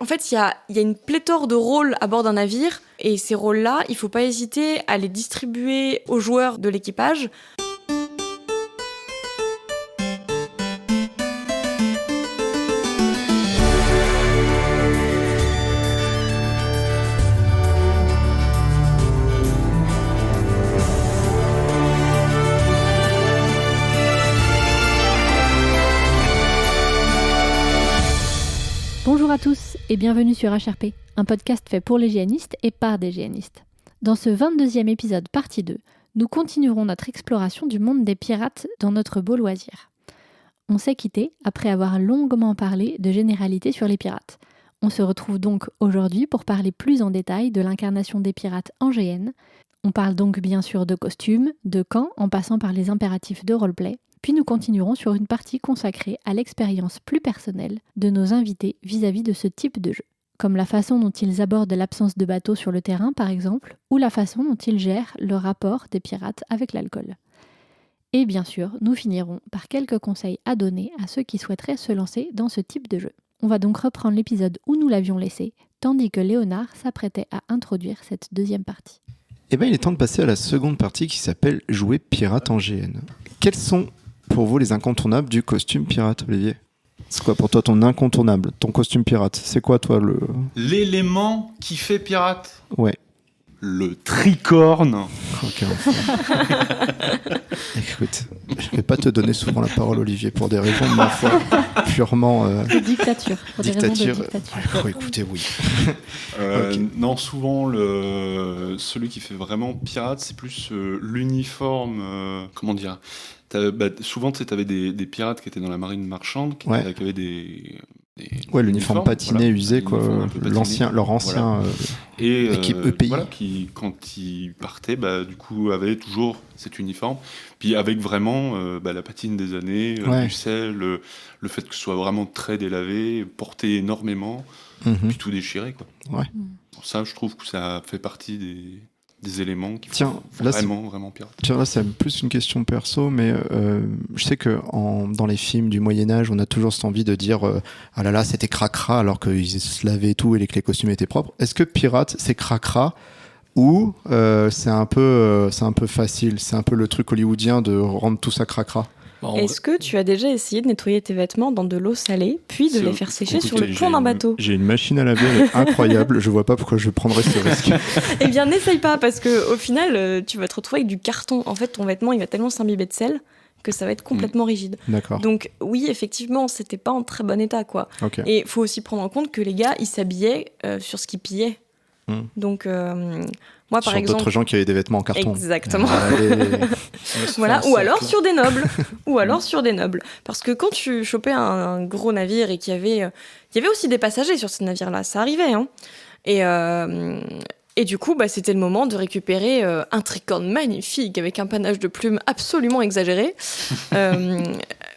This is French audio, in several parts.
En fait, il y a une pléthore de rôles à bord d'un navire, et ces rôles-là, il ne faut pas hésiter à les distribuer aux joueurs de l'équipage. Bonjour à tous et bienvenue sur HRP, un podcast fait pour les GNistes et par des GNistes. Dans ce 22e épisode partie 2, nous continuerons notre exploration du monde des pirates dans notre beau loisir. On s'est quitté après avoir longuement parlé de généralités sur les pirates. On se retrouve donc aujourd'hui pour parler plus en détail de l'incarnation des pirates en GN. On parle donc bien sûr de costumes, de camps en passant par les impératifs de roleplay. Puis nous continuerons sur une partie consacrée à l'expérience plus personnelle de nos invités vis-à-vis de ce type de jeu, comme la façon dont ils abordent l'absence de bateaux sur le terrain par exemple, ou la façon dont ils gèrent le rapport des pirates avec l'alcool. Et bien sûr, nous finirons par quelques conseils à donner à ceux qui souhaiteraient se lancer dans ce type de jeu. On va donc reprendre l'épisode où nous l'avions laissé, tandis que Léonard s'apprêtait à introduire cette deuxième partie. Eh bien, il est temps de passer à la seconde partie qui s'appelle « Jouer pirate en GN ». Quels sont pour vous les incontournables du costume pirate, Olivier ? C'est quoi pour toi ton incontournable, ton costume pirate ? C'est quoi toi l'élément qui fait pirate ? Ouais. Le tricorne. Ok. Écoute, je vais pas te donner souvent la parole, Olivier, pour des raisons de ma foi purement... De dictature. Pour des raisons de dictature. Écoutez, oui. Okay. Non, souvent, celui qui fait vraiment pirate, c'est plus l'uniforme... comment dire ? Souvent, tu avais des pirates qui étaient dans la marine marchande, qui avaient des l'uniforme patiné, voilà, usé, quoi. Leur ancien équipe EPI. Voilà, qui, quand ils partaient, du coup, avaient toujours cet uniforme. Puis avec vraiment la patine des années, du sel, le fait que ce soit vraiment très délavé, porté énormément, puis tout déchiré, quoi. Ouais. Pour ça, je trouve que ça fait partie des éléments qui font vraiment pirate. Tiens, là, c'est plus une question perso, mais je sais que dans les films du Moyen-Âge, on a toujours cette envie de dire ah là là, c'était cracra, alors qu'ils se lavaient et tout et que les costumes étaient propres. Est-ce que pirate, c'est cracra ou c'est un peu facile, c'est un peu le truc hollywoodien de rendre tout ça cracra? Est-ce que tu as déjà essayé de nettoyer tes vêtements dans de l'eau salée, puis de les faire sécher sur le pont d'un bateau ? J'ai une machine à laver, elle est incroyable, je vois pas pourquoi je prendrais ce risque. Eh bien, n'essaye pas, parce qu'au final, tu vas te retrouver avec du carton. En fait, ton vêtement, il va tellement s'imbiber de sel que ça va être complètement rigide. D'accord. Donc oui, effectivement, c'était pas en très bon état, quoi. Okay. Et il faut aussi prendre en compte que les gars, ils s'habillaient sur ce qu'ils pillaient. Donc... moi, par exemple, d'autres gens qui avaient des vêtements en carton. Exactement. Voilà. Ou alors sur des nobles. Parce que quand tu chopais un gros navire et qu'il y avait aussi des passagers sur ce navire-là, ça arrivait. Hein. Et du coup, c'était le moment de récupérer un tricorne magnifique avec un panache de plumes absolument exagéré.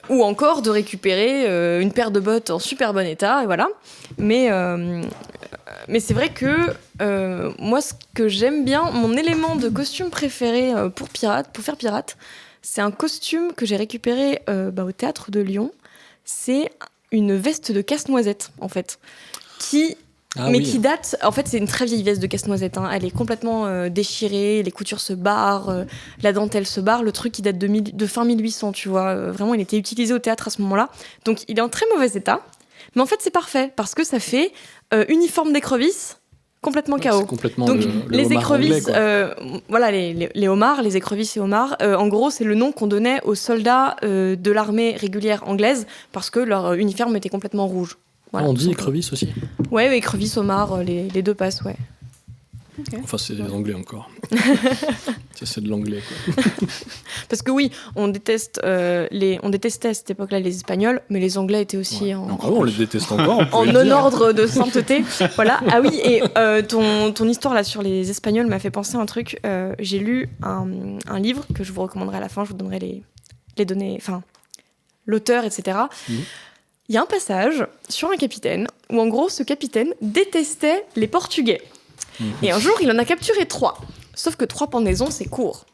Ou encore de récupérer une paire de bottes en super bon état. Et voilà. Mais c'est vrai que moi, ce que j'aime bien, mon élément de costume préféré pour faire pirate, c'est un costume que j'ai récupéré au théâtre de Lyon. C'est une veste de casse-noisette, en fait, qui date... En fait, c'est une très vieille veste de casse-noisette. Hein. Elle est complètement déchirée, les coutures se barrent, la dentelle se barre. Le truc, il date de fin 1800, tu vois. Vraiment, il était utilisé au théâtre à ce moment-là. Donc, il est en très mauvais état. Mais en fait, c'est parfait, parce que ça fait uniforme d'écrevisses, complètement KO. C'est complètement donc les écrevisses, anglais, les homards, les écrevisses et homards, en gros c'est le nom qu'on donnait aux soldats de l'armée régulière anglaise parce que leur uniforme était complètement rouge. Voilà, on dit écrevisses aussi. Ouais, écrevisses, homards, les deux passent, ouais. Okay. Enfin, c'est des anglais encore. Ça, c'est de l'anglais, quoi. Parce que oui, on détestait à cette époque-là les Espagnols, mais les Anglais étaient aussi on les déteste encore. En non-ordre de sainteté. Voilà. Ah oui, et ton histoire là sur les Espagnols m'a fait penser à un truc. J'ai lu un livre que je vous recommanderai à la fin. Je vous donnerai les données, enfin l'auteur, etc. Il y a un passage sur un capitaine où en gros ce capitaine détestait les Portugais. Et un jour, il en a capturé 3. Sauf que 3 pendaisons, c'est court.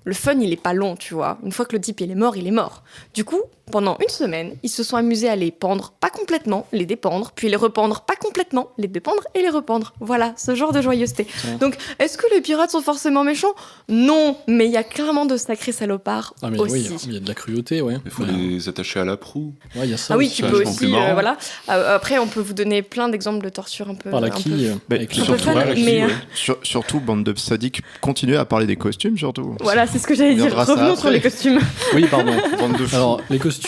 le fun, il est pas long, tu vois. Une fois que le type, il est mort, il est mort. Du coup, pendant une semaine, ils se sont amusés à les pendre, pas complètement, les dépendre, puis les rependre, pas complètement, les dépendre et les rependre. Voilà, ce genre de joyeuseté. Ouais. Donc, est-ce que les pirates sont forcément méchants ? Non, mais il y a clairement de sacrés salopards Ah, mais aussi. oui, il y a de la cruauté, ouais. Il faut Bah, les attacher à la proue. ouais, il y a ça Ah oui, aussi. tu c'est peux vachement aussi, plus marrant. voilà. Après, on peut vous donner plein d'exemples de torture un peu. Par la un quille, peu- avec surtout, le fun, Ouais, la quille, mais, ouais. Surtout, bande de sadiques, continuez à parler des costumes, surtout. Voilà, c'est ce que j'allais On dire. viendra ça Revenons sur après. les costumes. Oui, pardon. Bande de fous. Alors, les costumes.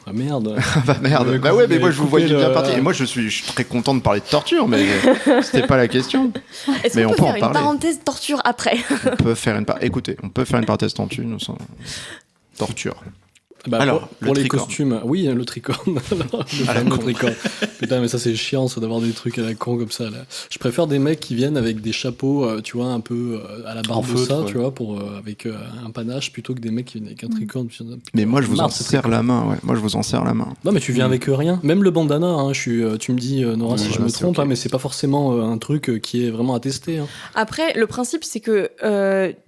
Ah merde. Bah merde. Vous Bah avez ouais, mais moi je vous coupé voyais bien le- parti. Et moi je suis très content de parler de torture, mais c'était pas la question. Est-ce Mais qu'on on peut peut en faire une parler. parenthèse torture après ? On peut faire écoutez, on peut faire une parenthèse torture, nous sommes torture. Bah, Alors, pour le les tricorne. costumes, oui, le tricorne. Alors, le À la fameux con. tricorne. Putain, mais ça c'est chiant, ça d'avoir des trucs à la con comme ça. Là. Je préfère des mecs qui viennent avec des chapeaux, tu vois, un peu à la feutre, Barbossa, ouais. tu vois, avec un panache, plutôt que des mecs qui viennent avec un tricorne. Putain, Mais moi je vous en marre de ces serre la main, ouais. Moi je vous en serre la main. Non, mais tu viens avec rien. Même le bandana, hein, tu me dis, Nora, si Ouais, je voilà, me c'est trompe, ok. hein, mais c'est pas forcément un truc qui est vraiment attesté. Hein. Après, le principe, c'est que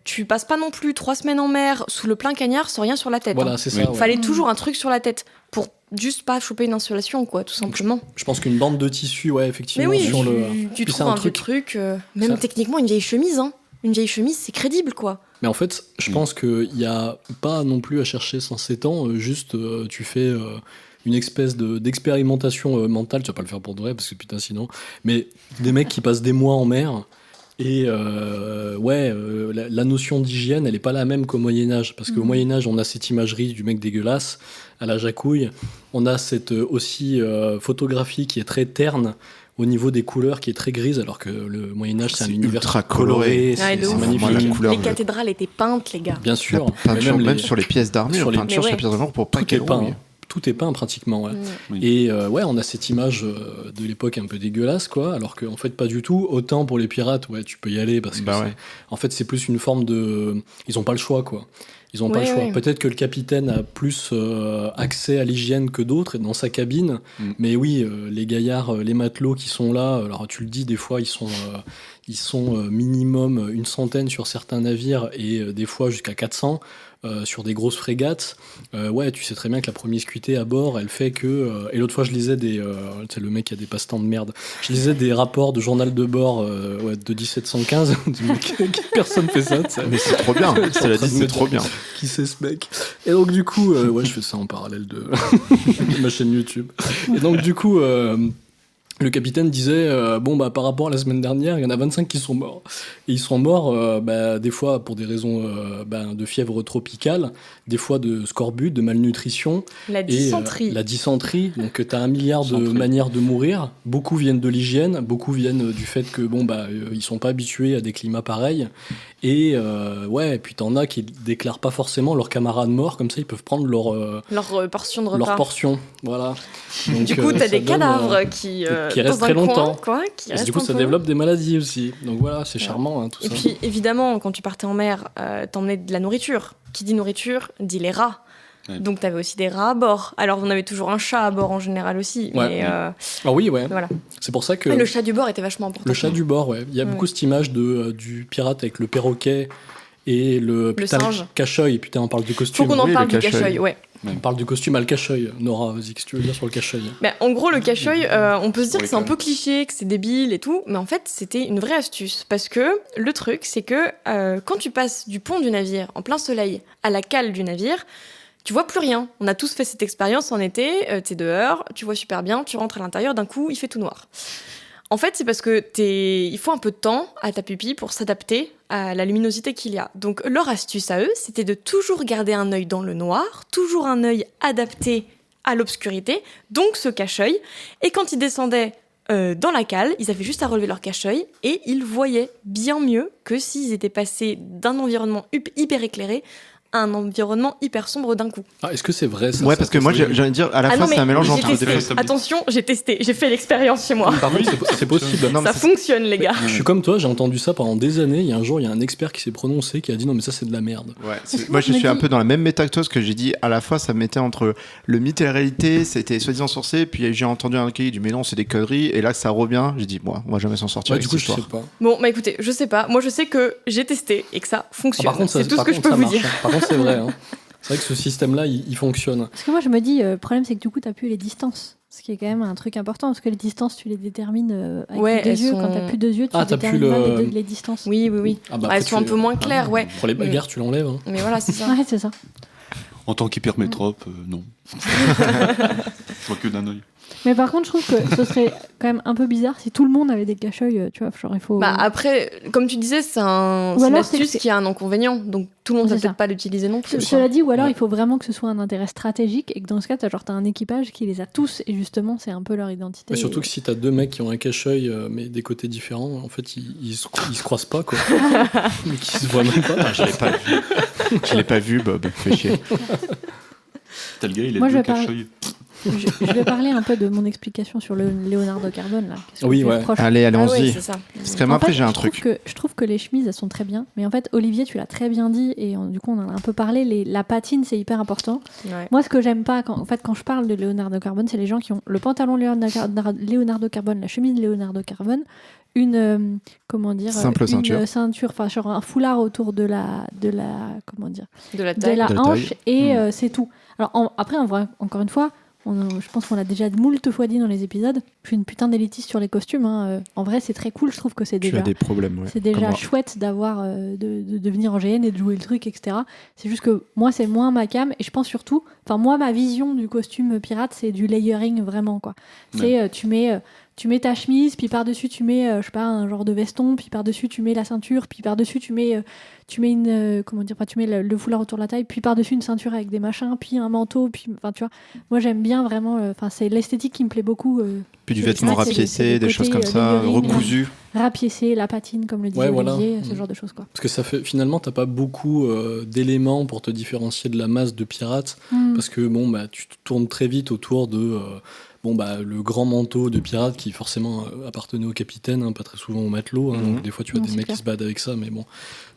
tu passes pas non plus 3 semaines en mer sous le plein cagnard sans rien sur la tête. Voilà, hein. c'est Oui. ça. ouais. Fallait toujours un truc sur la tête pour juste pas choper une insolation, quoi, tout simplement. Je pense qu'une bande de tissu, ouais, Mais effectivement, oui, sur le. tu Puis c'est trouves un un vieux truc- truc, même Ça- techniquement une vieille chemise, hein. Une vieille chemise, c'est crédible, quoi. Mais en fait, je pense qu'il n'y a pas non plus à chercher 107 ans, juste tu fais une espèce d'expérimentation mentale, tu vas pas le faire pour de vrai, parce que putain sinon, mais des mecs qui passent des mois en mer, et la notion d'hygiène, elle est pas la même qu'au Moyen-Âge, parce qu'au Moyen-Âge, on a cette imagerie du mec dégueulasse, à la jacouille, on a cette aussi photographie qui est très terne, au niveau des couleurs qui est très grise, alors que le Moyen-Âge, c'est un C'est univers ultra coloré. Ouais, c'est de c'est ouf. magnifique. Moi, la couleur, Les le- cathédrales étaient peintes, les gars. Bien sûr. La peinture, mais même les- sur les pièces d'armure, sur les- peinture Mais sur ouais. les pièces d'armure pour pas tout est qu'elles peint. rouillent. Hein. Tout est peint pratiquement. Ouais. Oui. Et on a cette image de l'époque un peu dégueulasse, quoi. Alors qu'en fait, pas du tout. Autant pour les pirates, ouais, tu peux y aller parce que Bah ouais. en fait, c'est plus une forme de. Ils ont pas le choix, quoi. Ils ont pas Ouais, le choix. ouais. Peut-être que le capitaine a plus accès à l'hygiène que d'autres dans sa cabine. Mm. Mais oui, les gaillards, les matelots qui sont là, alors tu le dis, des fois, ils sont minimum une centaine sur certains navires et des fois jusqu'à 400. Sur des grosses frégates, ouais, tu sais très bien que la promiscuité à bord, elle fait que. Et l'autre fois, je lisais des. Tu sais, le mec qui a des passe-temps de merde. Je lisais des rapports de journal de bord de 1715. Du mec, personne fait ça, tu sais. Mais c'est trop bien. Je suis C'est en la train de dit, me c'est dire trop bien. Qui c'est ce mec? Et donc, du coup, ouais, je fais ça en parallèle de ma chaîne YouTube. Et donc, du coup. Le capitaine disait bon bah par rapport à la semaine dernière, il y en a 25 qui sont morts. Et ils sont morts des fois pour des raisons de fièvre tropicale, des fois de scorbut, de malnutrition La et dysenterie. la dysenterie. Donc tu as un milliard de Dysenterie. manières de mourir. Beaucoup viennent de l'hygiène, beaucoup viennent du fait que ils sont pas habitués à des climats pareils. Et ouais, et puis t'en as qui déclarent pas forcément leurs camarades morts, comme ça ils peuvent prendre Leur portion de repas. leur portion. Voilà. Donc, Du coup, t'as ça des donne, cadavres qui restent dans très un coin, longtemps. quoi, qui Et restent du coup, un ça peu. développe des maladies aussi. Donc voilà, c'est charmant, hein, tout Et ça. puis, évidemment, quand tu partais en mer, t'emmenais de la nourriture. Qui dit nourriture, dit les rats. Ouais. Donc, t'avais aussi des rats à bord. Alors, on avait toujours un chat à bord en général aussi. Ouais. Mais Ah oui, ouais. voilà. C'est pour ça que Et le chat du bord était vachement important. le chat du bord, ouais. Il y a Ouais. beaucoup cette image du pirate avec le perroquet et le singe. cache-œil. Putain, on parle du Faut costume. qu'on en Oui, parle le du cache-œil. cache-œil, ouais. On parle du costume à le cache-œil. Nora, vas-y, qu'est-ce que tu veux dire sur le cache-œil? Ben, en gros, le cache-œil, on peut se dire Oui, que c'est un quand peu cliché, que c'est débile et tout, mais en fait, c'était une vraie astuce. Parce que le truc, c'est que quand tu passes du pont du navire en plein soleil à la cale du navire, tu vois plus rien. On a tous fait cette expérience en été, t'es dehors, tu vois super bien, tu rentres à l'intérieur, d'un coup, il fait tout noir. En fait, c'est parce que il faut un peu de temps à ta pupille pour s'adapter à la luminosité qu'il y a. Donc, leur astuce à eux, c'était de toujours garder un œil dans le noir, toujours un œil adapté à l'obscurité, donc ce cache-œil. Et quand ils descendaient dans la cale, ils avaient juste à relever leur cache-œil et ils voyaient bien mieux que s'ils étaient passés d'un environnement hyper éclairé un environnement hyper sombre d'un coup. Ah, est-ce que c'est vrai ça? Ouais, parce que moi, j'allais dire, à la fois, c'est un mélange entre des choses. Attention, j'ai testé, j'ai fait l'expérience chez moi. Par contre, c'est possible. Ça fonctionne, les gars. Je suis comme toi, j'ai entendu ça pendant des années. Il y a un jour, il y a un expert qui s'est prononcé, qui a dit non, mais ça, c'est de la merde. Ouais, moi, je suis un peu dans la même méta que toi, parce que j'ai dit à la fois, ça me mettait entre le mythe et la réalité, c'était soi-disant sourcé, puis j'ai entendu un qui dit mais non, c'est des conneries, et là, ça revient. J'ai dit, moi, on va jamais s'en sortir. Ouais, du coup, je sais pas. Bon, bah écoutez, je sais pas. Moi, je sais que j'ai testé et que ça fonctionne. Par contre, c'est tout ce que je peux vous dire. Par contre, c'est vrai. Hein. C'est vrai que ce système-là, il fonctionne. Parce que moi, je me dis, le problème, c'est que du coup, t'as plus les distances. Ce qui est quand même un truc important, parce que les distances, tu les détermines avec deux yeux. Quand t'as plus deux yeux, tu détermines pas les distances. Oui. Elles sont un peu moins claires, ouais. Pour les bagarres, tu l'enlèves. Hein. Mais voilà, c'est ça. Ouais, c'est ça. En tant qu'hypermétrope, non. Je vois que d'un œil. Mais par contre, je trouve que ce serait quand même un peu bizarre si tout le monde avait des cache-œil, tu vois, genre il faut... Bah après, comme tu disais, c'est une astuce qui a un inconvénient, donc tout le monde ne va peut-être pas l'utiliser non plus. Cela dit, ou alors il faut vraiment que ce soit un intérêt stratégique et que dans ce cas, t'as un équipage qui les a tous et justement, c'est un peu leur identité. Mais surtout que si t'as deux mecs qui ont un cache-œil mais des côtés différents, en fait, ils se croisent pas, quoi. Mais qui se voient même pas. Ah, je l'ai pas vu, Bob, fais chier. T'as le gars, il a deux cache-œil. Je vais parler un peu de mon explication sur le Leonardo Carbone là. Oui, ouais. Allez, allons-y. Ah ouais, c'est ça. Parce que moi, après, j'ai un truc. Je trouve que les chemises, elles sont très bien. Mais en fait, Olivier, tu l'as très bien dit. Et du coup, on en a un peu parlé. La patine, c'est hyper important. Ouais. Moi, ce que j'aime pas, quand je parle de Leonardo Carbone, c'est les gens qui ont le pantalon Leonardo Carbone, la chemise Leonardo Carbone, une simple ceinture, enfin genre un foulard autour de la hanche et c'est tout. Alors après, encore une fois, je pense qu'on l'a déjà moult fois dit dans les épisodes. Je suis une putain d'élitiste sur les costumes. Hein. En vrai, c'est très cool. Je trouve que c'est déjà. Tu as des problèmes. Ouais. C'est déjà chouette d'avoir de venir en GN et de jouer le truc, etc. C'est juste que moi, c'est moins ma cam. Et je pense surtout, moi, ma vision du costume pirate, c'est du layering vraiment quoi. C'est tu mets ta chemise, puis par-dessus tu mets, un genre de veston, puis par-dessus tu mets la ceinture, puis par-dessus tu mets le foulard autour de la taille, puis par-dessus une ceinture avec des machins, puis un manteau, puis, tu vois, moi j'aime bien vraiment, c'est l'esthétique qui me plaît beaucoup. Puis du vêtement rapiécé, des choses comme ça, recousu. Rapiécé, la patine, comme le disait Olivier, ce genre de choses, quoi. Parce que ça fait, finalement, t'as pas beaucoup d'éléments pour te différencier de la masse de pirates, parce que tu tournes très vite autour de... le grand manteau de pirate qui forcément appartenait au capitaine, pas très souvent au matelot. Donc des fois tu as des mecs qui se battent avec ça, mais bon.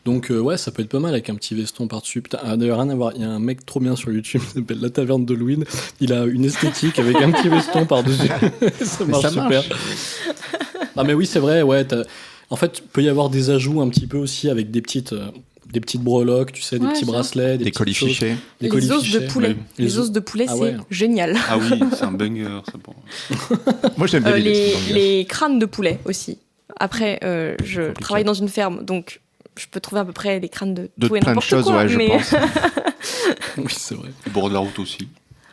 Donc ça peut être pas mal avec un petit veston par-dessus. Putain, d'ailleurs rien à voir. Il y a un mec trop bien sur YouTube qui s'appelle La Taverne de Louine. Il a une esthétique avec un petit veston par-dessus. ça marche super. Ah mais oui c'est vrai. Ouais. En fait peut y avoir des ajouts un petit peu aussi avec des petites breloques, tu sais, des petits bracelets, des colifichets. Les os de poulet. Les os de poulet, c'est génial. Ah oui, c'est un banger, ça. Bon. Moi, j'aime bien les crânes de poulet aussi. Après, je travaille dans une ferme, donc je peux trouver à peu près des crânes de tout et n'importe choses, quoi. Ouais, je pense. Oui, c'est vrai. Le bord de la route aussi.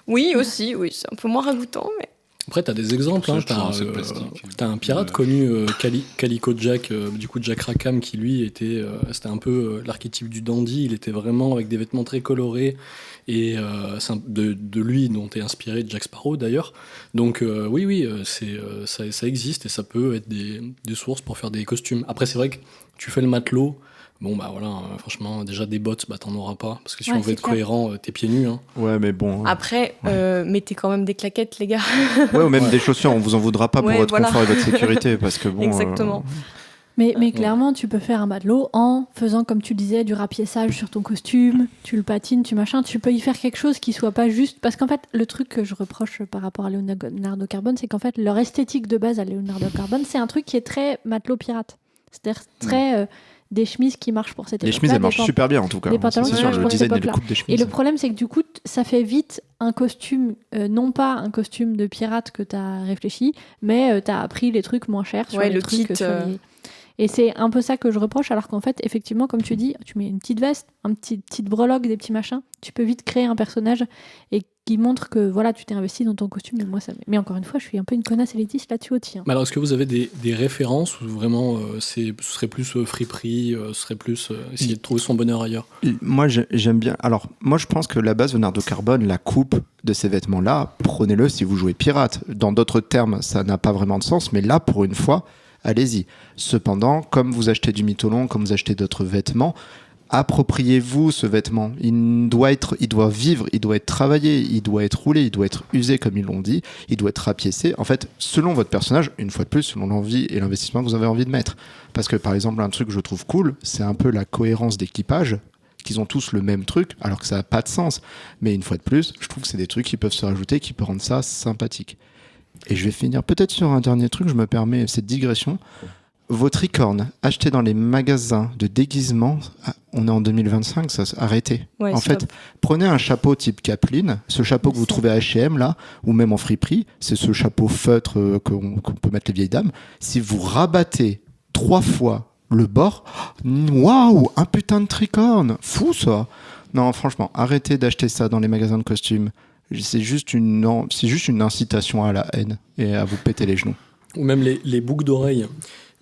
Oui, aussi, oui, c'est un peu moins ragoûtant, mais... Après, t'as des exemples. T'as un pirate connu, Calico Jack, du coup Jack Rackham, qui lui c'était un peu l'archétype du dandy. Il était vraiment avec des vêtements très colorés et de lui dont est inspiré Jack Sparrow d'ailleurs. Donc ça existe et ça peut être des sources pour faire des costumes. Après, c'est vrai que tu fais le matelot. Franchement, déjà des bottes, t'en auras pas. Parce que si on veut être cohérent, t'es pieds nus. Hein. Ouais, mais bon. Après, mettez quand même des claquettes, les gars. Ouais, ou même des chaussures, on vous en voudra pas pour votre confort et votre sécurité. Parce que bon. Exactement. Mais clairement, tu peux faire un matelot en faisant, comme tu disais, du rapiessage sur ton costume, tu le patines, tu peux y faire quelque chose qui soit pas juste. Parce qu'en fait, le truc que je reproche par rapport à Leonardo Carbone, c'est qu'en fait, leur esthétique de base à Leonardo Carbone, c'est un truc qui est très matelot pirate. C'est-à-dire très... des chemises qui marchent pour cette époque. Les chemises, elles marchent super bien en tout cas. Les pantalons c'est sûr, le design et le coupe des chemises. Et le problème, c'est que du coup, ça fait vite un costume, non pas un costume de pirate que t'as réfléchi, mais t'as appris les trucs moins chers sur les trucs. Et c'est un peu ça que je reproche, alors qu'en fait, effectivement, comme tu dis, tu mets une petite veste, une petite breloque, des petits machins, tu peux vite créer un personnage et qui montre que voilà, tu t'es investi dans ton costume. Mais encore une fois, je suis un peu une connasse élitiste là-dessus aussi. Hein. Mais alors, est-ce que vous avez des références où vraiment ce serait plus friperie, ce serait plus essayer de trouver son bonheur ailleurs? Moi, j'aime bien. Alors, moi, je pense que la base Leonardo Carbone, la coupe de ces vêtements-là, prenez-le si vous jouez pirate. Dans d'autres termes, ça n'a pas vraiment de sens, mais là, pour une fois, allez-y. Cependant, comme vous achetez du mytholon, comme vous achetez d'autres vêtements, appropriez-vous ce vêtement. Il doit vivre, il doit être travaillé, il doit être roulé, il doit être usé comme ils l'ont dit, il doit être rapiécé. En fait, selon votre personnage, une fois de plus, selon l'envie et l'investissement que vous avez envie de mettre. Parce que par exemple, un truc que je trouve cool, c'est un peu la cohérence d'équipage, qu'ils ont tous le même truc, alors que ça n'a pas de sens. Mais une fois de plus, je trouve que c'est des trucs qui peuvent se rajouter, qui peuvent rendre ça sympathique. Et je vais finir peut-être sur un dernier truc, je me permets cette digression. Vos tricornes achetés dans les magasins de déguisement, on est en 2025, ça arrêtez. Ouais, en fait, prenez un chapeau type Capeline, ce chapeau que vous trouvez à H&M là, ou même en friperie, c'est ce chapeau feutre qu'on peut mettre les vieilles dames. Si vous rabattez 3 fois le bord, waouh, un putain de tricorne, fou ça. Non, franchement, arrêtez d'acheter ça dans les magasins de costumes. C'est juste une incitation à la haine et à vous péter les genoux. Ou même les boucles d'oreilles.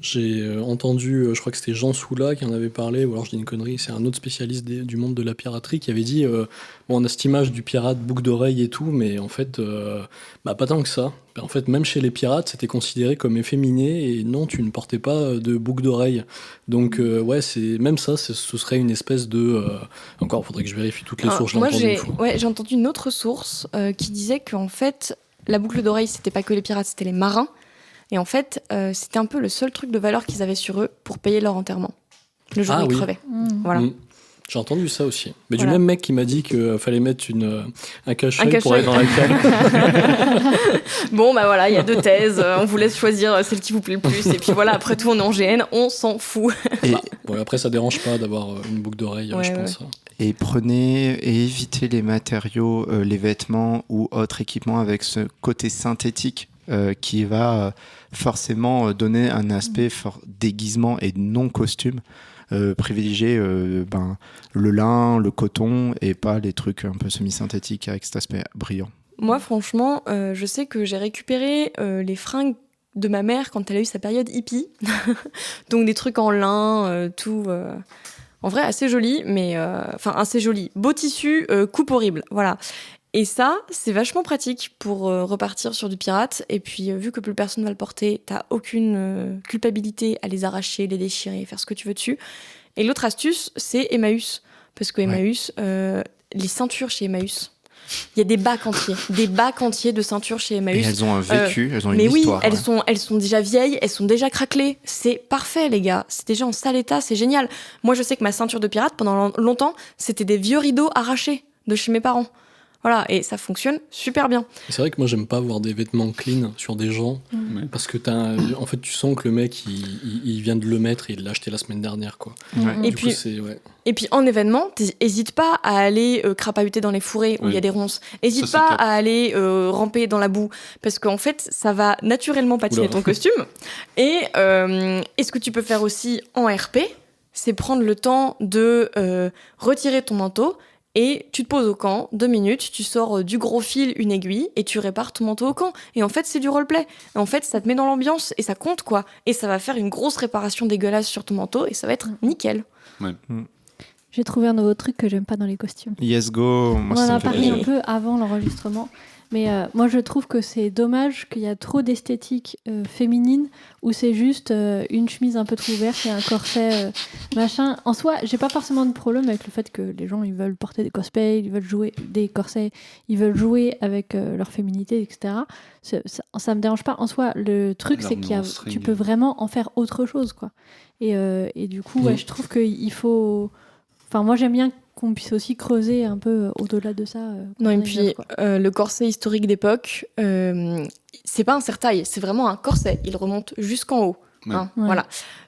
J'ai entendu, je crois que c'était Jean Soula qui en avait parlé, ou alors je dis une connerie, c'est un autre spécialiste du monde de la piraterie qui avait dit bon, on a cette image du pirate boucle d'oreille et tout, mais en fait, pas tant que ça. En fait, même chez les pirates, c'était considéré comme efféminé et non, tu ne portais pas de boucle d'oreille. Donc, ouais, même ça, ce serait une espèce de. Encore, il faudrait que je vérifie toutes les sources. Moi, j'ai entendu une autre source qui disait qu'en fait, la boucle d'oreille, c'était pas que les pirates, c'était les marins. Et en fait, c'était un peu le seul truc de valeur qu'ils avaient sur eux pour payer leur enterrement. Le jour où ils crevaient. Voilà. J'ai entendu ça aussi. Mais voilà. Du même mec qui m'a dit qu'il fallait mettre un cache-œil pour aller dans la cale. Bon, voilà, il y a 2 thèses. On vous laisse choisir celle qui vous plaît le plus. Et puis voilà, après tout, on est en GN, on s'en fout. Après, ça dérange pas d'avoir une boucle d'oreille, je pense. Et prenez et évitez les matériaux, les vêtements ou autres équipements avec ce côté synthétique. Qui va forcément donner un aspect fort déguisement et non costume. Privilégier le lin, le coton et pas les trucs un peu semi-synthétiques avec cet aspect brillant. Moi, franchement, je sais que j'ai récupéré les fringues de ma mère quand elle a eu sa période hippie. Donc des trucs en lin, tout... En vrai, assez joli, mais... assez joli. Beau tissu, coupe horrible, voilà. Et ça, c'est vachement pratique pour repartir sur du pirate. Et puis, vu que plus personne va le porter, t'as aucune culpabilité à les arracher, les déchirer, faire ce que tu veux dessus. Et l'autre astuce, c'est Emmaüs. Parce que Emmaüs, les ceintures chez Emmaüs, il y a des bacs entiers de ceintures chez Emmaüs. Et elles ont un vécu, elles ont une histoire. Mais oui, ouais. elles sont déjà vieilles, elles sont déjà craquelées. C'est parfait, les gars. C'est déjà en sale état, c'est génial. Moi, je sais que ma ceinture de pirate, pendant longtemps, c'était des vieux rideaux arrachés de chez mes parents. Voilà, et ça fonctionne super bien. C'est vrai que moi, j'aime pas voir des vêtements clean sur des gens, parce que en fait, tu sens que le mec, il vient de le mettre et il l'a acheté la semaine dernière, quoi. Ouais. Et puis, en événement, n'hésite pas à aller crapahuter dans les fourrés où il y a des ronces. N'hésite pas à aller ramper dans la boue, parce qu'en fait, ça va naturellement patiner ton costume. Et ce que tu peux faire aussi en RP, c'est prendre le temps de retirer ton manteau. Et tu te poses au camp, 2 minutes, tu sors du gros fil, une aiguille, et tu répares ton manteau au camp. Et en fait, c'est du roleplay. Et en fait, ça te met dans l'ambiance, et ça compte, quoi. Et ça va faire une grosse réparation dégueulasse sur ton manteau, et ça va être nickel. Ouais. J'ai trouvé un nouveau truc que j'aime pas dans les costumes. Yes, go. On en a parlé un peu avant l'enregistrement. Mais moi, je trouve que c'est dommage qu'il y a trop d'esthétique féminine où c'est juste une chemise un peu trop ouverte et un corset machin. En soi, j'ai pas forcément de problème avec le fait que les gens ils veulent porter des cosplays, ils veulent jouer des corsets, ils veulent jouer avec leur féminité, etc. Ça me dérange pas. En soi, le truc c'est que tu peux vraiment en faire autre chose, quoi. Et du coup, je trouve qu'il faut. Enfin, moi, j'aime bien qu'on puisse aussi creuser un peu au-delà de ça. Non, et puis le corset historique d'époque, c'est pas un serre-taille, c'est vraiment un corset. Il remonte jusqu'en haut. Hein, voilà.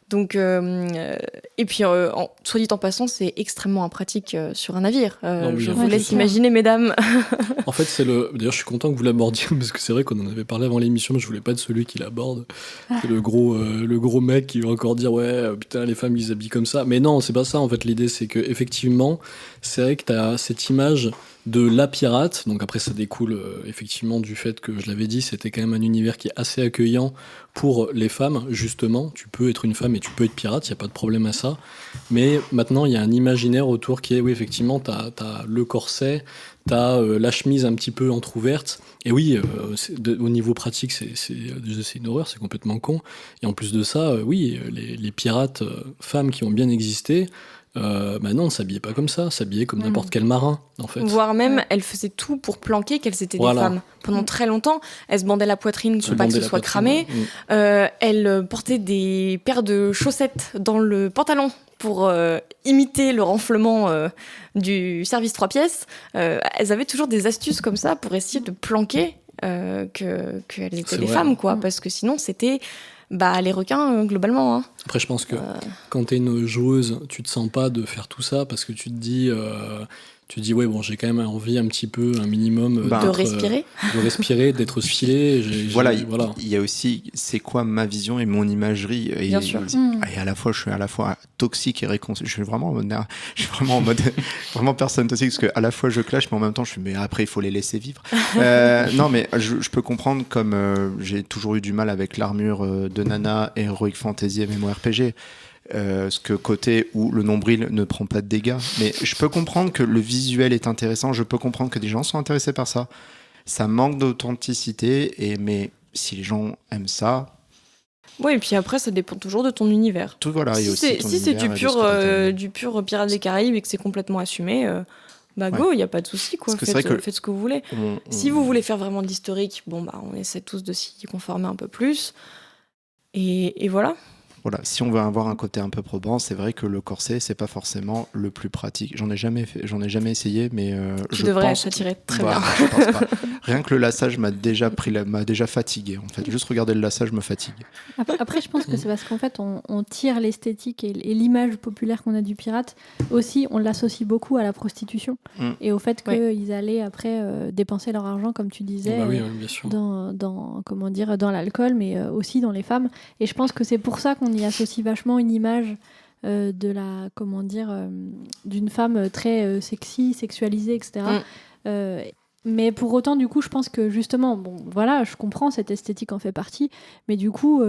Donc, et puis, soit dit en passant, c'est extrêmement impratique sur un navire. Je vous laisse imaginer, mesdames. En fait, d'ailleurs, je suis content que vous l'abordiez, parce que c'est vrai qu'on en avait parlé avant l'émission, mais je voulais pas être celui qui l'aborde. C'est le gros mec qui va encore dire, ouais, putain, les femmes, ils s'habillent comme ça. Mais non, c'est pas ça, en fait. L'idée, c'est que effectivement, c'est vrai que t'as cette image de la pirate, donc après ça découle effectivement du fait que, je l'avais dit, c'était quand même un univers qui est assez accueillant pour les femmes, justement. Tu peux être une femme et tu peux être pirate, il n'y a pas de problème à ça. Mais maintenant, il y a un imaginaire autour qui est, oui, effectivement, t'as le corset, t'as la chemise un petit peu entrouverte. Et oui, au niveau pratique, c'est une horreur, c'est complètement con. Et en plus de ça, oui, les pirates femmes qui ont bien existé, non, on s'habillait pas comme ça, s'habillait comme n'importe quel marin, en fait. Voire même, elles faisaient tout pour planquer qu'elles étaient des femmes. Pendant très longtemps, elles se bandaient la poitrine pour pas que ce soit cramé. Elles portaient des paires de chaussettes dans le pantalon pour imiter le renflement du service 3 pièces. Elles avaient toujours des astuces comme ça pour essayer de planquer qu'elles étaient des femmes, quoi. Parce que sinon, c'était... les requins, globalement. Hein. Après, je pense que quand t'es une joueuse, tu te sens pas de faire tout ça parce que tu te dis, ouais, bon, j'ai quand même envie un petit peu, un minimum de respirer, d'être stylé. Voilà, il y a aussi, c'est quoi ma vision et mon imagerie. Bien sûr. Et à la fois, je suis à la fois toxique et réconcilié. Je suis vraiment en mode vraiment personne toxique parce que à la fois je clash, mais en même temps, mais après, il faut les laisser vivre. Non, mais je peux comprendre comme j'ai toujours eu du mal avec l'armure de Nana, Heroic Fantasy et MMORPG. Ce côté où le nombril ne prend pas de dégâts, mais je peux comprendre que le visuel est intéressant, je peux comprendre que des gens sont intéressés par ça. Ça manque d'authenticité, mais si les gens aiment ça... Oui, et puis après, ça dépend toujours de ton univers. Tout, voilà, si c'est du pur Pirates des Caraïbes et que c'est complètement assumé, go, il n'y a pas de souci, quoi. Faites ce que vous voulez. Si vous voulez faire vraiment de l'historique, on essaie tous de s'y conformer un peu plus. Et voilà. Voilà, si on veut avoir un côté un peu probant, c'est vrai que le corset, c'est pas forcément le plus pratique. J'en ai jamais essayé, mais tu devrais s'attirer très bien. Je pense pas. Rien que le lassage m'a déjà fatigué. En fait, juste regarder le lassage me fatigue. Après, je pense que c'est parce qu'en fait, on tire l'esthétique et l'image populaire qu'on a du pirate. Aussi, on l'associe beaucoup à la prostitution et au fait qu'ils allaient après dépenser leur argent, comme tu disais, bien sûr. dans l'alcool, mais aussi dans les femmes. Et je pense que c'est pour ça qu'on y associe vachement une image de la, d'une femme très sexy, sexualisée, etc. Mais pour autant, du coup, je pense que justement, je comprends, cette esthétique en fait partie, mais du coup,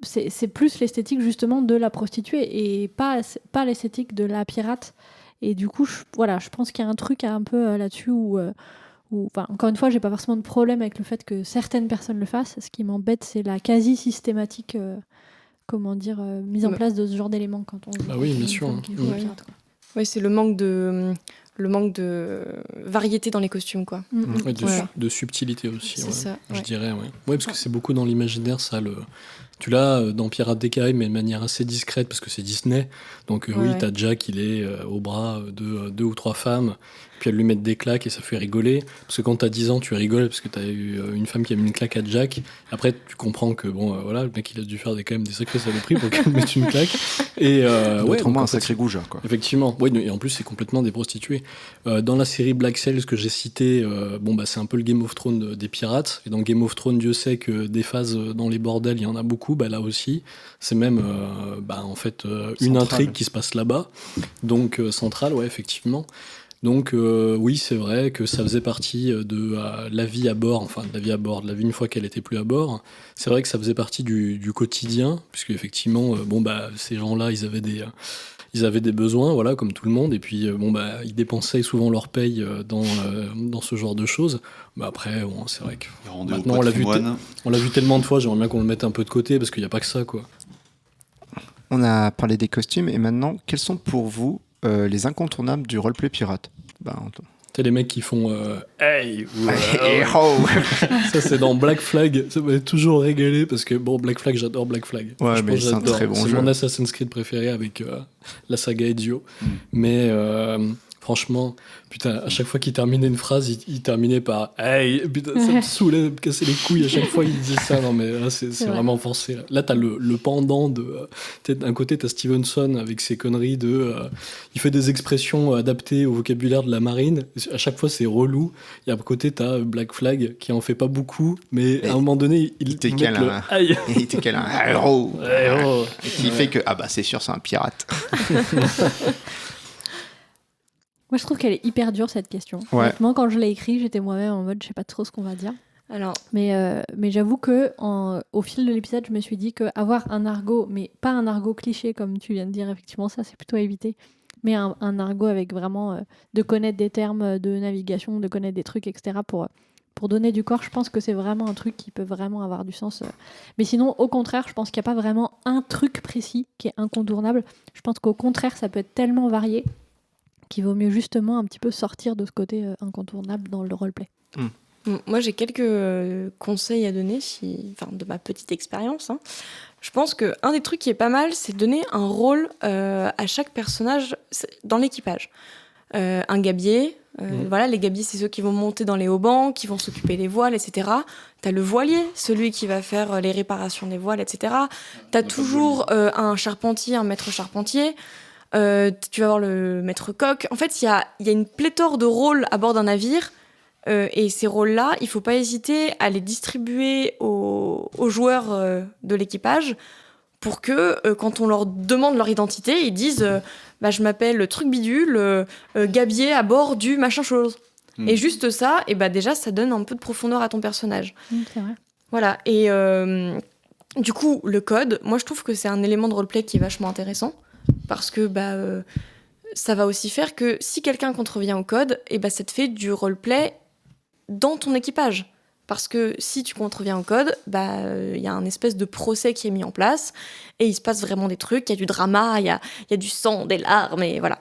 c'est plus l'esthétique justement de la prostituée et pas l'esthétique de la pirate. Et du coup, je pense qu'il y a un truc un peu là-dessus où encore une fois, j'ai pas forcément de problème avec le fait que certaines personnes le fassent. Ce qui m'embête, c'est la quasi systématique mise en place de ce genre d'éléments quand on oui, bien sûr. Oui, c'est le manque de variété dans les costumes, quoi. De subtilité aussi. C'est ça. Je dirais, parce que c'est beaucoup dans l'imaginaire, ça. Tu l'as dans Pirates des Caraïbes, mais de manière assez discrète, parce que c'est Disney. Donc oui, t'as Jack, il est au bras de 2 ou 3 femmes, puis elles lui mettent des claques et ça fait rigoler. Parce que quand t'as 10 ans, tu rigoles parce que t'as eu une femme qui a mis une claque à Jack. Après, tu comprends que le mec, il a dû faire quand même des sacrés saloperies pour qu'elle mette une claque. Et autrement, un sacré goujat, quoi. Effectivement. Oui, et en plus, c'est complètement des prostituées. Dans la série Black Sails que j'ai citée, c'est un peu le Game of Thrones des pirates. Et dans Game of Thrones, Dieu sait que des phases dans les bordels, il y en a beaucoup. Là aussi, c'est même une intrigue qui se passe là-bas. Donc centrale, effectivement. Donc oui, c'est vrai que ça faisait partie de la vie à bord, de la vie une fois qu'elle était plus à bord. C'est vrai que ça faisait partie du quotidien, puisque effectivement, ces gens-là, ils avaient des besoins, voilà, comme tout le monde, et puis ils dépensaient souvent leur paye dans ce genre de choses. Après, c'est vrai que maintenant on l'a vu tellement de fois, j'aimerais bien qu'on le mette un peu de côté, parce qu'il n'y a pas que ça, quoi. On a parlé des costumes, et maintenant, quels sont pour vous les incontournables du roleplay pirate? T'as les mecs qui font hey, ça c'est dans Black Flag, ça m'a toujours régalé parce que Black Flag, j'adore Black Flag. Mais c'est un très bon jeu. C'est mon Assassin's Creed préféré avec la saga Ezio. Mais franchement, putain, à chaque fois qu'il terminait une phrase, il terminait par hey, putain, ça me saoulait de me casser les couilles à chaque fois il disait ça. Non mais là c'est vraiment forcé. Là t'as le pendant de d'un côté t'as Stevenson avec ses conneries de il fait des expressions adaptées au vocabulaire de la marine. À chaque fois c'est relou. Et à côté t'as Black Flag qui en fait pas beaucoup, mais à un moment donné il te cale un héros qui fait que c'est sûr c'est un pirate. Moi, je trouve qu'elle est hyper dure, cette question. Honnêtement, quand je l'ai écrit, j'étais moi-même en mode, je sais pas trop ce qu'on va dire. Alors, mais j'avoue que au fil de l'épisode, je me suis dit qu'avoir un argot, mais pas un argot cliché, comme tu viens de dire, effectivement, ça, c'est plutôt à éviter. Mais un argot avec vraiment de connaître des termes de navigation, de connaître des trucs, etc. Pour donner du corps, je pense que c'est vraiment un truc qui peut vraiment avoir du sens. Mais sinon, au contraire, je pense qu'il n'y a pas vraiment un truc précis qui est incontournable. Je pense qu'au contraire, ça peut être tellement varié qu'il vaut mieux justement un petit peu sortir de ce côté incontournable dans le roleplay. Moi, j'ai quelques conseils à donner, de ma petite expérience. Je pense qu'un des trucs qui est pas mal, c'est de donner un rôle à chaque personnage dans l'équipage. Un gabier, voilà, les gabiers, c'est ceux qui vont monter dans les haubans, qui vont s'occuper des voiles, etc. T'as le voilier, celui qui va faire les réparations des voiles, etc. T'as toujours un charpentier, un maître charpentier. Tu vas avoir le maître coq. En fait, il y a une pléthore de rôles à bord d'un navire. Et ces rôles-là, il ne faut pas hésiter à les distribuer aux joueurs de l'équipage pour que, quand on leur demande leur identité, ils disent je m'appelle truc bidule, gabier à bord du machin chose. Et juste ça, et déjà, ça donne un peu de profondeur à ton personnage. C'est vrai. Voilà. Et du coup, le code, moi, je trouve que c'est un élément de roleplay qui est vachement intéressant parce que ça va aussi faire que si quelqu'un contrevient au code, ça te fait du roleplay dans ton équipage. Parce que si tu contreviens au code, y a un espèce de procès qui est mis en place et il se passe vraiment des trucs, il y a du drama, il y a du sang, des larmes, et voilà.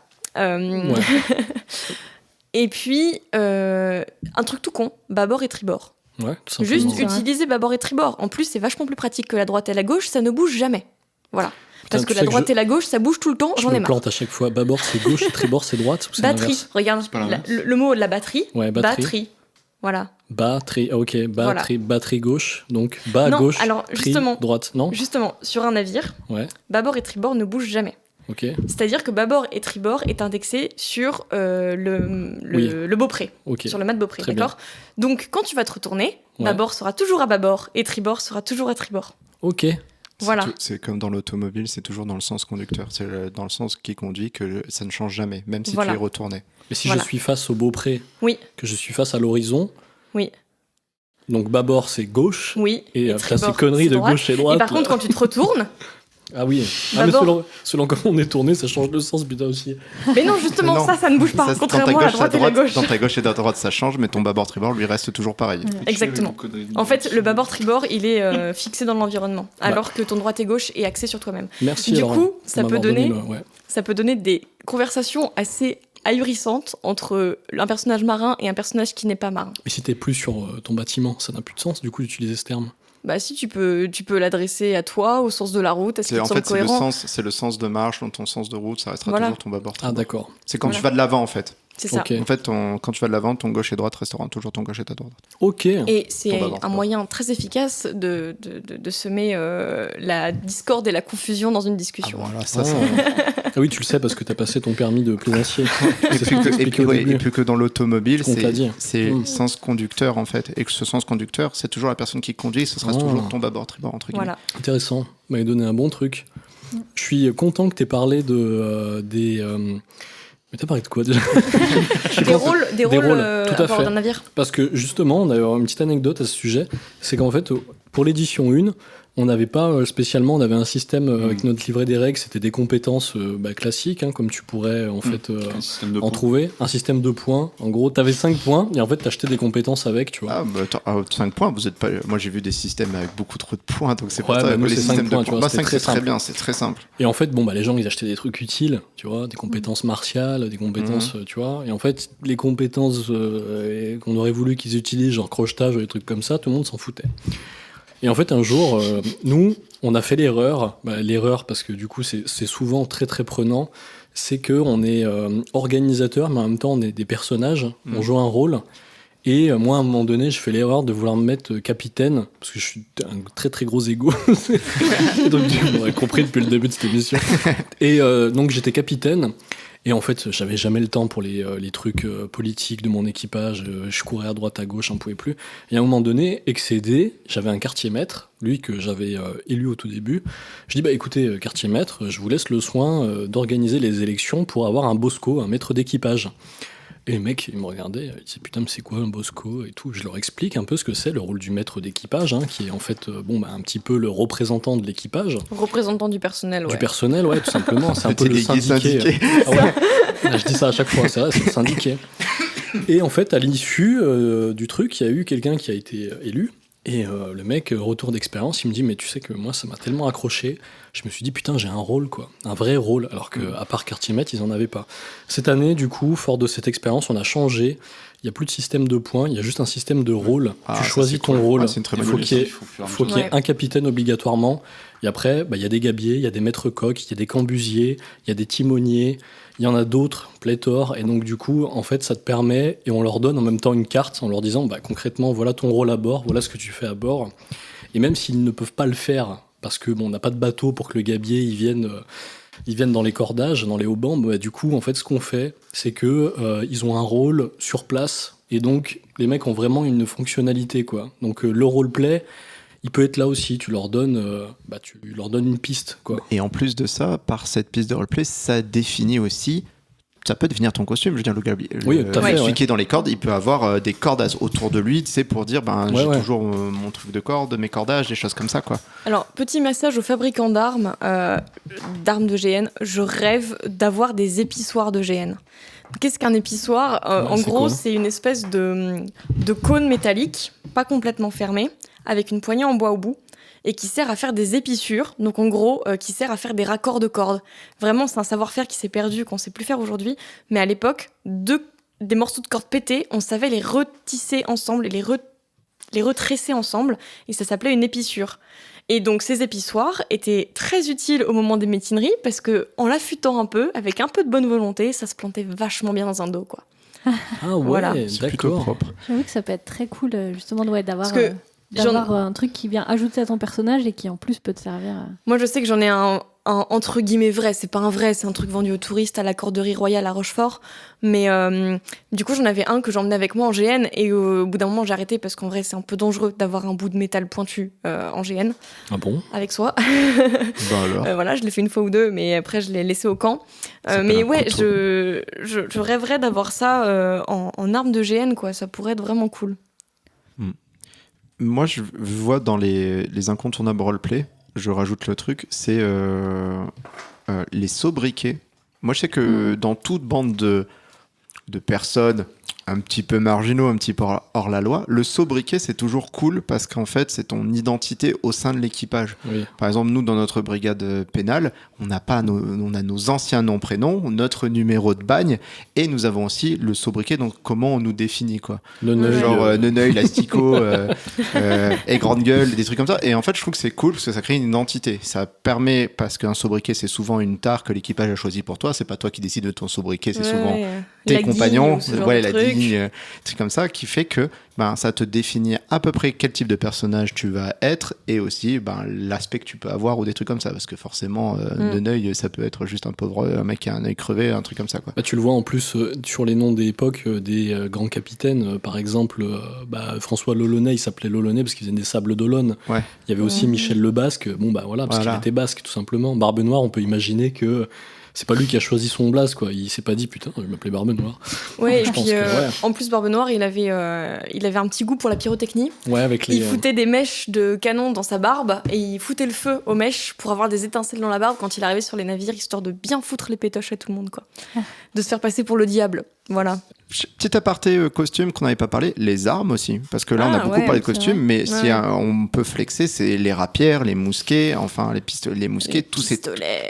Et puis, un truc tout con, bâbord et tribord. Ouais, juste utiliser bâbord et tribord. En plus, c'est vachement plus pratique que la droite et la gauche, ça ne bouge jamais. Voilà. Parce que la droite et la gauche, ça bouge tout le temps, j'en ai marre. Je me plante à chaque fois. Bâbord, c'est gauche, tribord, c'est droite, ou c'est batterie, l'inverse? regarde, le mot de la batterie. Ouais, batterie. Voilà. Batterie, ok, batterie gauche, donc non, gauche, alors, justement, droite, non? Justement, sur un navire, bâbord et tribord ne bougent jamais. Okay. C'est-à-dire que bâbord et tribord est indexé sur le beaupré, sur le mât de beaupré, d'accord? Donc, quand tu vas te retourner, bâbord sera toujours à bâbord et tribord sera toujours à tribord. Ok. Voilà. C'est comme dans l'automobile, c'est toujours dans le sens conducteur. C'est dans le sens qui conduit que ça ne change jamais, même si tu es retourné. Mais si je suis face au beaupré, que je suis face à l'horizon, donc bâbord c'est gauche, et après ces conneries de gauche et droite. Et par contre, quand tu te retournes... Ah oui, mais selon comment on est tourné, ça change de sens, putain aussi. Mais non, justement, ça ne bouge pas, contrairement à la droite et la gauche. Dans ta gauche et ta droite, ça change, mais ton bâbord-tribord, lui, reste toujours pareil. Exactement. En fait, le bâbord-tribord, il est fixé dans l'environnement, alors que ton droite et gauche est axé sur toi-même. Merci. Du coup, ça peut donner des conversations assez ahurissantes entre un personnage marin et un personnage qui n'est pas marin. Mais si t'es plus sur ton bâtiment, ça n'a plus de sens, du coup, d'utiliser ce terme. Si, tu peux l'adresser à toi, au sens de la route. Est-ce qu'il te semble cohérent ? C'est le sens de marche, dans ton sens de route, ça restera toujours ton bâbord. Ah, d'accord. C'est quand tu vas de l'avant, en fait. C'est ça. En fait, quand tu vas de l'avant, ton gauche et droite resteront toujours ton gauche et ta droite. Ok. Et c'est un moyen très efficace de semer la discorde et la confusion dans une discussion. Ah, voilà, ah oui, tu le sais parce que t'as passé ton permis de plaisancier. Et puis que dans l'automobile, c'est sens conducteur en fait. Et que ce sens conducteur, c'est toujours la personne qui conduit, ce sera toujours ton bâbord tribord entre guillemets. Voilà. Intéressant. Vous m'avez donné un bon truc. Je suis content que t'aies parlé des... Mais t'as parlé de quoi déjà? Des rôles tout à bord fait. d'un navire. Parce que justement, on a une petite anecdote à ce sujet. C'est qu'en fait, pour l'édition 1, on n'avait pas spécialement, on avait un système avec notre livret des règles, c'était des compétences classiques, comme tu pourrais en fait en trouver. Un système de points. En gros, t'avais 5 points et en fait t'achetais des compétences avec, tu vois. 5 points, vous êtes pas. Moi j'ai vu des systèmes avec beaucoup trop de points, donc c'est pas ça. Les systèmes de points. Moi 5 c'est très bien, c'est très simple. Et en fait, les gens ils achetaient des trucs utiles, tu vois, des compétences martiales, des compétences, tu vois. Et en fait, les compétences qu'on aurait voulu qu'ils utilisent, genre crochetage ou des trucs comme ça, tout le monde s'en foutait. Et en fait, un jour, nous, on a fait l'erreur parce que du coup, c'est souvent très très prenant, c'est qu'on est organisateur, mais en même temps, on est des personnages, on joue un rôle. Et moi, à un moment donné, je fais l'erreur de vouloir me mettre capitaine, parce que je suis un très très gros égo. Donc, vous m'aurez compris depuis le début de cette émission. Et donc, j'étais capitaine. Et en fait, j'avais jamais le temps pour les trucs politiques de mon équipage. Je courais à droite, à gauche, j'en pouvais plus. Et à un moment donné, excédé, j'avais un quartier maître, lui que j'avais élu au tout début. Je dis, écoutez, quartier maître, je vous laisse le soin d'organiser les élections pour avoir un bosco, un maître d'équipage. Et les mecs, ils me regardaient, ils disaient putain, mais c'est quoi un Bosco et tout. Je leur explique un peu ce que c'est le rôle du maître d'équipage, qui est en fait un petit peu le représentant de l'équipage. Représentant du personnel, ouais. Du personnel, ouais, tout simplement. C'est un peu le syndiqué. Ah ouais. Je dis ça à chaque fois, c'est vrai, c'est le syndiqué. Et en fait, à l'issue du truc, il y a eu quelqu'un qui a été élu. Et le mec, retour d'expérience, il me dit mais tu sais que moi ça m'a tellement accroché, je me suis dit putain j'ai un rôle quoi, un vrai rôle, alors qu'à part Quartier Maître ils en avaient pas. Cette année du coup, fort de cette expérience, on a changé, il n'y a plus de système de points, il y a juste un système de rôle, tu choisis ton rôle, c'est une très il bonne faut idée. qu'il y ait un capitaine obligatoirement, et après il y a des gabiers, il y a des maîtres coques, il y a des cambusiers, il y a des timoniers, il y en a d'autres, pléthore, et donc du coup, en fait, ça te permet, et on leur donne en même temps une carte en leur disant, concrètement, voilà ton rôle à bord, voilà ce que tu fais à bord. Et même s'ils ne peuvent pas le faire, parce que on n'a pas de bateau pour que le gabier il vienne dans les cordages, dans les haubans, du coup, en fait, ce qu'on fait, c'est que ils ont un rôle sur place, et donc les mecs ont vraiment une fonctionnalité, quoi. Donc le roleplay, il peut être là aussi, tu leur donnes une piste, quoi. Et en plus de ça, par cette piste de roleplay, ça définit aussi, ça peut devenir ton costume. Je veux dire, celui qui est dans les cordes, il peut avoir des cordes autour de lui, tu sais, pour dire, j'ai toujours mon truc de corde, mes cordages, des choses comme ça, quoi. Alors, petit message aux fabricants d'armes de GN, je rêve d'avoir des épissoirs de GN. Qu'est-ce qu'un épissoir ? En gros, c'est une espèce de cône métallique, pas complètement fermé, avec une poignée en bois au bout, et qui sert à faire des épissures, donc en gros, qui sert à faire des raccords de cordes. Vraiment, c'est un savoir-faire qui s'est perdu, qu'on ne sait plus faire aujourd'hui, mais à l'époque, des morceaux de cordes pétés, on savait les retisser ensemble et les retresser ensemble, et ça s'appelait une épissure. Et donc ces épissoirs étaient très utiles au moment des métineries, parce qu'en l'affûtant un peu, avec un peu de bonne volonté, ça se plantait vachement bien dans un dos, quoi. Ah ouais, voilà. C'est plutôt propre. J'avoue que ça peut être très cool, justement, d'avoir... D'avoir un truc qui vient ajouter à ton personnage et qui en plus peut te servir. Moi je sais que j'en ai un entre guillemets vrai, c'est pas un vrai, c'est un truc vendu aux touristes à la Corderie Royale à Rochefort, mais du coup j'en avais un que j'emmenais avec moi en GN et au bout d'un moment j'ai arrêté parce qu'en vrai c'est un peu dangereux d'avoir un bout de métal pointu en GN. Ah bon ? Avec soi. Alors. Voilà, je l'ai fait une fois ou deux, mais après je l'ai laissé au camp. Mais ouais, je rêverais d'avoir ça en arme de GN, quoi, ça pourrait être vraiment cool. Moi, je vois dans les incontournables roleplay, je rajoute le truc, c'est les sobriquets. Moi, je sais que dans toute bande de personnes un petit peu marginaux, un petit peu hors la loi, le sobriquet, c'est toujours cool parce qu'en fait, c'est ton identité au sein de l'équipage. Oui. Par exemple, nous, dans notre brigade pénale, on a nos anciens noms, prénoms, notre numéro de bagne, et nous avons aussi le sobriquet, donc comment on nous définit, quoi. Neneuil, l'asticot, et grande gueule, des trucs comme ça. Et en fait, je trouve que c'est cool parce que ça crée une identité. Ça permet, parce qu'un sobriquet, c'est souvent une tare que l'équipage a choisi pour toi. C'est pas toi qui décides de ton sobriquet, c'est souvent tes compagnons. La digne, truc comme ça, qui fait que ça te définit à peu près quel type de personnage tu vas être et aussi l'aspect que tu peux avoir ou des trucs comme ça. Parce que forcément, Neneuil, ça peut être juste un mec qui a un œil crevé, un truc comme ça, quoi. Tu le vois en plus sur les noms d'époque des grands capitaines. Par exemple, François Lolonais, il s'appelait Lolonais parce qu'il faisait des sables d'Olonne. Ouais. Il y avait aussi Michel le Basque, parce qu'il était basque, tout simplement. Barbe Noire, on peut imaginer que c'est pas lui qui a choisi son blaze, quoi. Il s'est pas dit putain, je vais m'appeler Barbe Noire. Ouais, et puis en plus Barbe Noire, il avait un petit goût pour la pyrotechnie. Ouais, il foutait des mèches de canon dans sa barbe et il foutait le feu aux mèches pour avoir des étincelles dans la barbe quand il arrivait sur les navires, histoire de bien foutre les pétoches à tout le monde, quoi. De se faire passer pour le diable. Voilà. Petit aparté costume qu'on n'avait pas parlé, les armes aussi, parce que là on a beaucoup parlé de costumes, mais si on peut flexer, c'est les rapières, les mousquets, enfin les pistolets, les mousquets,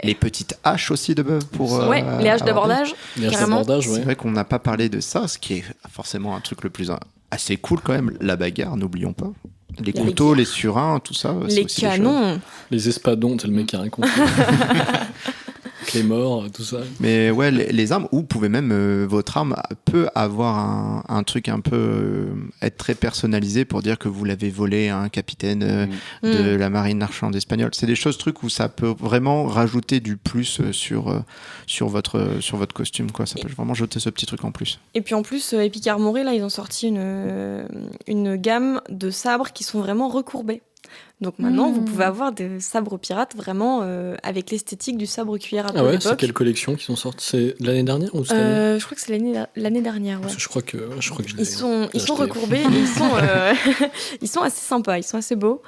les petites haches aussi pour les haches d'abordage. C'est vrai qu'on n'a pas parlé de ça, ce qui est forcément un truc le plus assez cool quand même, la bagarre, n'oublions pas. Les couteaux, les surins, tout ça. Les canons. Les espadons, c'est le mec qui a rien compris. Les morts, tout ça. Mais ouais, les armes, ou vous pouvez même, votre arme peut avoir un truc un peu, être très personnalisé pour dire que vous l'avez volé à un capitaine de la marine marchande espagnole. C'est des trucs où ça peut vraiment rajouter du plus sur votre costume, quoi. Ça peut vraiment jeter ce petit truc en plus. Et puis en plus, Epic Armory, là, ils ont sorti une gamme de sabres qui sont vraiment recourbés. Donc maintenant, vous pouvez avoir des sabres pirates vraiment avec l'esthétique du sabre cuillère à peau Ah ouais, d'époque. c'est quelle collection qui sont sorties? C'est l'année dernière ou cette année? Je crois que c'est l'année dernière. Ouais. Parce que je crois que Ils sont recourbés et ils sont assez sympas, ils sont assez beaux.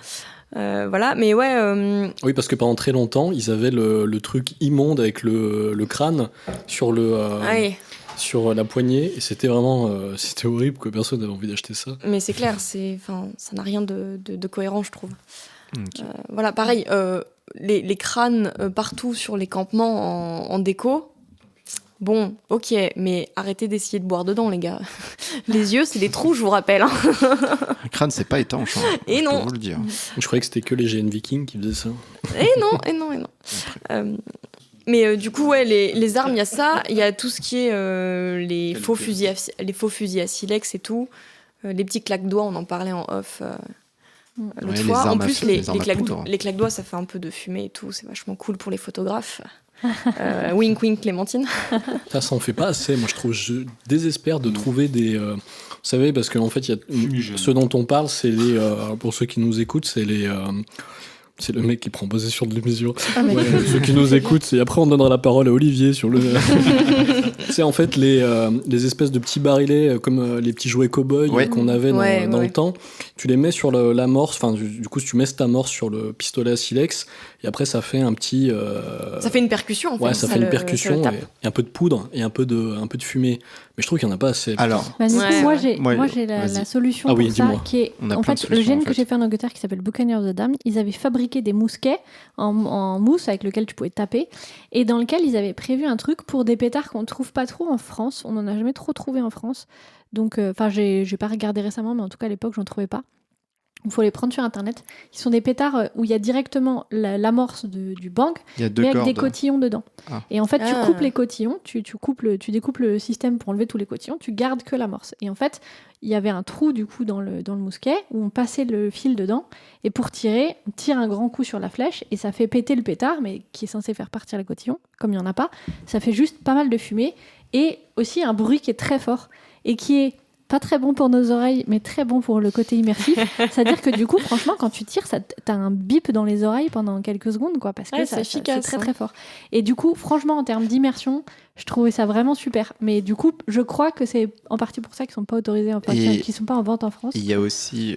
Voilà, mais ouais. Oui, parce que pendant très longtemps, ils avaient le truc immonde avec le crâne sur sur la poignée, et c'était vraiment c'était horrible, quoi. Personne n'avait envie d'acheter ça. Mais c'est clair, ça n'a rien de cohérent, je trouve. Okay. Voilà, pareil, les crânes partout sur les campements en déco. Bon, ok, mais arrêtez d'essayer de boire dedans, les gars. Les yeux, c'est des trous, je vous rappelle. Hein. Le crâne, c'est pas étanche. Hein. Et non. Je peux vous le dire. Je croyais que c'était que les GN Vikings qui faisaient ça. Et non. Mais du coup, ouais, les armes, il y a ça. Il y a tout ce qui est les faux fusils à silex et tout. Les petits claques-doigts, on en parlait en off l'autre fois. En plus, les claques-doigts, ça fait un peu de fumée et tout. C'est vachement cool pour les photographes. Wink wink Clémentine. Ça en fait pas assez, moi je trouve. Je désespère de trouver des vous savez, parce qu'en fait il y a ce dont on parle, c'est les pour ceux qui nous écoutent, c'est c'est le mec qui prend possession de l'émission. Ceux qui nous écoutent, et après on donnera la parole à Olivier sur le c'est en fait les espèces de petits barilets comme les petits jouets cow-boy qu'on avait dans le temps. Tu les mets sur l'amorce, enfin du coup tu mets cette amorce sur le pistolet à silex, et après ça fait un petit ça fait une percussion en fait. Ouais, ça fait une percussion et un peu de poudre et un peu de fumée. Mais je trouve qu'il n'y en a pas assez. Alors, du coup, moi j'ai la solution pour ça, qui est en fait le GN que j'ai fait en Angleterre, qui s'appelle Buccaneers of the Damned. Ils avaient fabriqué des mousquets en mousse avec lequel tu pouvais taper, et dans lequel ils avaient prévu un truc pour des pétards qu'on ne trouve pas trop en France. On n'en a jamais trop trouvé en France. Donc, j'ai pas regardé récemment, mais en tout cas à l'époque, j'en trouvais pas. Il faut les prendre sur internet. Ils sont des pétards où il y a directement l'amorce du bang, mais avec des cotillons dedans. Et en fait, tu coupes les cotillons, tu découpes le système pour enlever tous les cotillons, tu gardes que l'amorce. Et en fait, il y avait un trou du coup dans le mousquet où on passait le fil dedans, et pour tirer, on tire un grand coup sur la flèche et ça fait péter le pétard, mais qui est censé faire partir les cotillons. Comme il n'y en a pas, ça fait juste pas mal de fumée et aussi un bruit qui est très fort et qui est pas très bon pour nos oreilles, mais très bon pour le côté immersif. C'est-à-dire que du coup, franchement, quand tu tires, t'as un bip dans les oreilles pendant quelques secondes, quoi, parce que c'est efficace, c'est très fort. Et du coup, franchement, en termes d'immersion, je trouvais ça vraiment super. Mais du coup, je crois que c'est en partie pour ça qu'ils sont pas autorisés, qu'ils sont pas en vente en France. Il y a aussi,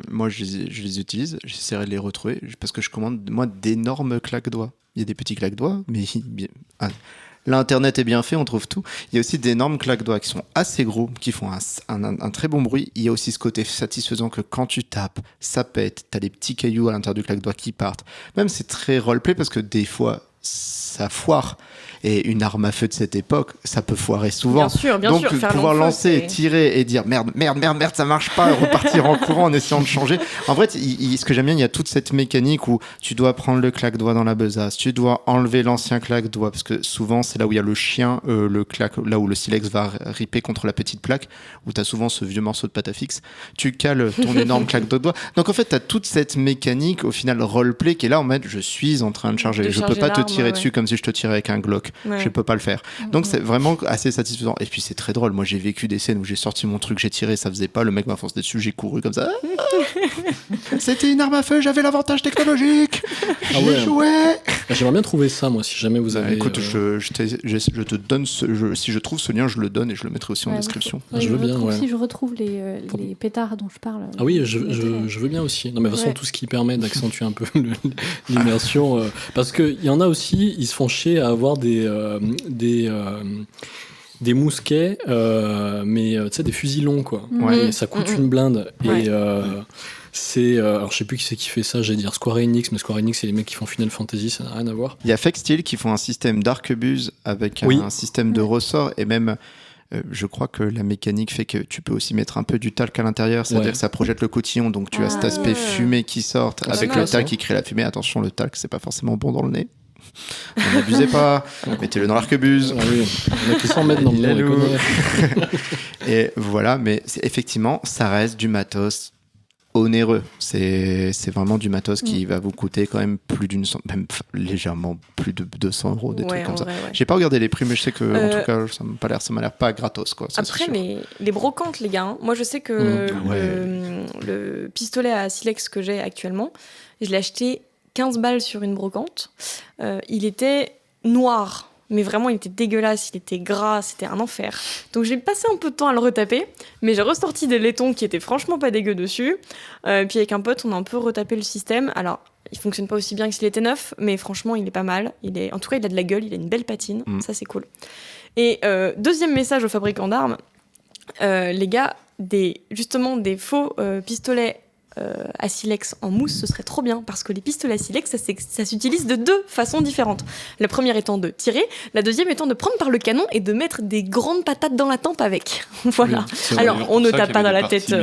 moi, je les utilise, j'essaierai de les retrouver, parce que je commande, moi, d'énormes claques-doigts. Il y a des petits claques-doigts, mais l'internet est bien fait, on trouve tout. Il y a aussi d'énormes claques-doigts qui sont assez gros, qui font un très bon bruit. Il y a aussi ce côté satisfaisant que quand tu tapes, ça pète, t'as des petits cailloux à l'intérieur du claque-doigt qui partent. Même c'est très roleplay parce que des fois, ça foire. Et une arme à feu de cette époque, ça peut foirer souvent. Bien sûr, faire pouvoir lancer, tirer et dire merde, ça marche pas, repartir en courant en essayant de changer. En vrai, ce que j'aime bien, il y a toute cette mécanique où tu dois prendre le claque-doigt dans la besace, tu dois enlever l'ancien claque-doigt, parce que souvent, c'est là où il y a le chien, là où le silex va ripper contre la petite plaque, où tu as souvent ce vieux morceau de pâte à fixe. Tu cales ton énorme claque de doigt. Donc en fait, tu as toute cette mécanique, au final, roleplay, qui est là en mode je suis en train de charger. Je peux pas te tirer dessus comme si je te tirais avec un Glock. Je peux pas le faire. Donc c'est vraiment assez satisfaisant. Et puis c'est très drôle. Moi j'ai vécu des scènes où j'ai sorti mon truc, j'ai tiré, ça faisait pas. Le mec m'a foncé dessus, j'ai couru comme ça. C'était une arme à feu, j'avais l'avantage technologique. J'ai joué. J'aimerais bien trouver ça, moi, si jamais vous avez. Écoute, je te donne si je trouve ce lien, je le donne et je le mettrai aussi en description. Je veux bien. Si je retrouve les pétards dont je parle. Ah oui, je veux bien aussi. Non, mais de toute façon, tout ce qui permet d'accentuer un peu l'immersion. Parce qu'il y en a aussi, ils se font chier à avoir des mousquets, mais tu sais, des fusils longs, quoi. Et ça coûte une blinde. Et alors je sais plus qui c'est qui fait ça, j'allais dire Square Enix, mais Square Enix c'est les mecs qui font Final Fantasy, ça n'a rien à voir. Il y a Fake Steel qui font un système d'arquebuse avec un système de ressort, et même je crois que la mécanique fait que tu peux aussi mettre un peu du talc à l'intérieur, c'est-à-dire que ça projette le cotillon, donc tu as cet aspect fumée qui sort avec le talc qui crée la fumée. Attention, le talc c'est pas forcément bon dans le nez. N'abusez pas, mettez-le dans l'arquebuse. On a qui s'en mettent dans le nez. Et voilà, mais effectivement, ça reste du matos onéreux. C'est vraiment du matos qui va vous coûter quand même même légèrement plus de 200 €, des trucs comme ça. J'ai pas regardé les prix, mais je sais que en tout cas, ça m'a l'air pas gratos, quoi. Après, les brocantes, les gars. Moi, je sais que le pistolet à silex que j'ai actuellement, je l'ai acheté 15 balles sur une brocante. Il était noir. Mais vraiment, il était dégueulasse, il était gras, c'était un enfer. Donc j'ai passé un peu de temps à le retaper, mais j'ai ressorti des laitons qui étaient franchement pas dégueux dessus. Puis avec un pote, on a un peu retapé le système. Alors, il fonctionne pas aussi bien que s'il était neuf, mais franchement, il est pas mal. En tout cas, il a de la gueule, il a une belle patine, ça c'est cool. Et deuxième message aux fabricants d'armes, les gars, justement des faux pistolets à silex en mousse, ce serait trop bien parce que les pistolets à silex, ça s'utilise de 2 façons différentes. La première étant de tirer, la deuxième étant de prendre par le canon et de mettre des grandes patates dans la tempe avec. Voilà. Alors, on ne tape pas dans la tête.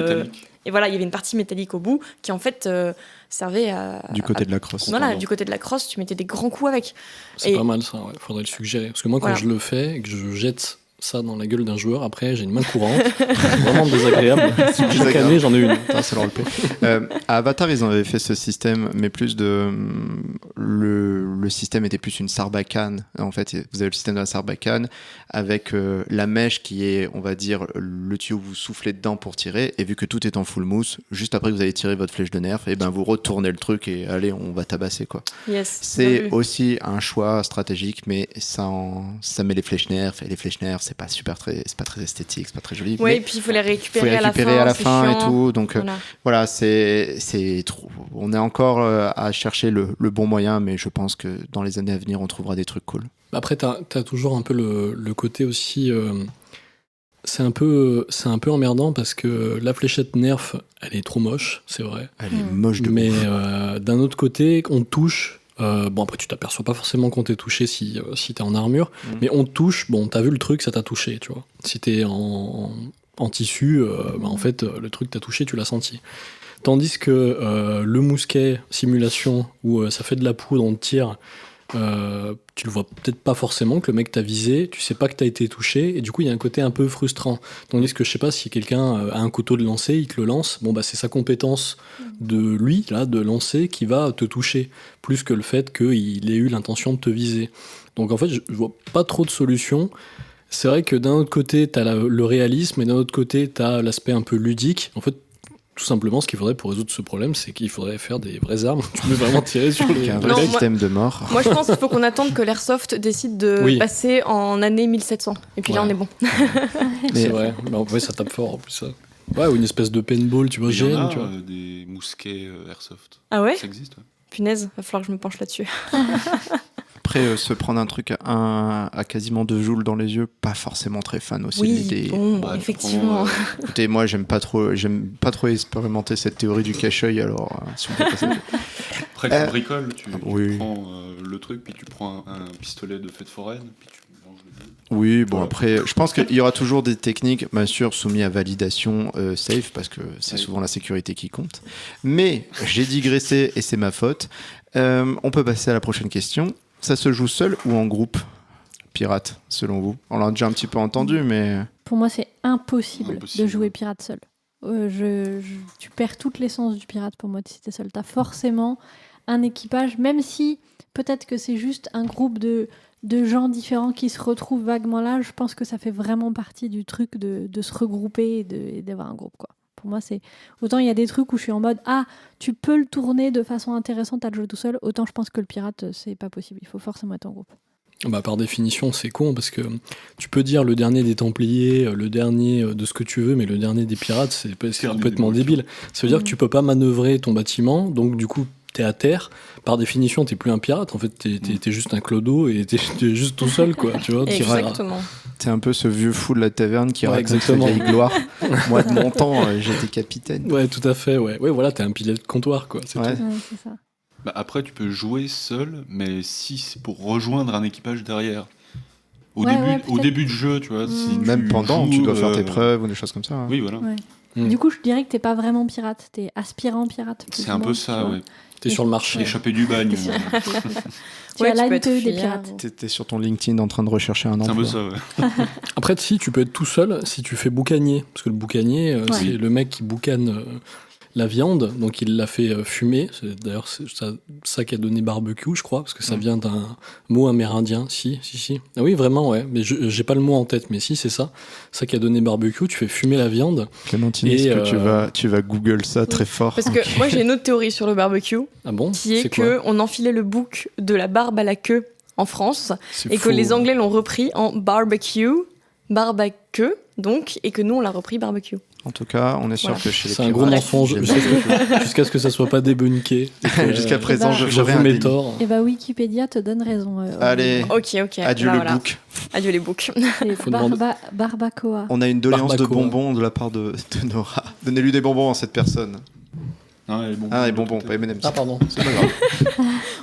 Et voilà, il y avait une partie métallique au bout qui en fait servait à... Du côté de la crosse. Voilà, du côté de la crosse, tu mettais des grands coups avec. C'est pas mal ça, faudrait le suggérer. Parce que moi, quand je le fais et que je jette ça dans la gueule d'un joueur, après j'ai une main courante, vraiment désagréable. Chaque année j'en ai une. C'est le roleplay. À Avatar ils avaient fait ce système, mais plus le système était plus une sarbacane. En fait vous avez le système de la sarbacane avec la mèche qui est, on va dire, le tuyau que vous soufflez dedans pour tirer, et vu que tout est en full mousse, juste après que vous avez tiré votre flèche de nerf, et ben vous retournez le truc et allez, on va tabasser quoi. Yes, c'est aussi un choix stratégique, mais ça met les flèches nerfs, et les flèches nerfs c'est pas très esthétique, c'est pas très joli. Oui, et puis il faut les récupérer à la fin et tout. Donc voilà, on est encore à chercher le bon moyen, mais je pense que dans les années à venir, on trouvera des trucs cool. Après, t'as toujours un peu le côté aussi. C'est un peu emmerdant parce que la fléchette nerf, elle est trop moche, c'est vrai. Elle est moche de mais ouf. D'un autre côté, on touche. Bon, après, tu t'aperçois pas forcément quand t'es touché si t'es en armure, mais on te touche, bon, t'as vu le truc, ça t'a touché, tu vois. Si t'es en tissu, en fait, le truc t'a touché, tu l'as senti. Tandis que le mousquet simulation, où ça fait de la poudre, on te tire, tu le vois peut-être pas forcément que le mec t'a visé, tu sais pas que t'as été touché, et du coup, il y a un côté un peu frustrant. Tandis que, je sais pas, si quelqu'un a un couteau de lancer, il te le lance, bon, bah, c'est sa compétence de lui, là, de lancer, qui va te toucher, plus que le fait qu'il ait eu l'intention de te viser. Donc, en fait, je vois pas trop de solutions. C'est vrai que d'un autre côté, t'as le réalisme, et d'un autre côté, t'as l'aspect un peu ludique. En fait, tout simplement, ce qu'il faudrait pour résoudre ce problème, c'est qu'il faudrait faire des vraies armes. Tu peux vraiment tirer sur les... Un vrai système de mort. Moi, je pense qu'il faut qu'on attende que l'Airsoft décide de passer en année 1700. Et puis là, on est bon. C'est vrai. Mais en vrai, ça tape fort, en plus. Ça. Ouais, ou une espèce de paintball, tu vois, il y en a, tu vois. Des mousquets Airsoft. Ah ouais ? Ça existe, ouais. Punaise, va falloir que je me penche là-dessus. Après, se prendre un truc à quasiment 2 joules dans les yeux, pas forcément très fan aussi de l'idée. Bon, effectivement. Écoutez, moi, j'aime pas trop expérimenter cette théorie du cache-œil, alors si on peut passer... Après, tu bricoles, tu prends le truc, puis tu prends un pistolet de fête foraine, puis tu lances le but. Oui, bon, après, je pense qu'il y aura toujours des techniques, bien sûr, soumises à validation safe, parce que c'est souvent la sécurité qui compte. Mais j'ai digressé, et c'est ma faute. On peut passer à la prochaine question. Ça se joue seul ou en groupe, pirate, selon vous ? On l'a déjà un petit peu entendu, mais... Pour moi, c'est impossible de jouer pirate seul. Tu perds toute l'essence du pirate pour moi si t'es seul. T'as forcément un équipage, même si peut-être que c'est juste un groupe de gens différents qui se retrouvent vaguement là. Je pense que ça fait vraiment partie du truc de se regrouper et d'avoir un groupe, quoi. Pour moi, c'est... Autant il y a des trucs où je suis en mode « Ah, tu peux le tourner de façon intéressante à le jouer tout seul », autant je pense que le pirate, c'est pas possible. Il faut forcément être en groupe. Bah, par définition, c'est con, parce que tu peux dire le dernier des Templiers, le dernier de ce que tu veux, mais le dernier des pirates, c'est complètement débile. Ça veut dire que tu peux pas manœuvrer ton bâtiment, donc du coup, t'es à terre. Par définition, t'es plus un pirate. En fait, t'es juste un clodo et t'es juste tout seul, quoi. Tu vois, exactement. T'es un peu ce vieux fou de la taverne qui raconte sa vieille gloire. Moi, de mon temps, j'étais capitaine. Ouais, tout à fait, ouais. Ouais, voilà, t'es un pilote de comptoir, quoi. C'est tout. Ouais, c'est ça. Bah après, tu peux jouer seul, mais si c'est pour rejoindre un équipage derrière. Au début du jeu, tu vois. Si même pendant, tu dois faire tes preuves ou des choses comme ça. Hein. Oui, voilà. Ouais. Du coup, je dirais que t'es pas vraiment pirate, t'es aspirant pirate. C'est un peu ça, ouais. T'es sur le marché. Échappé du bagne. Tu as l'ANTE des pirates. T'es sur ton LinkedIn en train de rechercher un emploi. C'est un peu ça, ouais. Après, si, tu peux être tout seul si tu fais boucanier. Parce que le boucanier, c'est le mec qui boucane. la viande, donc il l'a fait fumer. C'est d'ailleurs ça qui a donné barbecue, je crois, parce que ça vient d'un mot amérindien. Si. Ah oui, vraiment, ouais. Mais j'ai pas le mot en tête, mais si, c'est ça. Ça qui a donné barbecue, tu fais fumer la viande. Clémentine, est-ce que tu vas Google ça très fort? Parce que moi, j'ai une autre théorie sur le barbecue. Ah bon? Qui est qu'on enfilait le bouc de la barbe à la queue en France et faux. Que les Anglais l'ont repris en barbecue, donc, et que nous, on l'a repris barbecue. En tout cas, on est sûr que chez les c'est un gros mensonge jusqu'à ce que ça soit pas débunké. Jusqu'à présent, j'avoue mes torts. Et bah Wikipédia te donne raison. Allez, ok. Adieu le bouc. Adieu les boucs. Barbacoa. On a une doléance de bonbons de la part de Nora. Donnez-lui des bonbons à cette personne. Les bonbons, pas M&M's. Ah pardon, c'est pas grave.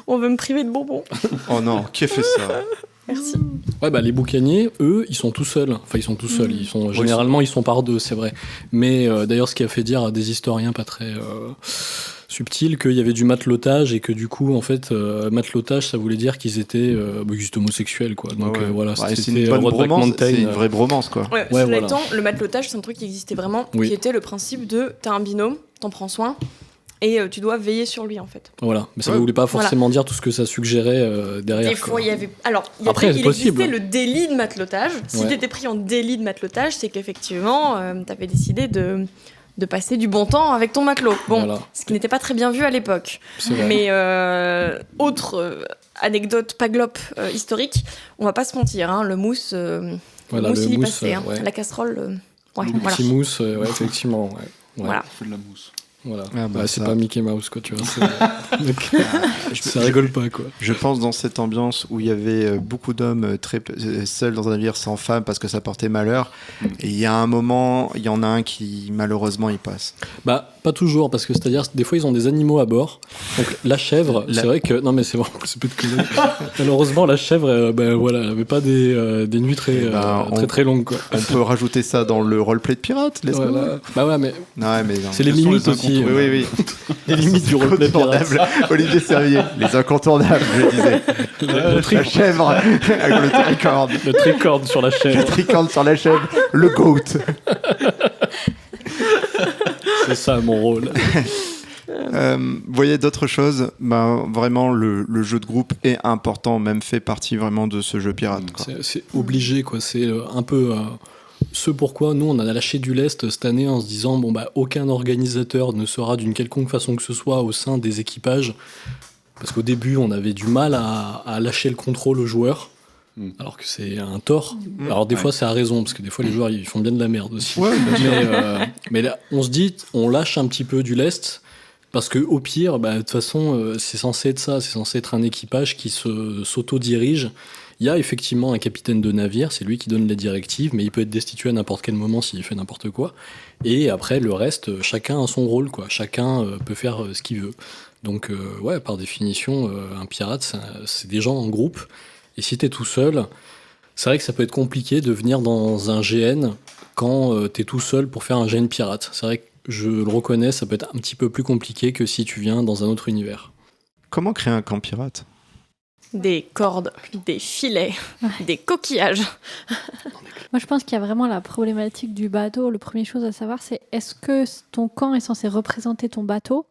On veut me priver de bonbons. Oh non, qui a fait ça? Merci. Ouais, bah les boucaniers, eux, ils sont tout seuls. Enfin, ils sont tout seuls. Généralement, ils sont par deux, c'est vrai. Mais d'ailleurs, ce qui a fait dire à des historiens pas très subtils qu'il y avait du matelotage et que du coup, en fait, matelotage, ça voulait dire qu'ils étaient juste homosexuels, quoi. Donc voilà, c'est une bonne bromance. C'est une vraie bromance, quoi. Ouais, cela étant, le matelotage, c'est un truc qui existait vraiment, qui était le principe de t'as un binôme, t'en prends soin. Et tu dois veiller sur lui, en fait. Voilà, mais ça ne voulait pas forcément dire tout ce que ça suggérait derrière. Des fois, il y avait... Alors, il possible. existait le délit de matelotage. Si t'étais pris en délit de matelotage, c'est qu'effectivement, t'avais décidé de passer du bon temps avec ton matelot. Bon, ce qui n'était pas très bien vu à l'époque. Mais autre anecdote paglope historique, on va pas se mentir, hein, le mousse, le mousse, il y passait. Hein, la casserole, le petit mousse, effectivement. Voilà. On fait de la mousse. Voilà. C'est pas Mickey Mouse, quoi, tu vois. Ça rigole pas, quoi. Je pense dans cette ambiance où il y avait beaucoup d'hommes très seuls dans un navire sans femmes parce que ça portait malheur. Et il y a un moment, il y en a un qui malheureusement il passe. Bah pas toujours, parce que c'est-à-dire des fois ils ont des animaux à bord. Donc la chèvre, c'est vrai que non mais c'est vraiment c'est peu de conneries. Malheureusement la chèvre, elle avait pas des nuits très longues, quoi. On peut rajouter ça dans le roleplay de pirate, laisse voilà. Bah ouais mais c'est les limites aussi. Oui. Les limites du roleplay pirate. Olivier Servier, les incontournables, je disais. La chèvre avec le tricorne. Le tricorne sur la chèvre. Le tricorne sur la chèvre. Le goat. C'est ça mon rôle. Vous voyez d'autres choses, vraiment le jeu de groupe est important, même fait partie vraiment de ce jeu pirate, quoi. C'est obligé, quoi. C'est un peu ce pourquoi nous on a lâché du lest cette année en se disant aucun organisateur ne sera d'une quelconque façon que ce soit au sein des équipages, parce qu'au début on avait du mal à lâcher le contrôle aux joueurs. Alors que c'est un tort. Alors des fois c'est à raison, parce que des fois les joueurs ils font bien de la merde aussi. Mais là on se dit on lâche un petit peu du lest, parce que au pire de toute façon c'est censé être ça, c'est censé être un équipage qui s'auto-dirige. Il y a effectivement un capitaine de navire, c'est lui qui donne les directives, mais il peut être destitué à n'importe quel moment s'il fait n'importe quoi. Et après le reste, chacun a son rôle, quoi. Chacun peut faire ce qu'il veut. Donc par définition un pirate c'est des gens en groupe. Et si t'es tout seul, c'est vrai que ça peut être compliqué de venir dans un GN quand t'es tout seul pour faire un GN pirate. C'est vrai que je le reconnais, ça peut être un petit peu plus compliqué que si tu viens dans un autre univers. Comment créer un camp pirate ? Des cordes, des filets, des coquillages. Moi, je pense qu'il y a vraiment la problématique du bateau. La première chose à savoir, c'est est-ce que ton camp est censé représenter ton bateau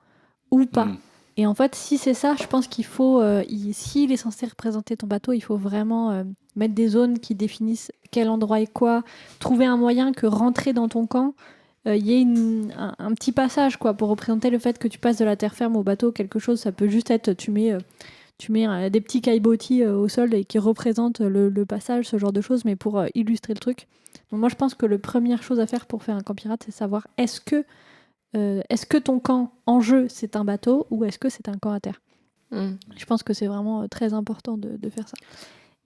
ou pas ? Et en fait, si c'est ça, je pense qu'il faut, s'il est censé représenter ton bateau, il faut vraiment mettre des zones qui définissent quel endroit est quoi, trouver un moyen que rentrer dans ton camp, il y ait un petit passage, quoi, pour représenter le fait que tu passes de la terre ferme au bateau, quelque chose. Ça peut juste être, tu mets des petits caillebotis au sol et qui représentent le passage, ce genre de choses, mais pour illustrer le truc. Donc moi, je pense que la première chose à faire pour faire un camp pirate, c'est savoir est-ce que ton camp en jeu, c'est un bateau ou est-ce que c'est un camp à terre ? Je pense que c'est vraiment très important de faire ça.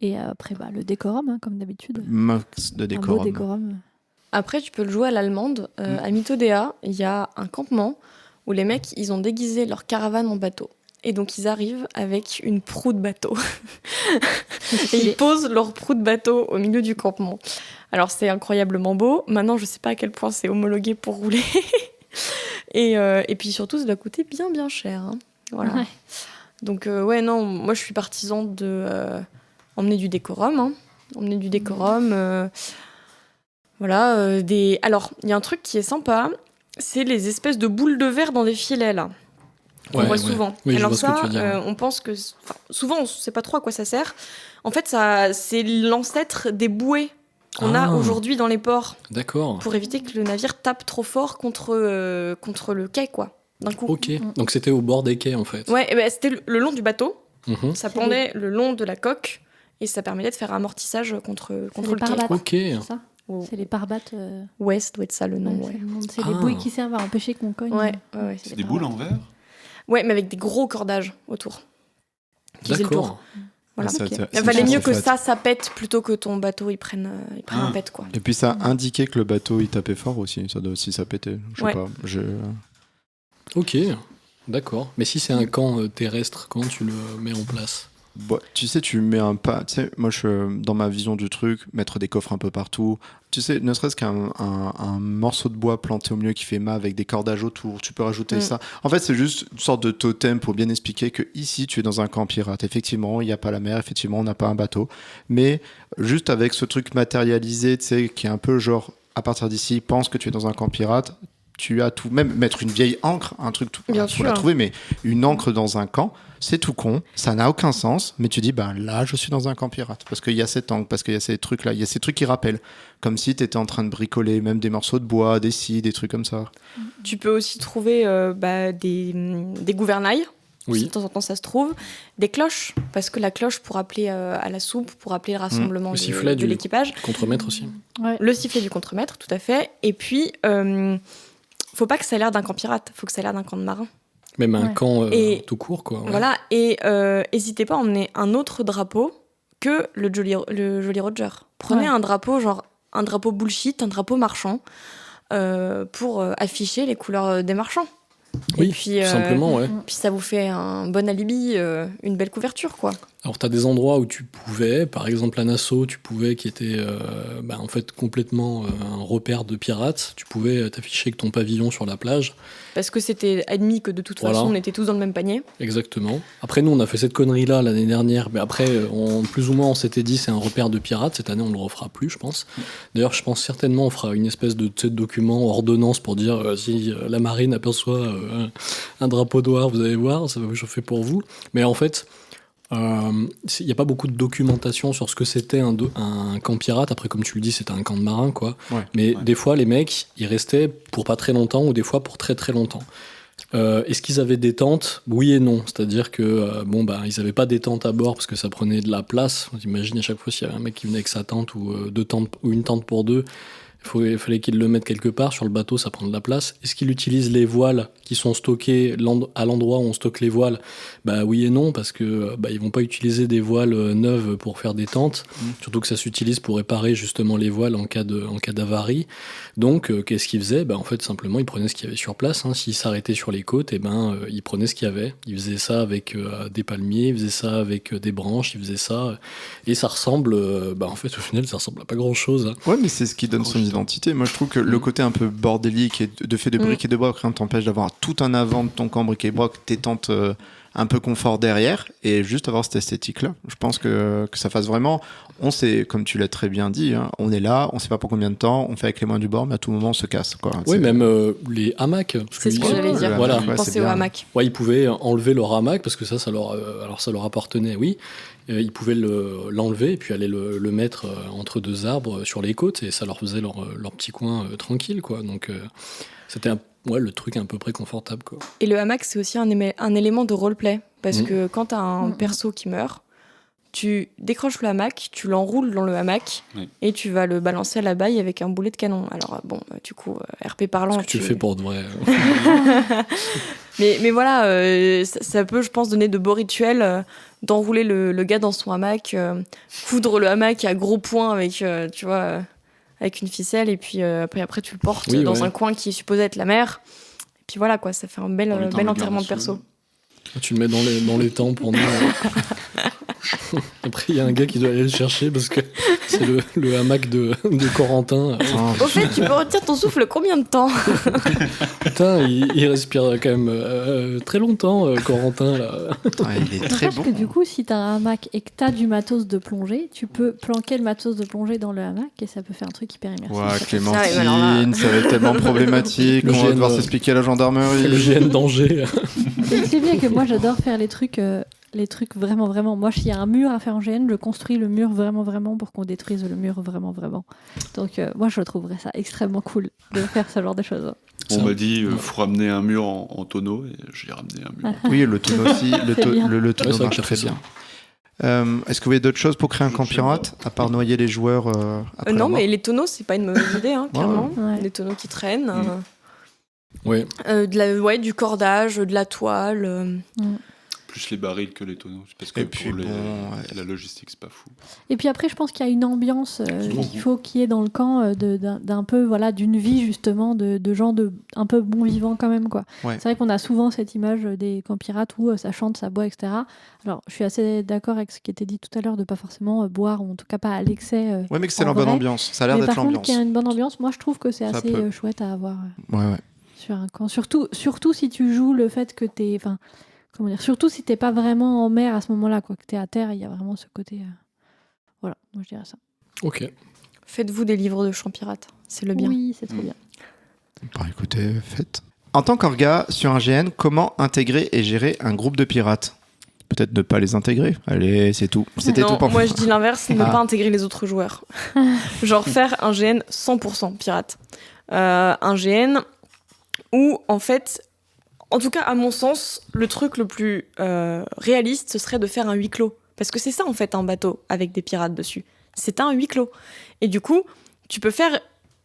Et après, le décorum, comme d'habitude. Max de décorum. Un beau décorum. Après, tu peux le jouer à l'allemande. À Mythodea, il y a un campement où les mecs, ils ont déguisé leur caravane en bateau. Et donc, ils arrivent avec une proue de bateau. Et ils posent leur proue de bateau au milieu du campement. Alors, c'est incroyablement beau. Maintenant, je sais pas à quel point c'est homologué pour rouler. Et puis surtout, ça doit coûter bien, bien cher. Hein. Voilà. Ouais. Donc, moi, je suis partisan de emmener du décorum. Hein. Emmener du décorum. Alors, il y a un truc qui est sympa. c'est les espèces de boules de verre dans des filets, là. On voit souvent. Oui, alors je vois ce que tu veux dire. on pense que... souvent, on ne sait pas trop à quoi ça sert. En fait, c'est l'ancêtre des bouées qu'on a aujourd'hui dans les ports. D'accord. Pour éviter que le navire tape trop fort contre le quai, quoi, d'un coup. Ok, donc c'était au bord des quais, en fait. Ouais, c'était le long du bateau. Mhm. Ça pendait le long de la coque et ça permettait de faire amortissage contre le quai. pare-battes. Ok. C'est ça Oh. C'est les pare-battes. Ouais, ça doit être ça le nom. Ouais, C'est les bouées qui servent à empêcher qu'on cogne. ouais. C'est des boules en verre. Ouais, mais avec des gros cordages autour. Qui faisaient le tour. D'accord. Voilà. Ça, Il valait mieux que ça. ça pète plutôt que ton bateau il prenne un pète, quoi. Et puis ça indiquait que le bateau il tapait fort aussi. Ça doit aussi ça pétait. Je sais pas. Ok, d'accord. Mais si c'est un camp terrestre, comment tu le mets en place ? Bah, tu sais, tu mets un pas. Tu sais, moi, dans ma vision du truc, mettre des coffres un peu partout. Tu sais, ne serait-ce qu'un morceau de bois planté au milieu qui fait mât avec des cordages autour, tu peux rajouter ça. En fait, c'est juste une sorte de totem pour bien expliquer que ici, tu es dans un camp pirate. Effectivement, il n'y a pas la mer, effectivement, on n'a pas un bateau. Mais juste avec ce truc matérialisé, tu sais, qui est un peu genre, à partir d'ici, pense que tu es dans un camp pirate. Tu as tout, même mettre une vieille ancre, un truc tout, Bien faut sûr. la trouver, mais une ancre dans un camp, c'est tout con, ça n'a aucun sens, mais tu dis, ben là, je suis dans un camp pirate, parce qu'il y a cette ancre, parce qu'il y a ces trucs-là, il y a ces trucs qui rappellent, comme si tu étais en train de bricoler même des morceaux de bois, des scies, des trucs comme ça. Tu peux aussi trouver des gouvernails. Oui. De temps en temps, ça se trouve. Des cloches, parce que la cloche pour appeler à la soupe, pour appeler le rassemblement Le sifflet de l'équipage. Contremaître aussi. Ouais. Le sifflet du contremaître, tout à fait. Et puis, faut pas que ça ait l'air d'un camp pirate, faut que ça ait l'air d'un camp de marin. Même un Ouais. camp Et tout court, quoi. Ouais. Voilà, et n'hésitez pas à emmener un autre drapeau que le Jolly Roger. Prenez un drapeau, genre un drapeau bullshit, un drapeau marchand, pour afficher les couleurs des marchands. Oui, et puis, tout simplement, ouais. Puis ça vous fait un bon alibi, une belle couverture, quoi. Alors, tu as des endroits où tu pouvais, par exemple à Nassau, qui était en fait complètement un repère de pirates. Tu pouvais t'afficher avec ton pavillon sur la plage. Parce que c'était admis que de toute Voilà. façon, on était tous dans le même panier. Exactement. Après, nous, on a fait cette connerie-là l'année dernière. Mais après, plus ou moins, on s'était dit c'est un repère de pirates. Cette année, on ne le refera plus, je pense. D'ailleurs, je pense certainement on fera une espèce de document, ordonnance pour dire si la marine aperçoit un drapeau noir, vous allez voir, ça va vous chauffer pour vous. Mais en fait, il n'y a pas beaucoup de documentation sur ce que c'était un camp pirate. Après, comme tu le dis, c'était un camp de marins, quoi. Ouais. Mais des fois, les mecs, ils restaient pour pas très longtemps ou des fois pour très très longtemps. Est-ce qu'ils avaient des tentes ? Oui et non. C'est-à-dire que ils n'avaient pas des tentes à bord parce que ça prenait de la place. J'imagine à chaque fois s'il y avait un mec qui venait avec sa tente ou deux tentes ou une tente pour deux, il fallait qu'il le mette quelque part. Sur le bateau, ça prend de la place. Est-ce qu'il utilise les voiles qui sont stockées à l'endroit où on stocke les voiles ? Oui et non, parce que ils vont pas utiliser des voiles neuves pour faire des tentes. Surtout que ça s'utilise pour réparer justement les voiles en cas d'avarie. Donc, qu'est-ce qu'ils faisaient ? En fait, simplement, ils prenaient ce qu'il y avait sur place. Hein. S'ils s'arrêtaient sur les côtes, ils prenaient ce qu'il y avait. Ils faisaient ça avec des palmiers, ils faisaient ça avec des branches, ils faisaient ça. Et ça ressemble, en fait, au final, ça ressemble à pas grand-chose. Hein. Ouais, mais c'est ce qui donne son identité. Moi, je trouve que le côté un peu bordélique et de fait de briques et de broc, rien ne t'empêche d'avoir tout un avant de ton camp briques et broc, tes tentes un peu confort derrière, et juste avoir cette esthétique-là. Je pense que ça fasse vraiment... On sait, comme tu l'as très bien dit, hein, on est là, on sait pas pour combien de temps, on fait avec les mains du bord, mais à tout moment, on se casse. Quoi. Oui, C'est- même les hamacs. C'est ce que j'allais dire. Voilà. Ouais, Pensez c'est au bien. hamac. Ouais, ils pouvaient enlever leur hamac parce que ça leur appartenait, oui. Ils pouvaient l'enlever et puis aller le mettre entre deux arbres sur les côtes et ça leur faisait leur petit coin tranquille, quoi. Donc c'était le truc à peu près confortable, quoi. Et le hamac, c'est aussi un élément de roleplay. Parce que quand t'as un perso qui meurt, tu décroches le hamac, tu l'enroules dans le hamac et tu vas le balancer à la baille avec un boulet de canon. Alors du coup, RP parlant... Ce que tu le fais pour de vrai. mais voilà, ça peut, je pense, donner de beaux rituels d'enrouler le gars dans son hamac, coudre le hamac à gros points avec, tu vois, avec une ficelle, et puis après tu le portes dans un coin qui est supposé être la mer. Et puis voilà, quoi, ça fait un bel enterrement de perso. Tu le mets dans les temps pour nous. Après, il y a un gars qui doit aller le chercher parce que c'est le hamac de Corentin. Au fait, tu peux retenir ton souffle combien de temps? Putain, il respire quand même très longtemps, Corentin. Là. Il est très bon. Que du coup, si t'as un hamac et que t'as du matos de plongée, tu peux planquer le matos de plongée dans le hamac et ça peut faire un truc hyper immersif. Ouais, Clémentine, Ah oui, mais alors là- ça va être tellement problématique. Le On va GN, devoir s'expliquer à la gendarmerie. Le GN danger. Et c'est bien que moi, j'adore faire les trucs vraiment, vraiment. Moi, s'il y a un mur à faire en GN, je construis le mur vraiment, vraiment pour qu'on détruise le mur vraiment, vraiment. Donc, moi, je trouverais ça extrêmement cool de faire ce genre de choses. On m'a dit, faut ramener un mur en tonneau, et j'ai ramené un mur. Oui, le tonneau aussi. Le tonneau Ouais, ça marche très fait ça. bien. Est-ce que vous avez d'autres choses pour créer un camp pirate, à part noyer les joueurs après la Non, mort mais les tonneaux, c'est pas une mauvaise idée, hein, clairement. Ouais. Les tonneaux qui traînent. Ouais. Du cordage, de la toile. Plus les barils que les tonneaux, parce que Et puis pour bon, la logistique, c'est pas fou. Et puis après, je pense qu'il y a une ambiance Bon. qu'il faut qu'il y ait dans le camp d'un peu, voilà, d'une vie justement, de gens un peu bons vivants quand même, quoi. Ouais. C'est vrai qu'on a souvent cette image des camps pirates où ça chante, ça boit, etc. Alors, je suis assez d'accord avec ce qui était dit tout à l'heure de pas forcément boire, ou en tout cas pas à l'excès. Ouais, mais que c'est En la bonne vrai. ambiance. Ça a l'air Mais d'être par contre, l'ambiance. qu'il y a une bonne ambiance, moi je trouve que c'est Ça assez peut. chouette à avoir Ouais. sur un camp. Surtout si tu joues le fait que t'es... Enfin, comment dire, surtout si t'es pas vraiment en mer à ce moment-là, quoi, que t'es à terre, il y a vraiment ce côté... Voilà, moi je dirais ça. Ok. Faites-vous des livres de chants pirates, c'est le bien. Oui, c'est trop bien. Bah écoutez, faites. En tant qu'orga sur un GN, comment intégrer et gérer un groupe de pirates? Peut-être ne pas les intégrer. Allez, c'est tout. C'était Non, tout pour moi je dis l'inverse, ne Ah. pas intégrer les autres joueurs. Genre faire un GN 100% pirate. Un GN où en fait, en tout cas à mon sens, le truc le plus réaliste, ce serait de faire un huis clos. Parce que c'est ça en fait un bateau avec des pirates dessus. C'est un huis clos. Et du coup, tu peux faire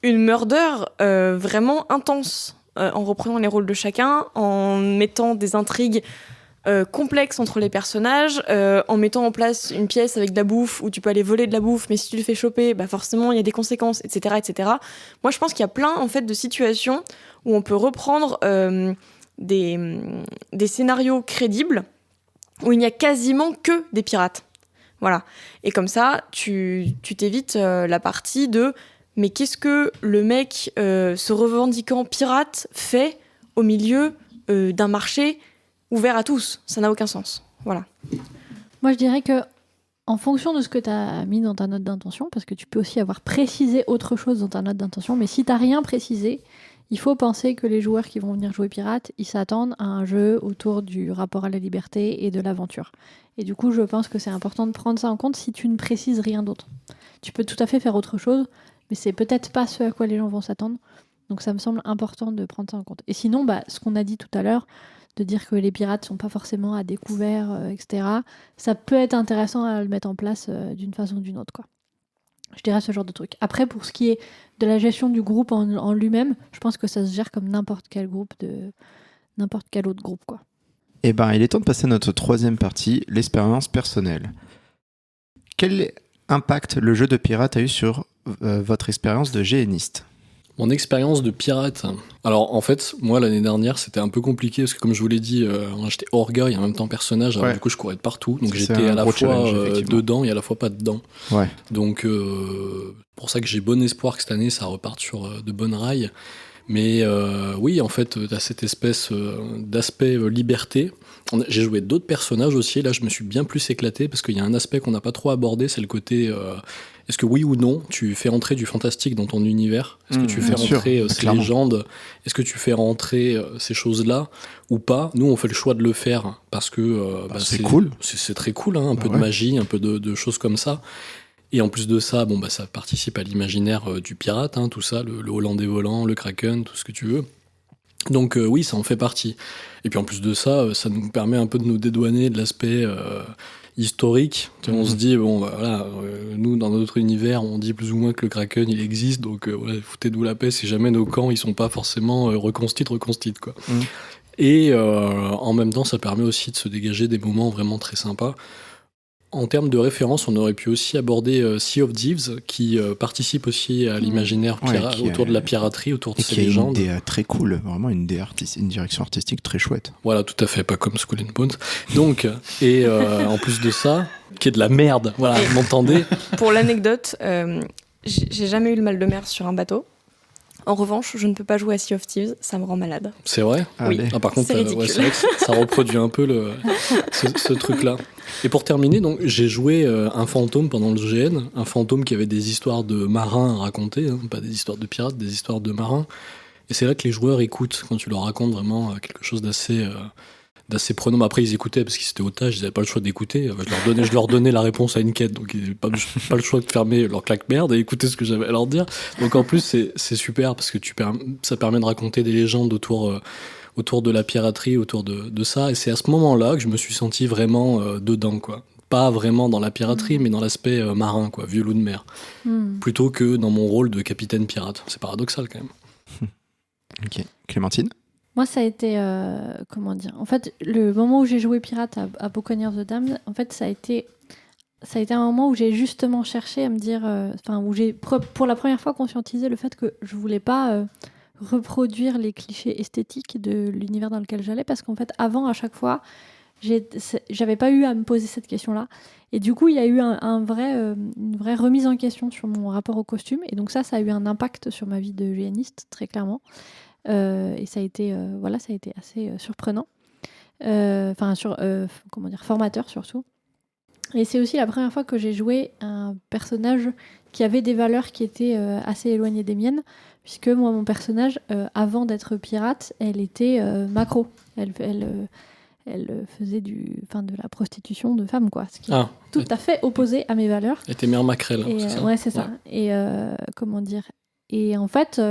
une murder vraiment intense en reprenant les rôles de chacun, en mettant des intrigues complexes entre les personnages, en mettant en place une pièce avec de la bouffe où tu peux aller voler de la bouffe, mais si tu le fais choper, bah forcément il y a des conséquences, etc., etc. Moi, je pense qu'il y a plein en fait de situations où on peut reprendre des scénarios crédibles où il n'y a quasiment que des pirates. Voilà. Et comme ça, tu t'évites la partie de mais qu'est-ce que le mec se revendiquant pirate fait au milieu d'un marché ouvert à tous? Ça n'a aucun sens. Voilà. Moi, je dirais que en fonction de ce que tu as mis dans ta note d'intention, parce que tu peux aussi avoir précisé autre chose dans ta note d'intention, mais si tu n'as rien précisé, il faut penser que les joueurs qui vont venir jouer pirate, ils s'attendent à un jeu autour du rapport à la liberté et de l'aventure. Et du coup, je pense que c'est important de prendre ça en compte si tu ne précises rien d'autre. Tu peux tout à fait faire autre chose, mais c'est peut-être pas ce à quoi les gens vont s'attendre. Donc ça me semble important de prendre ça en compte. Et sinon, ce qu'on a dit tout à l'heure, de dire que les pirates sont pas forcément à découvert, etc., ça peut être intéressant à le mettre en place d'une façon ou d'une autre, quoi. Je dirais ce genre de truc. Après, pour ce qui est de la gestion du groupe en lui-même, je pense que ça se gère comme n'importe quel autre groupe, quoi. Eh ben, il est temps de passer à notre troisième partie, l'expérience personnelle. Quel impact le jeu de pirate a eu sur votre expérience de GNiste? Mon expérience de pirate. Alors en fait, moi l'année dernière, c'était un peu compliqué parce que comme je vous l'ai dit, j'étais orga et en même temps personnage, alors Ouais. du coup je courais de partout, donc C'est j'étais un à la gros fois challenge, effectivement. dedans et à la fois pas dedans. Ouais. Donc pour ça que j'ai bon espoir que cette année ça reparte sur de bonnes rails. Mais oui, en fait, t'as cette espèce d'aspect liberté. J'ai joué d'autres personnages aussi, et là je me suis bien plus éclaté parce qu'il y a un aspect qu'on n'a pas trop abordé, c'est le côté est-ce que oui ou non tu fais entrer du fantastique dans ton univers? Est-ce que tu fais bien sûr, rentrer ces clairement. légendes? Est-ce que tu fais rentrer ces choses-là ou pas? Nous on fait le choix de le faire parce que c'est cool. C'est très cool, hein, un peu de ouais. magie, un peu de choses comme ça. Et en plus de ça, ça participe à l'imaginaire du pirate, hein, tout ça, le hollandais volant, le kraken, tout ce que tu veux. Donc oui, ça en fait partie. Et puis en plus de ça, ça nous permet un peu de nous dédouaner de l'aspect historique. Tu vois, on se dit, nous, dans notre univers, on dit plus ou moins que le kraken, il existe, donc foutez-nous la paix si jamais nos camps, ils sont pas forcément reconstitués, quoi. Et en même temps, ça permet aussi de se dégager des moments vraiment très sympas. en termes de référence, on aurait pu aussi aborder Sea of Thieves, qui participe aussi à l'imaginaire autour de la piraterie, autour de ces légendes. Qui est une idée très cool, vraiment une direction artistique très chouette. Voilà, tout à fait, pas comme Skull and Bones. Donc, et en plus de ça, qui est de la merde, voilà, vous m'entendez ? Pour l'anecdote, j'ai jamais eu le mal de mer sur un bateau. En revanche, je ne peux pas jouer à Sea of Thieves, ça me rend malade. C'est vrai ? Oui. Par contre, c'est ridicule. c'est vrai que ça reproduit un peu ce truc-là. Et pour terminer, donc, j'ai joué un fantôme pendant le GN, un fantôme qui avait des histoires de marins à raconter, hein, pas des histoires de pirates, des histoires de marins. Et c'est là que les joueurs écoutent quand tu leur racontes vraiment quelque chose d'assez prenant. Mais après, ils écoutaient parce qu'ils étaient otages, ils n'avaient pas le choix d'écouter. Je leur donnais la réponse à une quête, donc ils n'avaient pas le choix de fermer leur claque-merde et écouter ce que j'avais à leur dire. Donc en plus, c'est super parce que ça permet de raconter des légendes autour de la piraterie, autour de ça. Et c'est à ce moment-là que je me suis senti vraiment dedans, quoi. Pas vraiment dans la piraterie, mais dans l'aspect marin, quoi, vieux loup de mer. Plutôt que dans mon rôle de capitaine pirate. C'est paradoxal quand même. Ok. Clémentine ? Moi, ça a été... comment dire ? En fait, le moment où j'ai joué pirate à Buccaneers of the Damned, en fait, ça a été un moment où j'ai justement cherché à me dire... où j'ai, pour la première fois, conscientisé le fait que je voulais pas reproduire les clichés esthétiques de l'univers dans lequel j'allais, parce qu'en fait, avant, à chaque fois, j'avais pas eu à me poser cette question-là. Et du coup, il y a eu une vraie remise en question sur mon rapport au costume. Et donc ça a eu un impact sur ma vie de GNiste, très clairement. Et ça a été assez surprenant, formateur surtout. Et c'est aussi la première fois que j'ai joué un personnage qui avait des valeurs qui étaient assez éloignées des miennes, puisque moi, mon personnage, avant d'être pirate, elle était macro. Elle faisait de la prostitution de femmes, quoi, ce qui est tout à fait opposé à mes valeurs. Elle était mère maquerelle, c'est ça ? Ouais, c'est ça. Et et en fait...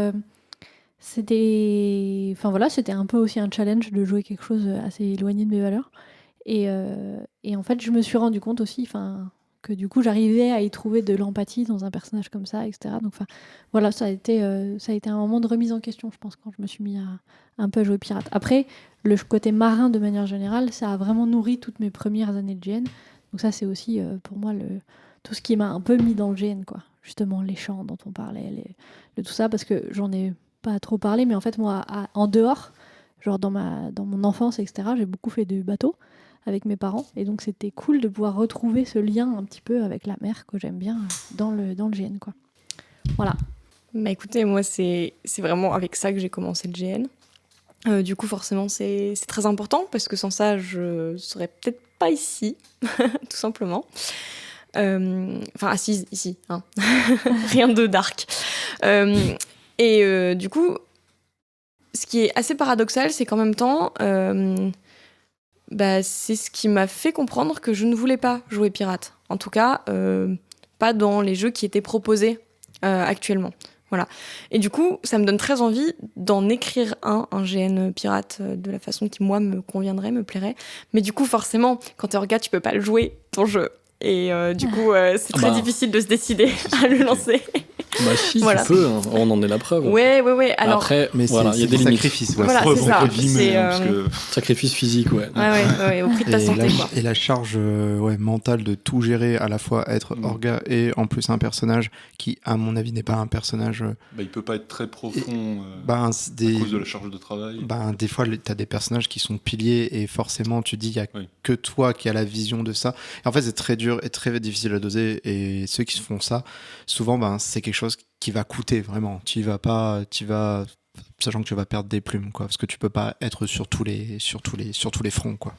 C'était un peu aussi un challenge de jouer quelque chose assez éloigné de mes valeurs. Et en fait, je me suis rendu compte aussi que du coup, j'arrivais à y trouver de l'empathie dans un personnage comme ça, etc. Donc voilà, ça a été un moment de remise en question, je pense, quand je me suis mis un peu à jouer pirate. Après, le côté marin, de manière générale, ça a vraiment nourri toutes mes premières années de GN. Donc ça, c'est aussi, pour moi, tout ce qui m'a un peu mis dans le GN, quoi. Justement, les chants dont on parlait, tout ça, parce que j'en ai pas trop parlé, mais en fait, moi, en dehors, genre dans mon enfance, etc., j'ai beaucoup fait du bateau avec mes parents, et donc c'était cool de pouvoir retrouver ce lien un petit peu avec la mer que j'aime bien dans le GN, quoi. Voilà. Bah écoutez, moi, c'est vraiment avec ça que j'ai commencé le GN. Du coup, forcément, c'est très important, parce que sans ça, je serais peut-être pas ici, tout simplement. Assise ici, hein. Rien de dark. Et du coup, ce qui est assez paradoxal, c'est qu'en même temps, c'est ce qui m'a fait comprendre que je ne voulais pas jouer pirate. En tout cas, pas dans les jeux qui étaient proposés actuellement. Voilà. Et du coup, ça me donne très envie d'en écrire un GN pirate de la façon qui, moi, me conviendrait, me plairait. Mais du coup, forcément, quand t'es orga, tu peux pas le jouer, ton jeu. Et du coup, c'est très difficile de se décider à le lancer. Bah si, voilà. Tu peux, hein. On en est la preuve. Ouais. Alors, après, mais il y a des sacrifices. Voilà, c'est ça. Sacrifice physique, ouais. Ouais, au prix de ta santé, quoi. Et la charge mentale de tout gérer, à la fois être orga et en plus un personnage qui, à mon avis, n'est pas un personnage... il peut pas être très profond à cause de la charge de travail. Des fois, t'as des personnages qui sont piliers et forcément, tu dis, il y a que toi qui as la vision de ça. Et en fait, c'est très dur et très difficile à doser. Et ceux qui font ça, souvent, c'est quelque chose qui va coûter vraiment. Sachant que tu vas perdre des plumes, quoi, parce que tu peux pas être sur tous les fronts, quoi.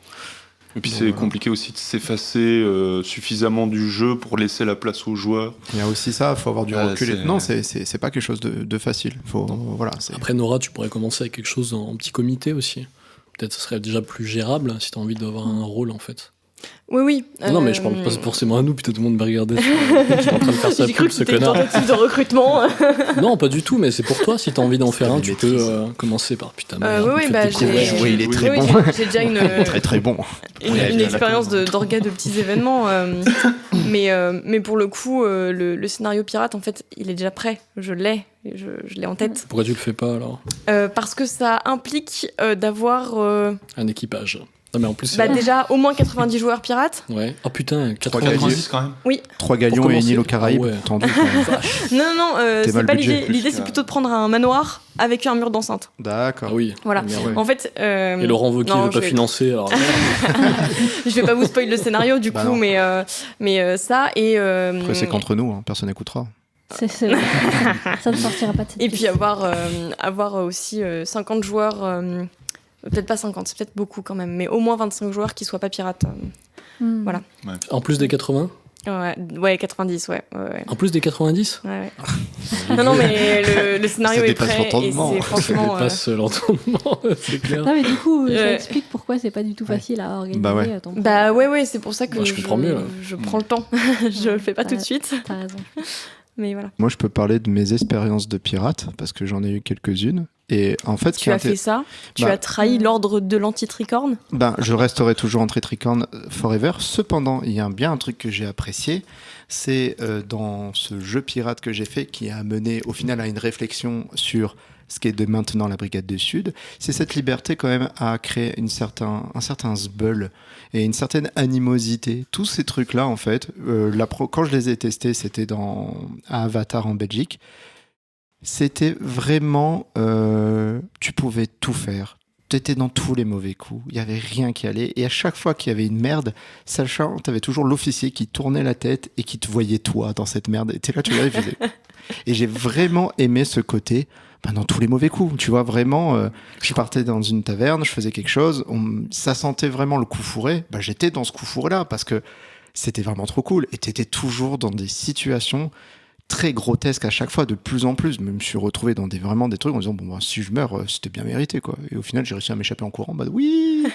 Et puis c'est compliqué aussi de s'effacer suffisamment du jeu pour laisser la place aux joueurs. Il y a aussi ça, il faut avoir du recul. Non, c'est pas quelque chose de facile. Après, Nora, tu pourrais commencer avec quelque chose en petit comité aussi. Peut-être que ce serait déjà plus gérable si tu as envie d'avoir un rôle, en fait. Oui. Non, mais je parle pas forcément à nous, peut-être tout le monde va regarder. Qui est en train de faire sa pub, ce connard. J'ai cru que c'était une tentative de recrutement. Non, pas du tout, mais c'est pour toi. Si t'as envie d'en faire un, tu peux commencer par putain. Il est très bon. J'ai déjà une très très bon. Une expérience d'orga de petits événements. Mais pour le coup, le scénario pirate, en fait, il est déjà prêt. Je l'ai en tête. Pourquoi tu le fais pas alors ? Parce que ça implique d'avoir un équipage. Non, mais en plus, Bah déjà, au moins 90 joueurs pirates. Ouais. Oh putain, 90 quand même. Oui. 3 galions et une île aux Caraïbes, tendu. Non, T'es c'est mal pas budget. l'idée. L'idée, c'est plutôt de prendre un manoir avec un mur d'enceinte. D'accord. Ah oui. Voilà. Merde. Ouais. En fait. Et Laurent Wauquiez non, veut pas financer, alors. Je vais pas vous spoiler le scénario du Bah coup, non. mais ça et. Après, c'est qu'entre nous, personne n'écoutera. C'est vrai. Ça ne sortira pas de cette Et puis piste. avoir aussi 50 joueurs, peut-être pas 50, c'est peut-être beaucoup quand même, mais au moins 25 joueurs qui soient pas pirates. Voilà. En plus des 80 Ouais, 90, ouais. En plus des 90 Ouais. Non, mais le scénario Ça est dépasse prêt et l'entendement. c'est Ça franchement. dépasse l'entendement, c'est clair. Non, mais du coup, ça Ouais. explique pourquoi c'est pas du tout facile à organiser. Bah ouais. ton Bah ouais, c'est pour ça que Moi, je comprends mieux, là. je prends le temps. Je le fais pas tout de suite, T'as raison. mais voilà. Moi, je peux parler de mes expériences de pirate, parce que j'en ai eu quelques-unes. Et en fait, Tu as fait ça, tu Bah. as trahi l'ordre de l'anti-tricorne. je resterai toujours en tricorne forever. Cependant, il y a bien un truc que j'ai apprécié, c'est dans ce jeu pirate que j'ai fait, qui a mené au final à une réflexion sur ce qui est de maintenant la Brigade du Sud, c'est cette liberté quand même à créer un certain zbeul et une certaine animosité. Tous ces trucs-là, en fait, quand je les ai testés, c'était à Avatar en Belgique. C'était vraiment... tu pouvais tout faire. T'étais dans tous les mauvais coups. Il n'y avait rien qui allait. Et à chaque fois qu'il y avait une merde, sachant, t'avais toujours l'officier qui tournait la tête et qui te voyait toi dans cette merde. Et t'es là, tu l'as faisais. Et j'ai vraiment aimé ce côté dans tous les mauvais coups. Tu vois, vraiment, je partais dans une taverne, je faisais quelque chose, ça sentait vraiment le coup fourré. J'étais dans ce coup fourré-là parce que c'était vraiment trop cool. Et t'étais toujours dans des situations très grotesque à chaque fois, de plus en plus. Je me suis retrouvé dans vraiment des trucs en disant si je meurs, c'était bien mérité, quoi. Et au final, j'ai réussi à m'échapper en courant. Oui.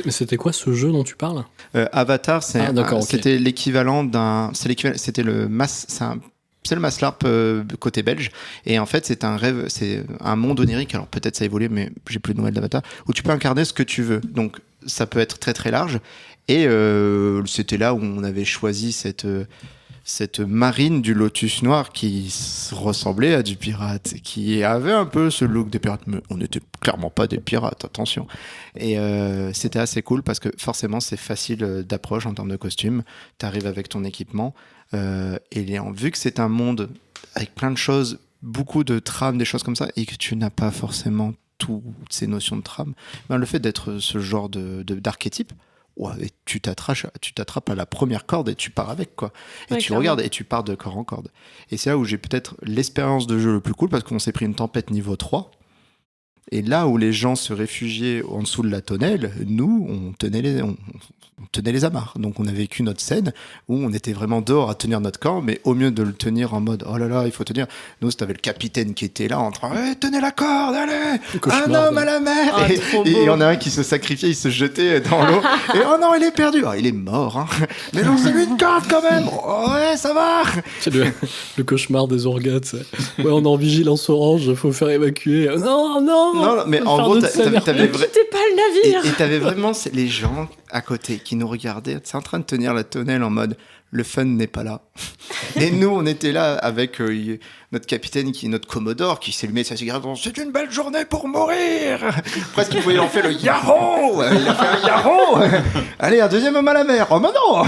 Mais c'était quoi ce jeu dont tu parles? Avatar, c'était ok. l'équivalent d'un. C'était le c'est le Maslarp côté belge. Et en fait, c'est un monde onirique. Alors peut-être ça a évolué, mais j'ai plus de nouvelles d'Avatar, où tu peux incarner ce que tu veux. Donc ça peut être très très large. Et c'était là où on avait choisi cette marine du Lotus Noir qui ressemblait à du pirate, qui avait un peu ce look des pirates, mais on n'était clairement pas des pirates, attention. Et c'était assez cool parce que forcément c'est facile d'approche en termes de costume, t'arrives avec ton équipement, et vu que c'est un monde avec plein de choses, beaucoup de trames, des choses comme ça, et que tu n'as pas forcément toutes ces notions de trame, le fait d'être ce genre d'archétype, ouais, et tu t'attrapes à la première corde et tu pars avec, quoi. Et tu regardes et tu pars de corde en corde. Et c'est là où j'ai peut-être l'expérience de jeu le plus cool, parce qu'on s'est pris une tempête niveau 3. Et là où les gens se réfugiaient en dessous de la tonnelle, nous, on tenait les amarres. Donc on a vécu notre scène où on était vraiment dehors à tenir notre camp, mais au mieux de le tenir en mode oh là là, il faut tenir. Nous, t'avais le capitaine qui était là en train tenez la corde, allez, un homme à la mer. Oh, et il y en a un qui se sacrifiait, il se jetait dans l'eau. Et oh non, il est perdu. Oh, il est mort. Hein. Mais non, c'est lui une corde quand même. Oh, ouais, ça va. C'est le cauchemar des orgas. Ouais, on est en vigilance orange, faut faire évacuer. Non, mais en gros, t'avais Ne quittez pas le navire. Et t'avais vraiment les gens à côté qui nous regardaient, c'est en train de tenir la tonnelle en mode le fun n'est pas là. Et nous, on était là avec notre capitaine, notre commodore, qui s'est allumé sa cigarette. C'est une belle journée pour mourir. Presque il pouvait en faire le yahoo. Il a fait un yahoo. Allez, un deuxième homme à la mer. Oh, mais non.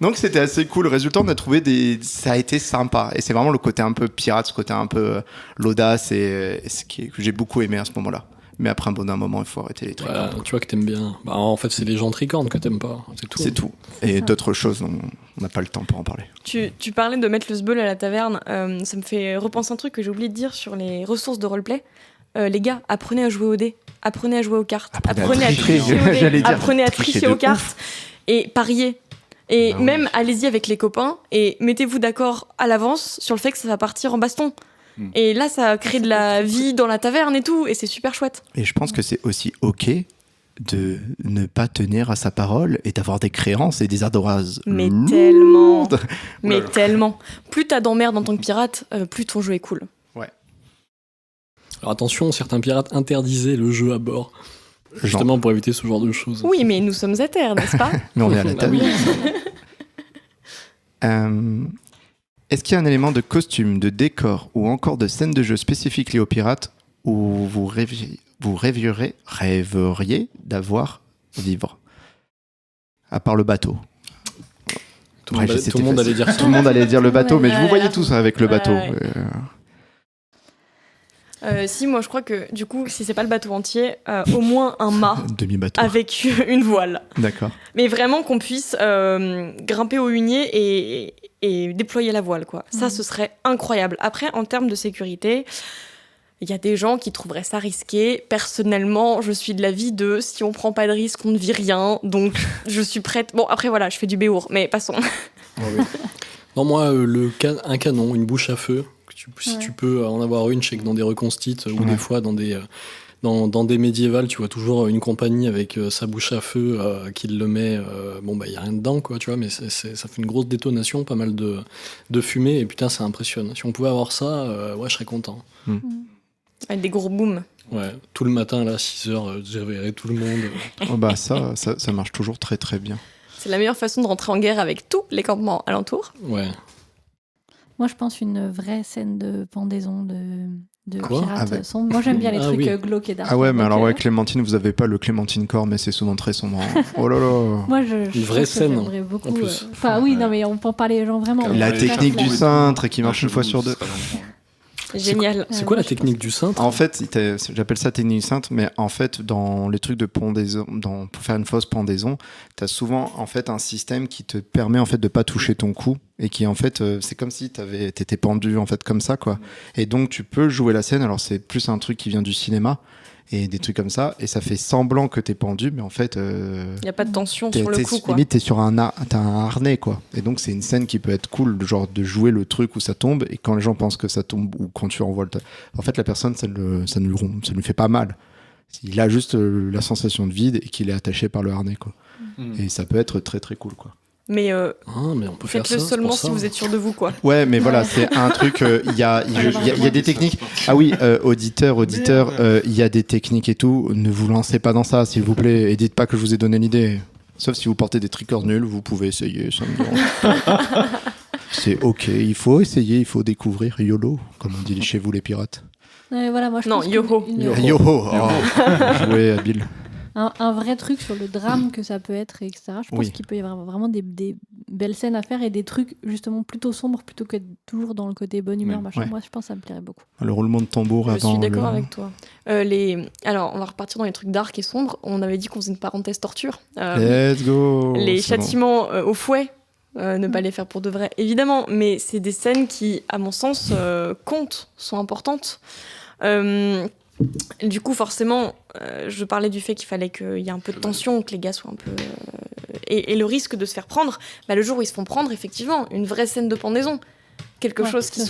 Donc c'était assez cool. Le résultat, on a trouvé ça a été sympa. Et c'est vraiment le côté un peu pirate, ce côté un peu l'audace, et ce que j'ai beaucoup aimé à ce moment-là. Mais après un bon moment, il faut arrêter les tricornes. Tu vois que t'aimes bien. En fait, c'est les gens tricornes que t'aimes pas. C'est tout. C'est tout. Et d'autres choses, on n'a pas le temps pour en parler. Tu parlais de mettre le sbeul à la taverne. Ça me fait repenser un truc que j'ai oublié de dire sur les ressources de roleplay. Les gars, apprenez à jouer au dés. Apprenez à jouer aux cartes. Apprenez à tricher aux dés. Apprenez à tricher aux cartes. Et parier. Et même, allez-y avec les copains et mettez-vous d'accord à l'avance sur le fait que ça va partir en baston. Et là, ça crée de la vie dans la taverne et tout, et c'est super chouette. Et je pense que c'est aussi ok de ne pas tenir à sa parole et d'avoir des créances et des ardoises. Mais tellement. Mais tellement. Plus t'as d'emmerdes en tant que pirate, plus ton jeu est cool. Ouais. Alors attention, certains pirates interdisaient le jeu à bord. Justement pour éviter ce genre de choses. Oui, mais nous sommes à terre, n'est-ce pas? Mais on est à la table. Est-ce qu'il y a un élément de costume, de décor ou encore de scène de jeu spécifique lié aux pirates où vous rêveriez d'avoir vivre. À part le bateau. Tout le monde allait dire Tout le monde allait dire le bateau, mais je vous voyais Ouais. tous avec le bateau. Ouais. Si, moi je crois que du coup, si c'est pas le bateau entier, au moins un mât Demi-bateau. avec une voile. D'accord. Mais vraiment qu'on puisse grimper au hunier et déployer la voile, quoi. Ça, ce serait incroyable. Après, en termes de sécurité, il y a des gens qui trouveraient ça risqué. Personnellement, je suis de l'avis de si on prend pas de risque, on ne vit rien. Donc, je suis prête. Bon, après, voilà, je fais du béour, mais passons. Oui. Non, moi, un canon, une bouche à feu, si tu peux en avoir une, je sais que dans des reconstites ou des fois dans des médiévales, tu vois toujours une compagnie avec sa bouche à feu qui le met. Bon, bah, il n'y a rien dedans, quoi, tu vois, mais ça fait une grosse détonation, pas mal de fumée, et putain, ça impressionne. Si on pouvait avoir ça, ouais, je serais content. Avec des gros booms. Ouais, tout le matin, là, à 6h, je réveillerais tout le monde. Oh, bah, ça marche toujours très très bien. C'est la meilleure façon de rentrer en guerre avec tous les campements alentours. Ouais. Moi, je pense une vraie scène de pendaison de Quoi pirates sombres. Moi, j'aime bien les trucs oui. glauques et dark. Ah ouais, mais Donc, alors ouais, Clémentine, vous avez pas le Clémentine Corps, mais c'est souvent très sombre. Oh là là. Moi, je vraie pense que scène, j'aimerais beaucoup. en plus. Enfin, oui, non, mais on peut en parler gens vraiment. La mais technique faire du la- cintre qui marche une fois sur deux. Génial. C'est quoi moi, la technique du cintre? En fait, j'appelle ça technique du cintre, mais en fait, dans les trucs de pendaison, pour faire une fausse pendaison, t'as souvent en fait un système qui te permet en fait de pas toucher ton cou et qui en fait, c'est comme si t'étais pendu en fait comme ça quoi. Et donc tu peux jouer la scène. Alors c'est plus un truc qui vient du cinéma et des trucs comme ça, et ça fait semblant que t'es pendu, mais en fait, Il n'y a pas de tension sur le coup, quoi. limite t'es sur t'as un harnais quoi. Et donc c'est une scène qui peut être cool, genre de jouer le truc où ça tombe, et quand les gens pensent que ça tombe ou quand tu envoies en fait la personne ça ne lui fait pas mal. Il a juste la sensation de vide et qu'il est attaché par le harnais quoi. Et ça peut être très très cool quoi. Mais Mais on peut faire ça. faites-le c'est seulement pour si ça. vous êtes sûr de vous, quoi. Ouais, mais voilà, c'est un truc. Il y a des techniques. Ah oui, auditeur, il y a des techniques et tout. Ne vous lancez pas dans ça, s'il vous plaît. Et dites pas que je vous ai donné l'idée. Sauf si vous portez des triggers nuls, vous pouvez essayer. Ça me dérange. C'est ok, il faut essayer, il faut découvrir. YOLO, comme on dit chez vous les pirates. Voilà, moi, je Non, pense yoho. Yoho, jouez habile. un vrai truc sur le drame que ça peut être, etc. Je pense Oui. qu'il peut y avoir vraiment des belles scènes à faire et des trucs justement plutôt sombres plutôt que toujours dans le côté bonne humeur. Ouais. Machin. Ouais. Moi, je pense que ça me plairait beaucoup. Le roulement de tambour Je avant. suis d'accord avec toi. Alors, on va repartir dans les trucs dark et sombres. On avait dit qu'on faisait une parenthèse torture. Let's go. Les C'est bon. châtiments au fouet, ne pas les faire pour de vrai, évidemment. Mais c'est des scènes qui, à mon sens, comptent, sont importantes. Du coup, forcément, je parlais du fait qu'il fallait qu'il y ait un peu de tension, que les gars soient un peu... Et le risque de se faire prendre, bah, le jour où ils se font prendre, effectivement, une vraie scène de pendaison. Quelque Ouais, chose qui c'est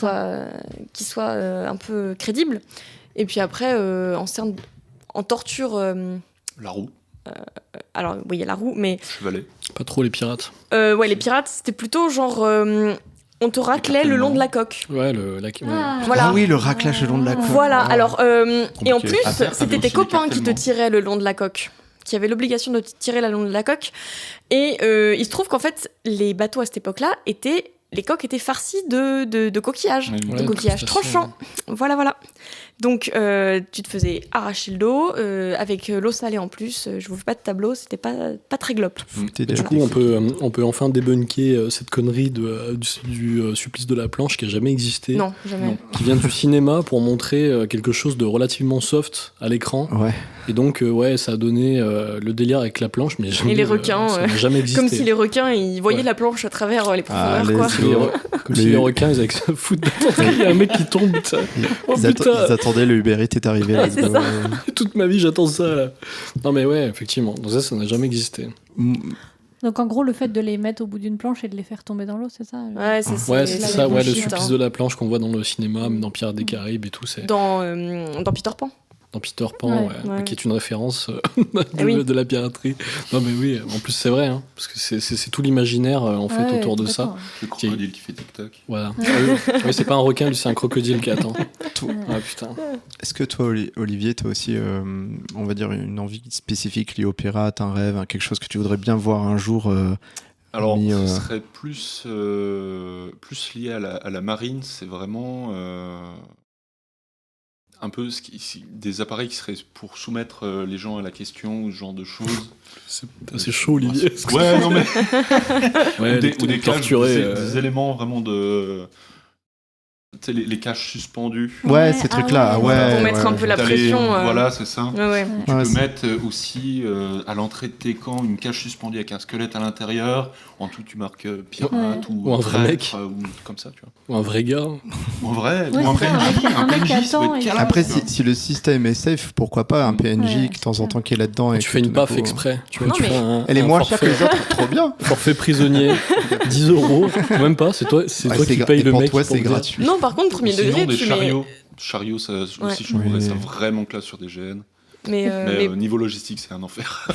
soit un peu crédible. Et puis après, en torture... La roue, alors, oui, il y a la roue, mais... chevalet. Pas trop les pirates. Ouais, les pirates, c'était plutôt genre... on te raclait le long de la coque. Ouais, Voilà. Ah oui, le raclage le long de la côte. Voilà, Ah. alors, et en plus, à faire. c'était tes copains qui te tiraient le long de la coque, qui avaient l'obligation de te tirer le long de la coque. Et il se trouve qu'en fait, les bateaux à cette époque-là les coques étaient farcies de coquillages, Ouais, de coquillages tranchants. Voilà. Donc, tu te faisais arracher le dos, avec l'eau salée en plus. Je vous fais pas de tableau, c'était pas très glop. Foutez Et des- du coup, on peut enfin débunker cette connerie du supplice de la planche qui a jamais existé, Non, jamais. Non. qui vient du cinéma pour montrer quelque chose de relativement soft à l'écran. Ouais. Et donc, ouais, ça a donné le délire avec la planche, mais jamais, Et les requins, ça n'a jamais existé. Comme si les requins, ils voyaient Ouais. la planche à travers les profondeurs, les- quoi. Comme si les requins, ils avaient que ça à foutre dedans. Il y a un mec qui tombe, putain. Oh Ils putain, attendaient, le Uber Eats est arrivé. Ouais, let's c'est go. ça. toute ma vie, j'attends ça, là. Non, mais ouais, effectivement. Donc ça n'a jamais existé. Donc en gros, le fait de les mettre au bout d'une planche et de les faire tomber dans l'eau, c'est ça Ouais, c'est Ouais, c'est c'est la ça, ouais, le bullshit, supplice hein. de la planche qu'on voit dans le cinéma, même dans Pirates des Caraïbes et tout, c'est Dans Peter Pan. dans Peter Pan, Ouais. ouais, Ouais. qui est une référence Ah oui. de la piraterie. Non, mais oui, en plus, c'est vrai, hein, parce que c'est tout l'imaginaire, en fait, Ouais, autour de ça. complètement. Le crocodile qui fait tic-tac. Voilà. Oui, c'est pas un requin, lui, c'est un crocodile qui attend. Tout. Ah, putain. Est-ce que toi, Olivier, tu as aussi, on va dire, une envie spécifique liée aux pirates, un rêve, quelque chose que tu voudrais bien voir un jour Alors, mis, ce serait plus lié à la marine. C'est vraiment un peu des appareils qui seraient pour soumettre les gens à la question, ce genre de choses. C'est chaud, Olivier. Ouais, non mais... Ouais, ou des cages, torturés, des éléments vraiment de... Tu sais, les cages suspendues. Ouais, ces trucs-là. Pour mettre un peu la pression. Voilà, c'est ça. Ouais. Tu peux mettre aussi à l'entrée de tes camps une cage suspendue avec un squelette à l'intérieur. En tout, tu marques pirate ou un vrai mec. Ou comme ça, tu vois. Ou un vrai gars. En vrai, Ouais, ou un c'est PNJ. ça, un mec PNJ, ça attend peut être et- calme. Après, si le système est safe, pourquoi pas un PNJ Ouais, de temps en temps qui est là-dedans. Et Tu que fais une tout d'un paf coup- exprès. Tu Non, fais mais- Elle est un moins chère que forfait. les autres, trop bien. Forfait prisonnier, 10 €. Même pas, c'est toi qui payes le pour mec. toi, pour c'est dire. gratuit. Non, par contre, premier Sinon, degré, des tu mets... chariots, ça aussi, Ouais. je trouverais ça Oui. vraiment classe sur des GN. Mais, Mais niveau logistique, c'est un enfer.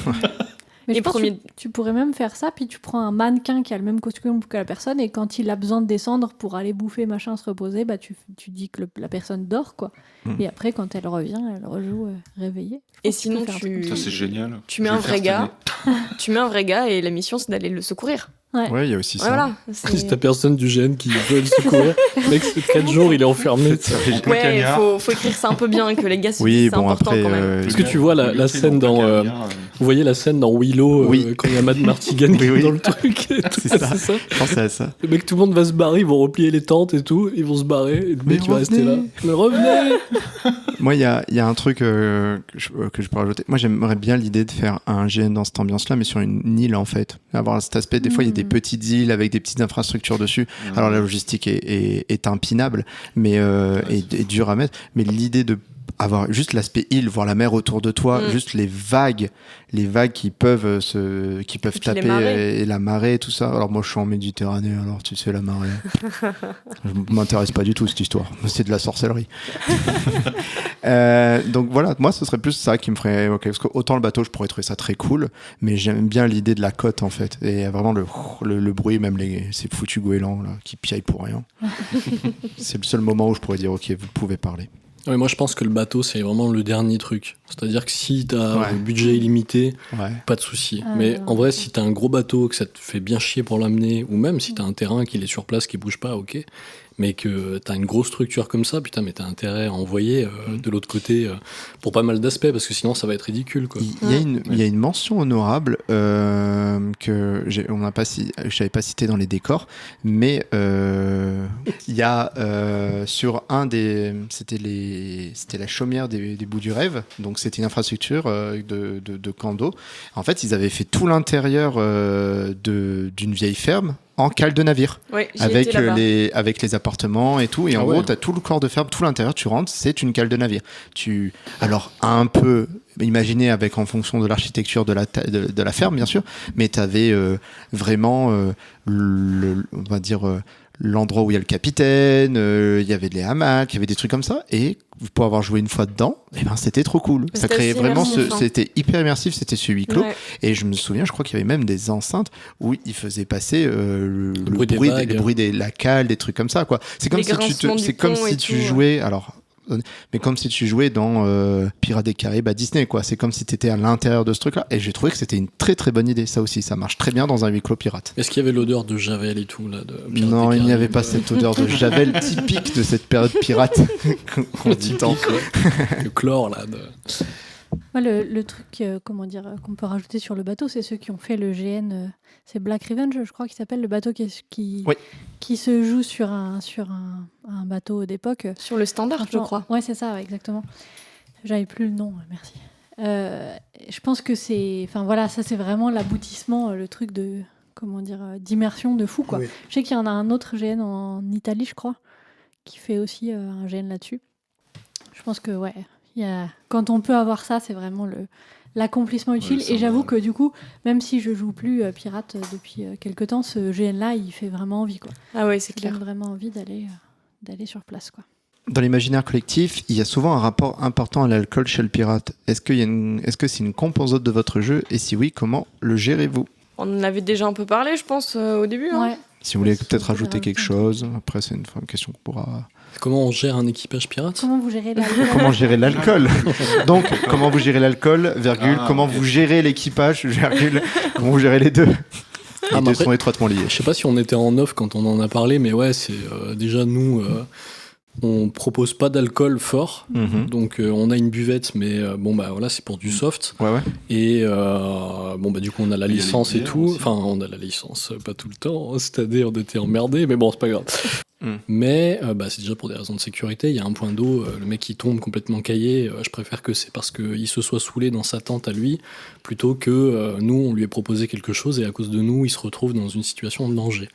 Mais Et je pense premier- que tu pourrais même faire ça, puis tu prends un mannequin qui a le même costume que la personne, et quand il a besoin de descendre pour aller bouffer, machin, se reposer, bah tu dis que la personne dort, quoi. Et après, quand elle revient, elle rejoue réveillée. Et Je pense que tu sinon, peux faire un truc comme Ça, c'est génial. Tu mets Je vais un le vrai faire gars. Tu mets un vrai gars et la mission, c'est d'aller le secourir. Ouais, il y a aussi Ouais, ça. voilà. Si t'as personne du GN qui veut le secourir, le mec, c'est 4 jours, il est enfermé. Ouais, il faut écrire ça un peu bien, que les gars se Oui, disent, c'est bon, important après. quand même. Est-ce que tu vois la scène dans... Vous voyez la scène dans Willow, Oui. quand il y a Mad Martigan qui Oui. est dans le truc et tout, C'est ça. c'est ça. Je pensais à ça. Le mec, tout le monde va se barrer, ils vont replier les tentes et tout, ils vont se barrer, et le Mais mec il va rester là. revenez. Mais revenez. Moi, il y a un truc que je peux rajouter. Moi, j'aimerais bien l'idée de faire un GN dans cette ambiance-là, mais sur une île, en fait. Avoir cet aspect. Des fois, il y a des petites îles avec des petites infrastructures dessus. Alors, la logistique est impinable, mais est dure à mettre. Mais l'idée de avoir juste l'aspect île, voir la mer autour de toi, juste les vagues qui peuvent Et puis taper les marées. et la marée, tout ça. Alors moi, je suis en Méditerranée, alors tu sais la marée. Je m'intéresse pas du tout cette histoire. C'est de la sorcellerie. Donc voilà, moi, ce serait plus ça qui me ferait. Ok, parce que autant le bateau, je pourrais trouver ça très cool, mais j'aime bien l'idée de la côte en fait, et vraiment le bruit, même ces foutus goélands là qui piaillent pour rien. C'est le seul moment où je pourrais dire ok, vous pouvez parler. Ouais, moi je pense que le bateau c'est vraiment le dernier truc. C'est-à-dire que si t'as Ouais. un budget illimité, Ouais. pas de souci. Mais en vrai, si t'as un gros bateau, que ça te fait bien chier pour l'amener, ou même si t'as un terrain qui est sur place, qui bouge pas, ok. Mais que t'as une grosse structure comme ça, putain, mais t'as intérêt à envoyer de l'autre côté pour pas mal d'aspects, parce que sinon ça va être ridicule, quoi. Il y a une mention honorable que on n'a pas je n'avais pas cité dans les décors, mais il y a sur c'était la chaumière des bouts du rêve, donc c'était une infrastructure de Kando. En fait, ils avaient fait tout l'intérieur d'une vieille ferme en cale de navire, Ouais, j'y avec étais là-bas. avec les appartements et tout, et en Ah ouais. gros t'as tout le corps de ferme, tout l'intérieur, tu rentres, c'est une cale de navire. Alors un peu imaginé avec en fonction de l'architecture de la ferme bien sûr, mais t'avais vraiment on va dire l'endroit où il y a le capitaine, il y avait des hamacs, il y avait des trucs comme ça, et pour avoir joué une fois dedans, eh ben c'était trop cool. Ça C'était créait assez vraiment immersif, hein. c'était hyper immersif, c'était ce huis clos. Ouais. Et je me souviens, je crois qu'il y avait même des enceintes où ils faisaient passer le bruit des vagues. le bruit de la cale, des trucs comme ça, quoi. C'est comme Les si grincements du c'est comme pont si et tu tout, jouais, mais comme si tu jouais dans Pirates des Caraïbes à Disney, quoi. C'est comme si tu étais à l'intérieur de ce truc-là. Et j'ai trouvé que c'était une très très bonne idée. Ça aussi, ça marche très bien dans un huis clos pirate. Est-ce qu'il y avait l'odeur de Javel et tout, là, de Pirates Non, des il n'y avait Caraïbes, pas cette odeur de javel typique de cette période pirate qu'on dit tant. le chlore, là. Ouais, le truc, qu'on peut rajouter sur le bateau, c'est ceux qui ont fait le GN. C'est Black Revenge, je crois, qui s'appelle le bateau Oui. qui se joue sur un bateau d'époque. Sur le standard, je Franchement, crois. Ouais, c'est ça, ouais, exactement. J'avais plus le nom, merci. Je pense que enfin voilà, ça c'est vraiment l'aboutissement, le truc de, d'immersion de fou, quoi. Oui. Je sais qu'il y en a un autre GN en Italie, je crois, qui fait aussi un GN là-dessus. Je pense que ouais, quand on peut avoir ça, c'est vraiment l'accomplissement utile. Ouais, c'est et j'avoue vrai. que du coup, même si je joue plus pirate depuis quelques temps, ce GN-là, il fait vraiment envie, quoi. Ah ouais, c'est Il donne clair. vraiment envie d'aller sur place, quoi. Dans l'imaginaire collectif, il y a souvent un rapport important à l'alcool chez le pirate. Est-ce que c'est une composante de votre jeu? Et si oui, comment le gérez-vous? On en avait déjà un peu parlé, je pense, au début. Hein. Ouais. Si vous voulez Si peut-être vous voulez rajouter quelque rajouter un chose, après c'est une question qu'on pourra... Comment on gère un équipage pirate? Comment vous gérez la Comment gérer l'alcool? Donc, comment vous gérez l'alcool, virgule, comment ok. vous gérez l'équipage, virgule, comment vous gérez les deux? Les mais deux après- sont étroitement liés. Je sais pas si on était en off quand on en a parlé, mais ouais, c'est déjà nous, On propose pas d'alcool fort, Mhm. donc on a une buvette, mais voilà, c'est pour du soft. Ouais. Et du coup, on a la Il y a les licence et bières tout. aussi. Enfin, on a la licence, pas tout le temps. Cette année, on était emmerdés, mais bon, c'est pas grave. Mais c'est déjà pour des raisons de sécurité. Il y a un point d'eau, le mec qui tombe complètement caillé. Je préfère que c'est parce qu'il se soit saoulé dans sa tente à lui, plutôt que nous, on lui ait proposé quelque chose et à cause de nous, il se retrouve dans une situation de danger.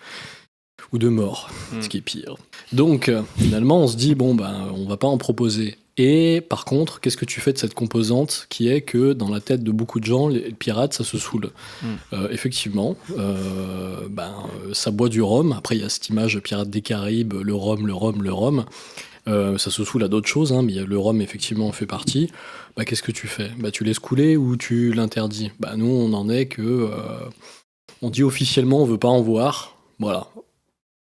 Ou de mort, ce qui est pire. Donc, finalement, on se dit, on va pas en proposer. Et par contre, qu'est-ce que tu fais de cette composante qui est que dans la tête de beaucoup de gens, les pirates, ça se saoule. Effectivement, ça boit du rhum. Après, il y a cette image Pirates des Caraïbes, le rhum. Ça se saoule à d'autres choses, mais le rhum, effectivement, en fait partie. Qu'est-ce que tu fais ? Tu laisses couler ou tu l'interdis ? Nous, on en est que... on dit officiellement, on veut pas en voir. Voilà.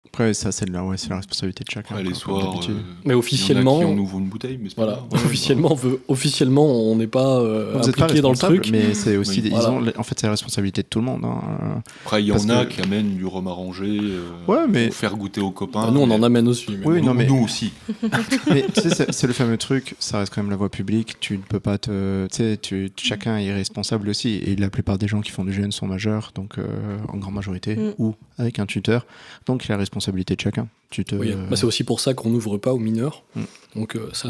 Après, ça, c'est la responsabilité de chacun. Ouais, les quoi, soirs, comme d'habitude. Mais officiellement, il y en a qui en ouvrent une bouteille, mais c'est voilà. pas grave. Officiellement, on n'est pas Vous êtes pas impliqué dans le responsable, truc. mais c'est aussi Oui, en fait, c'est la responsabilité de tout le monde. Hein. Après, il y Parce en a que- qui amènent du rhum arrangé mais- pour faire goûter aux copains. Nous, on en amène aussi. Mais Oui, bon. non, mais- Nous aussi. Mais tu sais, c'est le fameux truc, ça reste quand même la voie publique, tu ne peux pas chacun est responsable aussi, et la plupart des gens qui font du GN sont majeurs, donc en grande majorité, ou avec un tuteur, donc il y a la responsabilité de chacun. Oui, c'est aussi pour ça qu'on n'ouvre pas aux mineurs. Donc ça,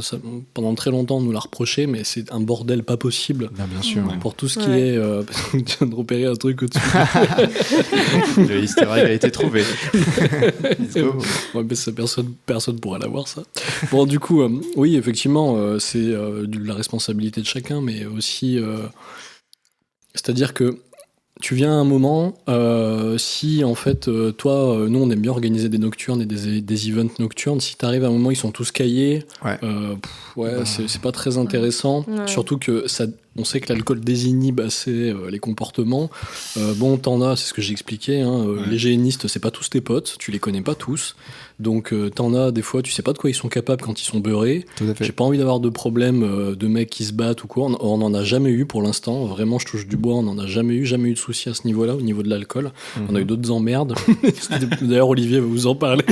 pendant très longtemps, on nous l'a reproché, mais c'est un bordel pas possible. Bien sûr. Ouais. Pour tout ce qui est... parce qu'on vient de repérer un truc au-dessus. Le easter egg a été trouvé. Let's go. Ouais, mais ça, personne pourra l'avoir, ça. Bon, du coup, oui, effectivement, c'est de la responsabilité de chacun, mais aussi... c'est-à-dire que tu viens à un moment, si en fait, toi, nous on aime bien organiser des nocturnes et des events nocturnes, si t'arrives à un moment, ils sont tous caillés, c'est pas très intéressant, surtout que on sait que l'alcool désinhibe assez les comportements. T'en as, c'est ce que j'ai expliqué, les génistes, c'est pas tous tes potes, tu les connais pas tous, donc t'en as des fois, tu sais pas de quoi ils sont capables quand ils sont beurrés. Tout à fait. J'ai pas envie d'avoir de problème de mecs qui se battent ou quoi. On en a jamais eu pour l'instant. Vraiment, je touche du bois, on en a jamais eu de soucis à ce niveau-là, au niveau de l'alcool. On a eu d'autres emmerdes. D'ailleurs, Olivier va vous en parler.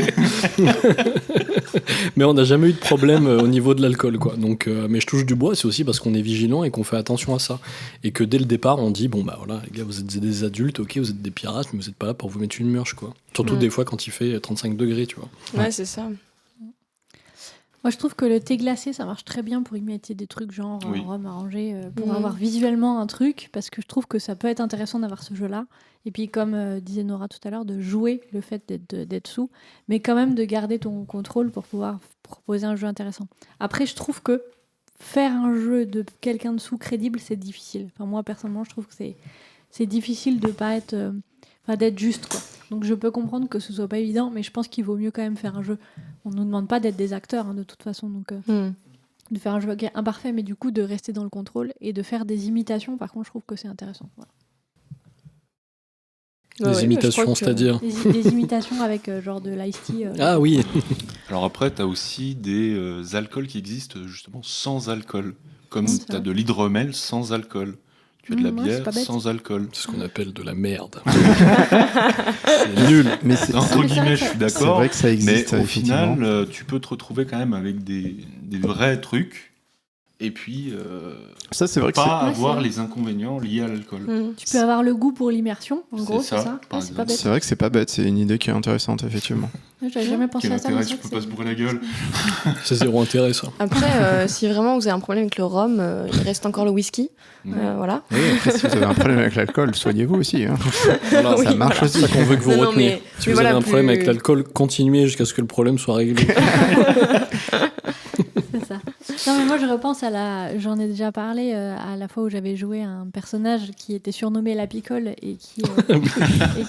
Mais on n'a jamais eu de problème au niveau de l'alcool, quoi. Donc, mais je touche du bois, c'est aussi parce qu'on est vigilant et qu'on fait attention à ça. Et que dès le départ, on dit, voilà, les gars, vous êtes des adultes, ok, vous êtes des pirates, mais vous n'êtes pas là pour vous mettre une murge, quoi. Surtout des fois quand il fait 35 degrés, tu vois. Ouais, c'est ça. Moi, je trouve que le thé glacé, ça marche très bien pour imiter des trucs genre rhum arrangé, pour avoir visuellement un truc, parce que je trouve que ça peut être intéressant d'avoir ce jeu-là. Et puis, comme disait Nora tout à l'heure, de jouer le fait d'être sous, mais quand même de garder ton contrôle pour pouvoir proposer un jeu intéressant. Après, je trouve que faire un jeu de quelqu'un de sous crédible, c'est difficile. Enfin, moi, personnellement, je trouve que c'est difficile de pas être... d'être juste, quoi. Donc je peux comprendre que ce soit pas évident, mais je pense qu'il vaut mieux quand même faire un jeu. On nous demande pas d'être des acteurs, de toute façon, donc de faire un jeu imparfait, mais du coup de rester dans le contrôle et de faire des imitations. Par contre, je trouve que c'est intéressant. Voilà. Des imitations, c'est-à-dire des imitations avec genre de l'ice-tea. Ah oui. Alors après, tu as aussi des alcools qui existent justement sans alcool. Comme c'est tu as vrai. de l'hydromel sans alcool. Tu as de la Ouais, c'est bière pas bête. sans alcool. C'est ce qu'on appelle de la merde. C'est nul. Mais c'est Entre guillemets, je suis c'est d'accord. vrai que ça Mais existe, au effectivement. final, tu peux te retrouver quand même avec des vrais trucs. Et puis, Ça, c'est vrai que pas Ouais, avoir c'est vrai. les inconvénients liés à l'alcool. Tu peux avoir le goût pour l'immersion, en C'est gros, c'est ça, ça. par Ouais, c'est pas exemple. bête. c'est vrai que c'est pas bête, c'est une idée qui est intéressante, effectivement. Ouais, j'avais jamais pensé Quel à ça. mais intérêt, c'est tu vrai peux que pas se bourrer la gueule. C'est zéro intérêt, ça. Après, si vraiment vous avez un problème avec le rhum, il reste encore le whisky. Voilà. Oui, après, si vous avez un problème avec l'alcool, soignez-vous aussi. Hein. Voilà, Ça marche aussi. C'est ça qu'on veut que vous Non, non, reteniez. mais- Si mais vous voilà, avez un problème plus- avec l'alcool, continuez jusqu'à ce que le problème soit réglé. C'est ça. Non, mais moi, je repense j'en ai déjà parlé à la fois où j'avais joué un personnage qui était surnommé la picole et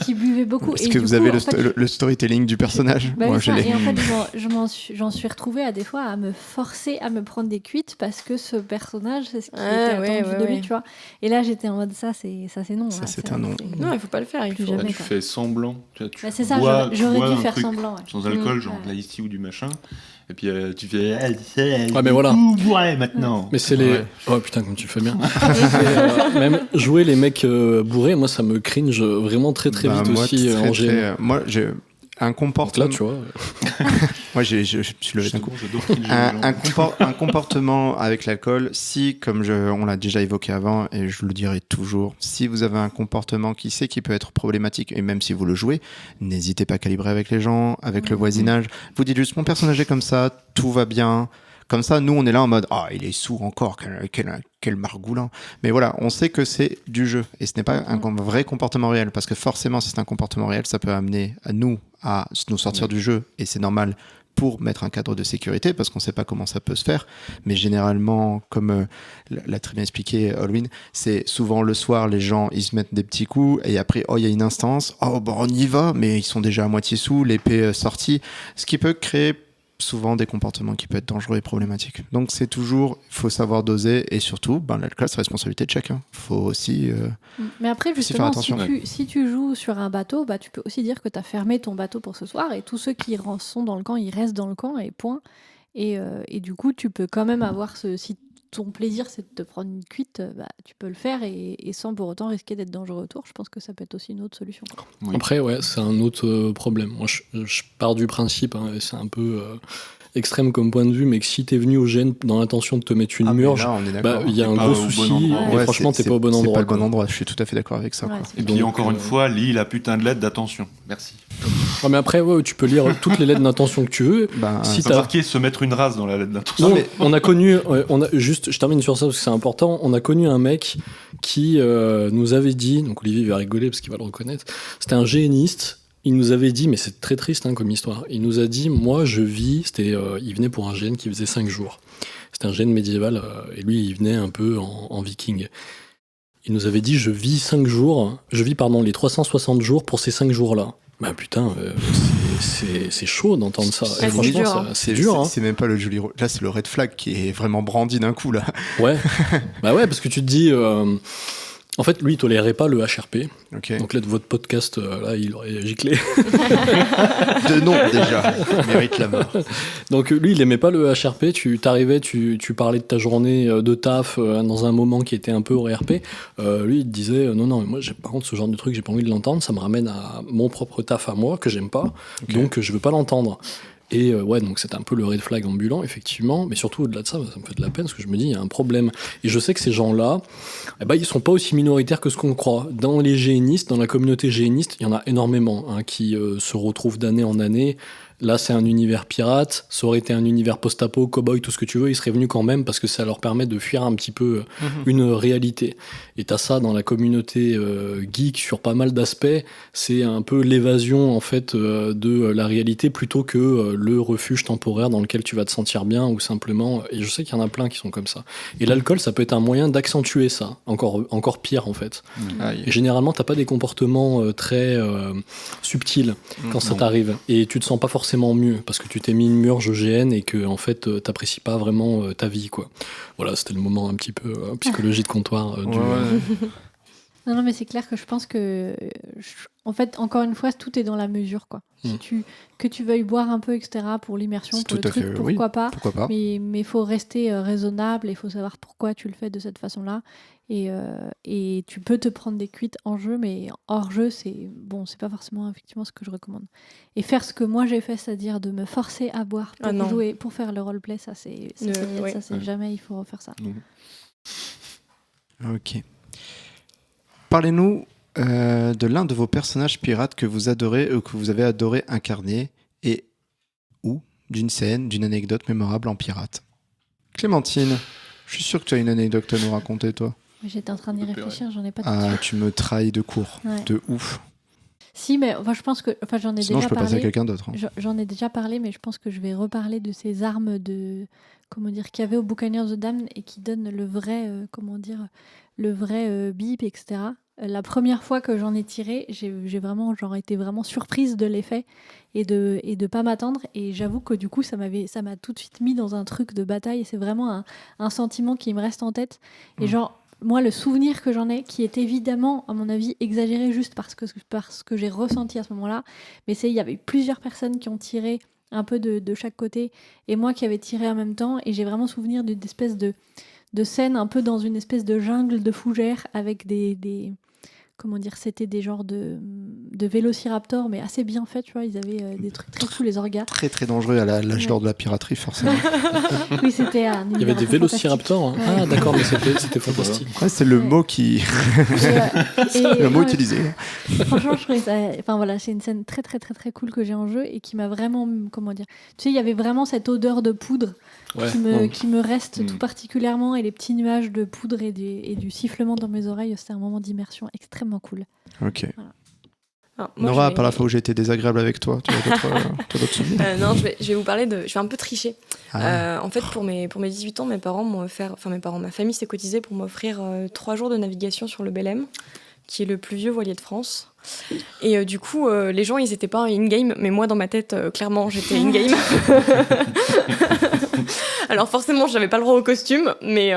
qui buvait beaucoup. Est-ce Et que du vous coup, avez en fait, le storytelling du personnage? bah, Moi, c'est ça. je l'ai. Et en fait, j'en suis retrouvée à des fois à me forcer à me prendre des cuites parce que ce personnage, c'est ce qui Ah, était attendu de lui, ouais. tu vois. Et là, j'étais en mode ça, c'est non. Ça, là, c'est un non. Non, il faut pas le faire. Il Plus faut... jamais. Tu quoi. fais semblant. Tu Bah, c'est ça, bois j'aurais un dû faire truc semblant. Ouais. sans alcool, genre Ouais. de l'ice tea ou du machin. Et puis tu fais. Ouais, mais voilà. Ouais, maintenant. Mais c'est les. Ouais. Oh putain, comme tu fais bien. Même jouer les mecs bourrés, moi ça me cringe vraiment très très Bah, vite moi, aussi en GN. moi, j'ai un Donc là, comportement. tu vois. Moi, je me suis levé d'un coup. Un comportement avec l'alcool, si, comme on l'a déjà évoqué avant, et je le dirai toujours, si vous avez un comportement qui peut être problématique, et même si vous le jouez, n'hésitez pas à calibrer avec les gens, avec le voisinage. Vous dites juste, mon personnage est comme ça, tout va bien. Comme ça, nous, on est là en mode « Ah, il est sourd encore, quel margoulin !» Mais voilà, on sait que c'est du jeu et ce n'est pas un vrai comportement réel parce que forcément, si c'est un comportement réel, ça peut amener à nous sortir du jeu et c'est normal pour mettre un cadre de sécurité parce qu'on ne sait pas comment ça peut se faire. Mais généralement, comme l'a très bien expliqué Halloween, c'est souvent le soir, les gens, ils se mettent des petits coups et après, il y a une instance, on y va, mais ils sont déjà à moitié sous, l'épée sortie, ce qui peut créer souvent des comportements qui peuvent être dangereux et problématiques. Donc c'est toujours, il faut savoir doser et surtout, l'alcool, c'est la responsabilité de chacun. Il faut aussi mais après, justement, faire attention. Si tu joues sur un bateau, tu peux aussi dire que tu as fermé ton bateau pour ce soir et tous ceux qui sont dans le camp, ils restent dans le camp et point. Et du coup, tu peux quand même avoir si ton plaisir c'est de te prendre une cuite, tu peux le faire et sans pour autant risquer d'être dangereux autour. Je pense que ça peut être aussi une autre solution. Oui. Après, c'est un autre problème. Moi, je pars du principe, et c'est un peu extrême comme point de vue, mais que si t'es venu au GN dans l'intention de te mettre une murge, il y a un gros souci. Et franchement, t'es pas au bon endroit. C'est pas le bon endroit. Je suis tout à fait d'accord avec ça. Ouais, et puis encore une fois, lis la putain de lettre d'attention. Merci. Mais après, tu peux lire toutes les lettres d'intention que tu veux. Si t'as marqué se mettre une race dans la lettre d'intention. Non, mais on a connu, je termine sur ça parce que c'est important. On a connu un mec qui nous avait dit, donc Olivier va rigoler parce qu'il va le reconnaître. C'était un géniste. Il nous avait dit, mais c'est très triste comme histoire. Il nous a dit, moi je vis. Il venait pour un GN qui faisait 5 jours. C'était un GN médiéval et lui il venait un peu en viking. Il nous avait dit, je vis les 360 jours pour ces 5 jours-là. Putain, c'est chaud d'entendre ça. Et franchement, c'est dur. C'est même pas le joli. Là, c'est le red flag qui est vraiment brandi d'un coup là. Ouais. Parce que tu te dis. En fait, lui, il tolérait pas le HRP. Okay. Donc là, de votre podcast, il aurait giclé. De nom, déjà. Il mérite la mort. Donc lui, il aimait pas le HRP. Tu t'arrivais, tu parlais de ta journée de taf dans un moment qui était un peu au RP. Lui, il te disait, non, moi, par contre, ce genre de truc, j'ai pas envie de l'entendre. Ça me ramène à mon propre taf à moi, que j'aime pas. Okay. Donc, je veux pas l'entendre. Et donc c'était un peu le red flag ambulant, effectivement, mais surtout au-delà de ça, ça me fait de la peine parce que je me dis, il y a un problème. Et je sais que ces gens-là, ils sont pas aussi minoritaires que ce qu'on croit. Dans les génistes, dans la communauté géniste, il y en a énormément qui se retrouvent d'année en année. Là, c'est un univers pirate, ça aurait été un univers post-apo, cow-boy, tout ce que tu veux, ils seraient venus quand même parce que ça leur permet de fuir un petit peu une réalité. Et t'as ça dans la communauté geek sur pas mal d'aspects, c'est un peu l'évasion en fait de la réalité plutôt que le refuge temporaire dans lequel tu vas te sentir bien ou simplement. Et je sais qu'il y en a plein qui sont comme ça. Et l'alcool, ça peut être un moyen d'accentuer ça, encore pire en fait. Et généralement, t'as pas des comportements très subtils quand ça t'arrive. Et tu te sens pas forcément mieux parce que tu t'es mis une murge au GN et que en fait t'apprécies pas vraiment ta vie quoi. Voilà, c'était le moment un petit peu psychologie de comptoir du... Non, mais c'est clair que je pense que en fait, encore une fois, tout est dans la mesure quoi. Que tu veuilles boire un peu, etc. pour l'immersion, pour le truc, pourquoi pas. Mais il faut rester raisonnable, il faut savoir pourquoi tu le fais de cette façon-là. Et tu peux te prendre des cuites en jeu, mais hors jeu, c'est pas forcément effectivement ce que je recommande. Et faire ce que moi j'ai fait, c'est-à-dire de me forcer à boire pour jouer, pour faire le roleplay, ça c'est jamais il faut refaire ça. Ok. Parlez-nous de l'un de vos personnages pirates que vous adorez ou que vous avez adoré incarner ou d'une scène, d'une anecdote mémorable en pirate. Clémentine, je suis sûr que tu as une anecdote à nous raconter, toi. J'étais en train d'y réfléchir, j'en ai pas tout de suite. Tu me trahis de court, de ouf. Si, mais je pense que j'en ai Sinon, déjà je peux parlé. Passer à quelqu'un d'autre. J'en ai déjà parlé, mais je pense que je vais reparler de ces armes qu'il y avait au Buccaneers of the Damned et qui donnent le vrai, bip, etc. La première fois que j'en ai tiré, j'aurais été vraiment surprise de l'effet et de pas m'attendre. Et j'avoue que du coup, ça m'a tout de suite mis dans un truc de bataille. Et c'est vraiment un sentiment qui me reste en tête. Et moi, le souvenir que j'en ai, qui est évidemment, à mon avis, exagéré juste parce que j'ai ressenti à ce moment-là, mais il y avait plusieurs personnes qui ont tiré un peu de chaque côté et moi qui avais tiré en même temps. Et j'ai vraiment souvenir d'une espèce de scène un peu dans une espèce de jungle de fougères avec des comment dire, c'était des genres de vélociraptors, mais assez bien faits, tu vois. Ils avaient des trucs très cool, les orgas. Très très dangereux à l'âge d'or de la piraterie, forcément. Oui, c'était un Il y avait des vélociraptors. Hein. Ah, d'accord, mais c'était fantastique. Ouais, c'est le mot qui. Le mot utilisé. Franchement, je trouvais ça. Enfin voilà, c'est une scène très très très très cool que j'ai en jeu et qui m'a vraiment, comment dire. Tu sais, il y avait vraiment cette odeur de poudre qui me reste tout particulièrement, et les petits nuages de poudre et du sifflement dans mes oreilles, c'était un moment d'immersion extrêmement cool. Ok. Voilà. Alors, moi, Nora, par la fois où j'ai été désagréable avec toi, tu as d'autres souvenirs non, je vais vous parler de. Je vais un peu tricher. En fait, pour mes 18 ans, mes parents m'ont offert. Enfin, ma famille s'est cotisée pour m'offrir 3 jours de navigation sur le Belém, qui est le plus vieux voilier de France. Et du coup, les gens, ils étaient pas in-game, mais moi, dans ma tête, clairement, j'étais in-game. Alors forcément, j'avais pas le droit au costume, mais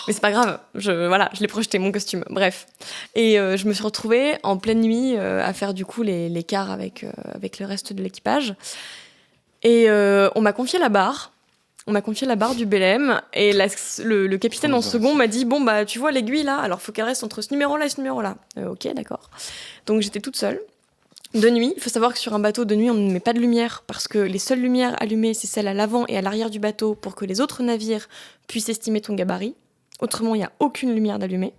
c'est pas grave. Je l'ai projeté, mon costume. Bref. Et je me suis retrouvée en pleine nuit à faire du coup les quarts avec le reste de l'équipage. Et on m'a confié la barre. On m'a confié la barre du Belém, et le capitaine en second m'a dit, bon bah tu vois l'aiguille là, alors faut qu'elle reste entre ce numéro-là et ce numéro-là. Ok, d'accord. Donc j'étais toute seule. De nuit, il faut savoir que sur un bateau de nuit, on ne met pas de lumière, parce que les seules lumières allumées, c'est celles à l'avant et à l'arrière du bateau, pour que les autres navires puissent estimer ton gabarit. Autrement, il n'y a aucune lumière d'allumée.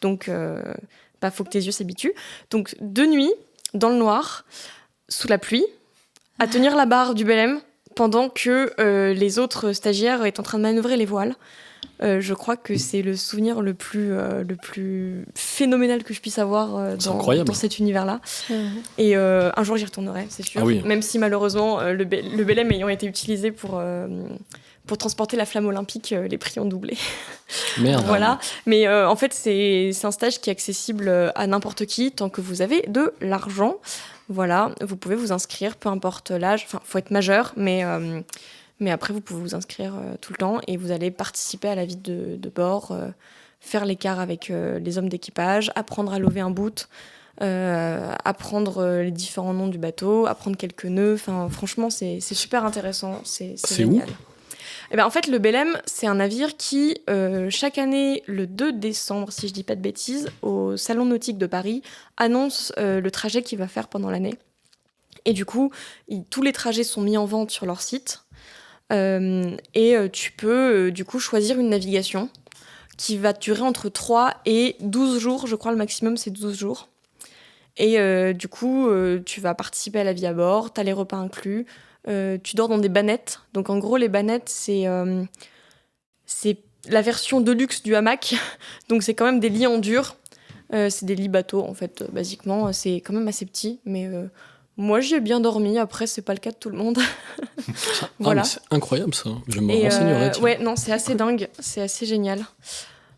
Donc, faut que tes yeux s'habituent. Donc, de nuit, dans le noir, sous la pluie, à tenir la barre du Belém, pendant que les autres stagiaires étaient en train de manœuvrer les voiles. Je crois que c'est le souvenir le plus phénoménal que je puisse avoir dans cet univers-là. Et un jour, j'y retournerai, c'est sûr. Ah oui. Même si malheureusement, le Belém ayant été utilisé pour transporter la flamme olympique, les prix ont doublé. Merde. Voilà. Mais en fait, c'est un stage qui est accessible à n'importe qui tant que vous avez de l'argent. Voilà, vous pouvez vous inscrire, peu importe l'âge. Enfin, faut être majeur, mais après, vous pouvez vous inscrire tout le temps et vous allez participer à la vie de bord, faire l'écart avec les hommes d'équipage, apprendre à lever un bout, apprendre les différents noms du bateau, apprendre quelques nœuds. Enfin, franchement, c'est super intéressant. C'est génial. Où ? Eh ben, en fait, le Belém, c'est un navire qui, chaque année, le 2 décembre, si je dis pas de bêtises, au Salon Nautique de Paris, annonce le trajet qu'il va faire pendant l'année. Et du coup, tous les trajets sont mis en vente sur leur site. Et tu peux, du coup, choisir une navigation qui va durer entre 3 et 12 jours. Je crois le maximum, c'est 12 jours. Et du coup, tu vas participer à la vie à bord, tu as les repas inclus. Tu dors dans des bannettes. Donc en gros, les bannettes, c'est la version de luxe du hamac. Donc c'est quand même des lits en dur. C'est des lits bateaux, en fait, basiquement. C'est quand même assez petit, mais moi, j'y ai bien dormi. Après, c'est pas le cas de tout le monde. Voilà. C'est incroyable, ça. Je me renseignerai. Ouais, non, c'est assez dingue. C'est assez génial.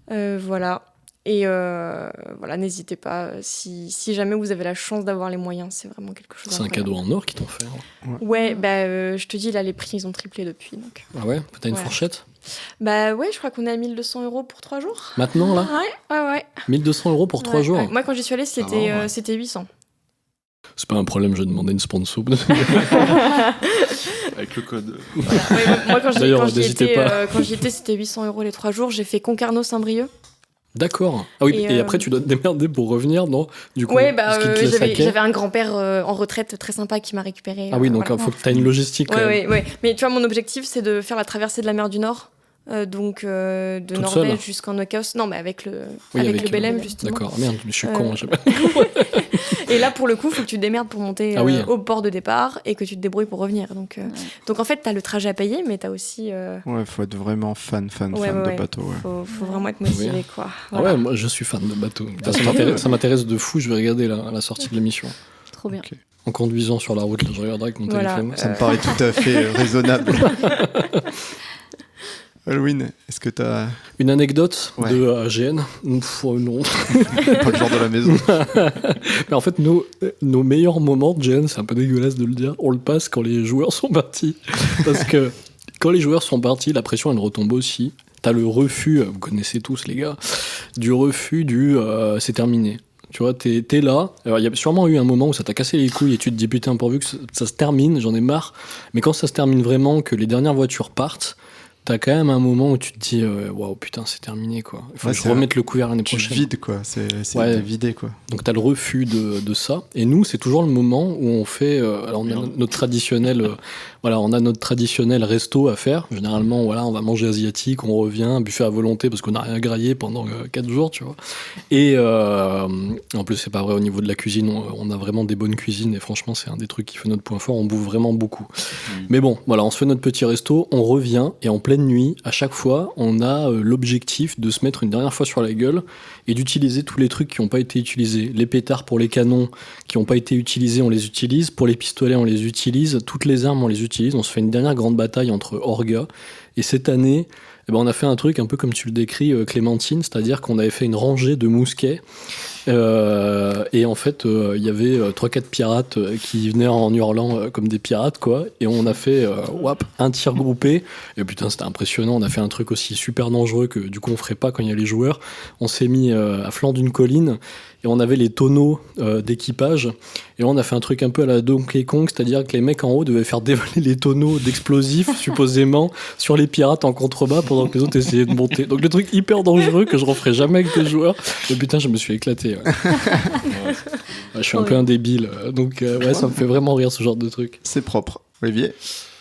Voilà. Et voilà, n'hésitez pas. Si jamais vous avez la chance d'avoir les moyens, c'est vraiment quelque chose. C'est un cadeau en or qu'ils t'ont fait. Ouais, je te dis, là, les prix, ils ont triplé depuis. Donc. Ah ouais ? T'as une fourchette ? Bah ouais, je crois qu'on est à 1 200 € pour 3 jours. Maintenant, là ? Ouais. 1 200 € pour 3 jours. Ouais. Moi, quand j'y suis allée, c'était 800. C'est pas un problème, je demandais une sponsor. Avec le code. Voilà. Ouais, moi, D'ailleurs, n'hésitez pas. Quand j'y étais, c'était 800 € les 3 jours. J'ai fait Concarneau-Saint-Brieuc. D'accord. Ah oui, et après, tu dois te démerder pour revenir, non ? Du coup, ouais, j'avais un grand-père en retraite très sympa qui m'a récupéré. Ah oui, donc il faut que tu aies une logistique. Ouais. Mais tu vois, mon objectif, c'est de faire la traversée de la mer du Nord. Donc de toute Norvège jusqu'en Écosse. Non, mais avec le Belém, justement. D'accord, merde, je suis con. Et là, pour le coup, il faut que tu te démerdes pour monter au port de départ et que tu te débrouilles pour revenir. Donc en fait, tu as le trajet à payer, mais tu as aussi... Ouais, faut être vraiment fan de bateau. Ouais. Faut vraiment être motivé, quoi. Voilà. Ah ouais, moi, je suis fan de bateau. Ça m'intéresse de fou, je vais regarder la sortie de l'émission. Trop bien. Okay. En conduisant sur la route, là, je regarderai avec mon téléphone. Ça me paraît tout à fait raisonnable. Halloween, est-ce que t'as... Une anecdote de AGN ? Non. Pas le genre de la maison. Mais en fait, nos meilleurs moments de GN, c'est un peu dégueulasse de le dire, on le passe quand les joueurs sont partis. Parce que quand les joueurs sont partis, la pression, elle retombe aussi. T'as le refus, vous connaissez tous les gars, du refus c'est terminé. Tu vois, t'es là. Alors, il y a sûrement eu un moment où ça t'a cassé les couilles et tu te dis putain, pourvu que ça se termine, j'en ai marre. Mais quand ça se termine vraiment, que les dernières voitures partent, t'as quand même un moment où tu te dis waouh, putain, c'est terminé, quoi. Il faut que je remette le couvert l'année prochaine. Tu vides, quoi. C'est vidé, quoi. Donc t'as le refus de ça. Et nous, c'est toujours le moment où on fait. Alors on a notre traditionnel. On a notre traditionnel resto à faire. Généralement, on va manger asiatique, on revient, buffet à volonté parce qu'on n'a rien graillé pendant 4 jours, tu vois. Et en plus, c'est pas vrai au niveau de la cuisine. On a vraiment des bonnes cuisines et franchement, c'est un des trucs qui fait notre point fort. On bouffe vraiment beaucoup. Mais bon, voilà, on se fait notre petit resto, on revient et en pleine nuit, à chaque fois, on a l'objectif de se mettre une dernière fois sur la gueule et d'utiliser tous les trucs qui n'ont pas été utilisés. Les pétards pour les canons qui n'ont pas été utilisés, on les utilise. Pour les pistolets, on les utilise. Toutes les armes, on les utilise. On se fait une dernière grande bataille entre orgas. Et cette année, on a fait un truc un peu comme tu le décris, Clémentine, c'est-à-dire qu'on avait fait une rangée de mousquets. Et en fait, il y avait 3-4 pirates qui venaient en hurlant comme des pirates, quoi. Et on a fait un tir groupé. Et putain, c'était impressionnant. On a fait un truc aussi super dangereux que du coup on ferait pas quand il y a les joueurs. On s'est mis à flanc d'une colline et on avait les tonneaux d'équipage. Et on a fait un truc un peu à la Donkey Kong, c'est-à-dire que les mecs en haut devaient faire dévaler les tonneaux d'explosifs, supposément, sur les pirates en contrebas pendant que les autres essayaient de monter. Donc le truc hyper dangereux que je referai jamais avec des joueurs. Et putain, je me suis éclaté. Je suis un peu un débile. Donc ça me fait vraiment rire ce genre de truc. C'est propre. Olivier,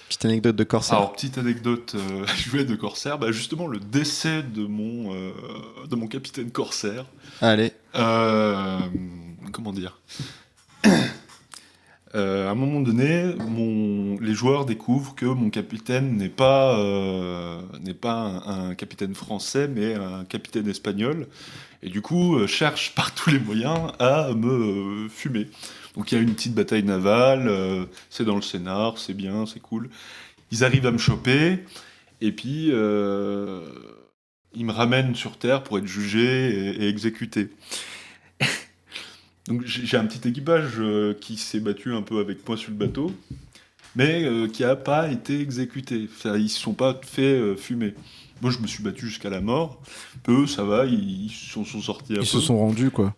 petite anecdote de Corsair. Alors, petite anecdote jouée de Corsair, justement le décès de mon capitaine Corsair. Allez. Comment dire à un moment donné, les joueurs découvrent que mon capitaine n'est pas un capitaine français, mais un capitaine espagnol. Et du coup, cherche par tous les moyens à me fumer. Donc il y a une petite bataille navale, c'est dans le scénar, c'est bien, c'est cool. Ils arrivent à me choper, et puis ils me ramènent sur Terre pour être jugé et exécuté. Donc j'ai un petit équipage qui s'est battu un peu avec moi sur le bateau, mais qui n'a pas été exécuté. Enfin, ils ne se sont pas fait fumer. Moi, je me suis battu jusqu'à la mort. Eux, ça va, ils sont sortis un peu. Ils se sont rendus, quoi.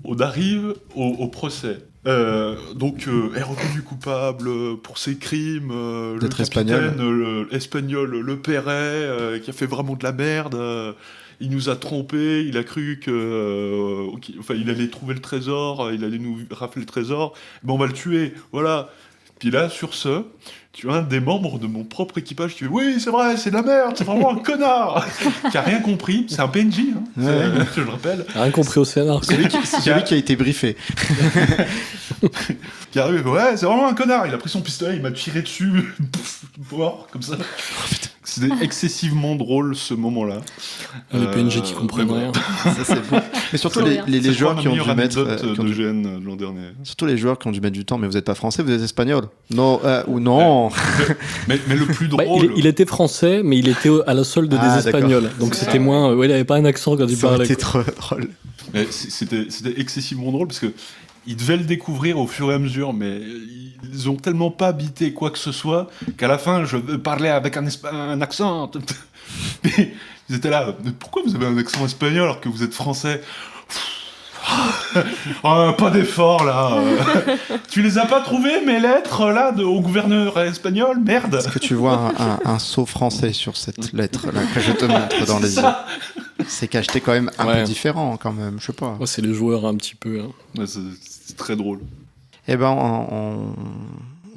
On arrive au procès. Donc, est reconnu coupable pour ses crimes. Le capitaine espagnol, le Perret, qui a fait vraiment de la merde. Il nous a trompés, il a cru il allait trouver le trésor, il allait nous rafler le trésor. On va le tuer, voilà. Puis là, sur ce, tu as un des membres de mon propre équipage qui dit « Oui, c'est vrai, c'est de la merde, c'est vraiment un connard !» Qui a rien compris, c'est un PNJ, je le rappelle. Rien compris au scénar. C'est lui qui a été briefé. Qui arrive, ouais, c'est vraiment un connard. Il a pris son pistolet, il m'a tiré dessus, mort, comme ça. C'était excessivement drôle ce moment-là. Les PNJ qui comprennent rien. Ça, c'est bon. Mais surtout les joueurs qui ont dû mettre de GN l'an dernier. Surtout les joueurs qui ont dû mettre du temps. Mais vous n'êtes pas français, vous êtes espagnol. Non ou non. Mais le plus drôle. Il était français, mais il était à la solde des Espagnols. Donc c'était moins. Il n'avait pas un accent quand il parlait. C'était trop drôle. Mais c'était excessivement drôle parce que ils devaient le découvrir au fur et à mesure, mais ils ont tellement pas habité quoi que ce soit qu'à la fin, je parlais avec un accent. Mais ils étaient là, mais pourquoi vous avez un accent espagnol alors que vous êtes français ? Pas d'effort là. Tu les as pas trouvées mes lettres là au gouverneur espagnol, merde. Est-ce que tu vois un sceau français sur cette lettre là que je te montre dans les yeux ? C'est cacheté quand même un peu différent quand même, je sais pas. Ouais, c'est les joueurs un petit peu. Ouais, c'est très drôle. Eh ben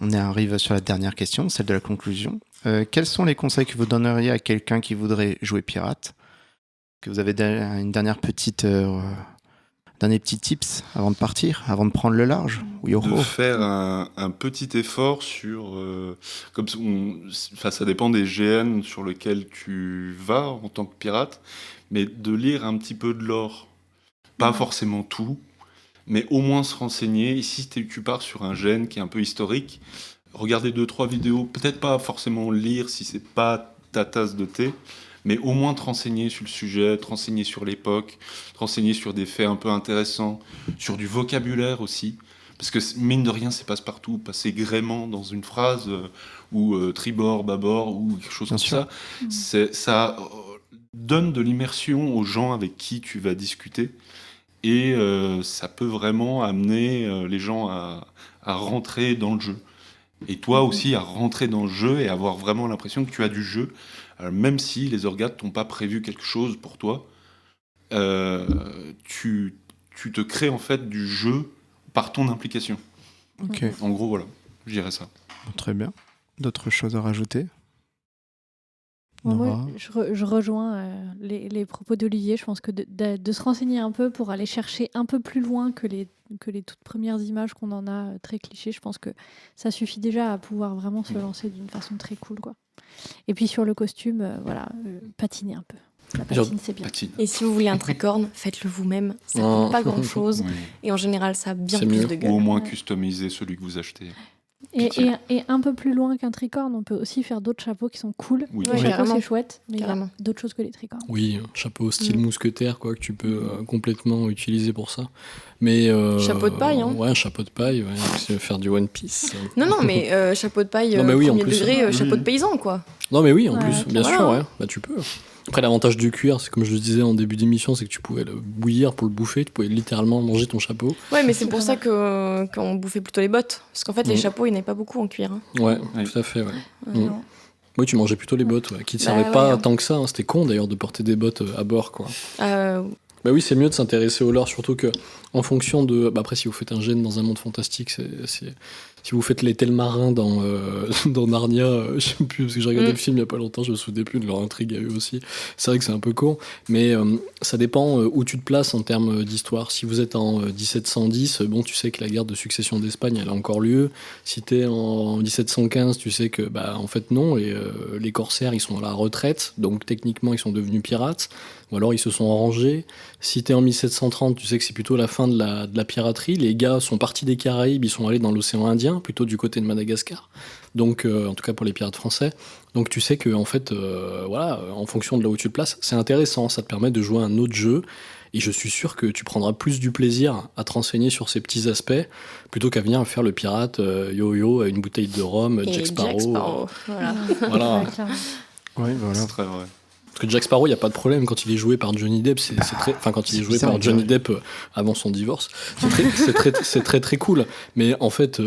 on arrive sur la dernière question, celle de la conclusion. Quels sont les conseils que vous donneriez à quelqu'un qui voudrait jouer pirate ? Que vous avez une dernière petite dernier petit tips avant de partir, avant de prendre le large. De faire un petit effort sur... ça dépend des GN sur lesquels tu vas en tant que pirate, mais de lire un petit peu de lore. Pas forcément tout, mais au moins se renseigner. Et si tu pars sur un GN qui est un peu historique, regarder 2-3 vidéos, peut-être pas forcément lire si c'est pas ta tasse de thé, mais au moins te renseigner sur le sujet, te renseigner sur l'époque, te renseigner sur des faits un peu intéressants, sur du vocabulaire aussi. Parce que mine de rien, c'est passe-partout, passer gréement dans une phrase, ou tribord, bâbord, ou quelque chose comme ça. Ça donne de l'immersion aux gens avec qui tu vas discuter. Et ça peut vraiment amener les gens à rentrer dans le jeu. Et toi aussi à rentrer dans le jeu et avoir vraiment l'impression que tu as du jeu, même si les orgas t'ont pas prévu quelque chose pour toi, tu te crées en fait du jeu par ton implication. Ok, En gros, voilà, je dirais ça. très bien. D'autres choses à rajouter? Bon, moi, Nora? je rejoins les propos d'Olivier. Je pense que de se renseigner un peu pour aller chercher un peu plus loin que les toutes premières images qu'on en a très clichés, je pense que ça suffit déjà à pouvoir vraiment se lancer d'une façon très cool, quoi. Et puis sur le costume, patiner un peu. La patine, c'est bien. Patine. Et si vous voulez un tricorne, faites-le vous-même. Ça ne coûte pas grand-chose. Oui. Et en général, ça a bien C'est plus mieux. de Ou gueule. au moins Ouais. customiser celui que vous achetez. Et un peu plus loin qu'un tricorne, on peut aussi faire d'autres chapeaux qui sont cool. Oui. Le Ouais, chapeau, carrément. c'est chouette, mais il y a Carrément. d'autres choses que les tricornes. Oui, un chapeau style Mm. mousquetaire, quoi, que tu peux complètement utiliser pour ça. Mais Chapeau de paille, hein. Ouais, un chapeau de paille, ouais, c'est faire du One Piece. Non, mais chapeau de paille, Non, mais oui, en premier plus, degré, oui. chapeau de paysan, quoi. Non, mais oui, en Ouais, plus, bien voilà. sûr, ouais. Bah, tu peux. Après, l'avantage du cuir, c'est comme je le disais en début d'émission, c'est que tu pouvais le bouillir pour le bouffer, tu pouvais littéralement manger ton chapeau. Ouais, mais c'est pour pas ça qu'on bouffait plutôt les bottes. Parce qu'en fait, les chapeaux, il n'y en avait pas beaucoup en cuir. Hein. Ouais, Oui. tout à fait, ouais. Ouais. Mm. Oui, tu mangeais plutôt les bottes, ouais, qui te Bah, servaient ouais, pas hein. tant que ça. Hein. C'était con d'ailleurs de porter des bottes à bord, quoi. Euh, Bah oui, c'est mieux de s'intéresser au lore, surtout que en fonction de. Bah après, si vous faites un gène dans un monde fantastique, si vous faites les Telmarins dans, dans Narnia, je sais plus, parce que j'ai regardé le film il y a pas longtemps, je me souvenais plus de leur intrigue à eux aussi. C'est vrai que c'est un peu con, mais ça dépend où tu te places en termes d'histoire. Si vous êtes en 1710, bon, tu sais que la guerre de succession d'Espagne, elle a encore lieu. Si t'es en 1715, tu sais que, bah, en fait, non, et les corsaires, ils sont à la retraite, donc techniquement, ils sont devenus pirates, ou alors ils se sont rangés. Si t'es en 1730, tu sais que c'est plutôt la fin de la piraterie. Les gars sont partis des Caraïbes, ils sont allés dans l'océan Indien, plutôt du côté de Madagascar. Donc, en tout cas pour les pirates français. Donc tu sais que en fait, voilà, en fonction de là où tu te places, c'est intéressant. Ça te permet de jouer à un autre jeu. Et je suis sûr que tu prendras plus du plaisir à te renseigner sur ces petits aspects plutôt qu'à venir faire le pirate yo-yo à une bouteille de rhum, et Jack Sparrow. Voilà. Voilà. Ouais, clairement. Oui, voilà. C'est très vrai. Parce que Jack Sparrow, il n'y a pas de problème quand il est joué par Johnny Depp. C'est très, enfin, quand il est C'est joué bizarre, par Johnny ouais. Depp avant son divorce, c'est très cool. Mais en fait,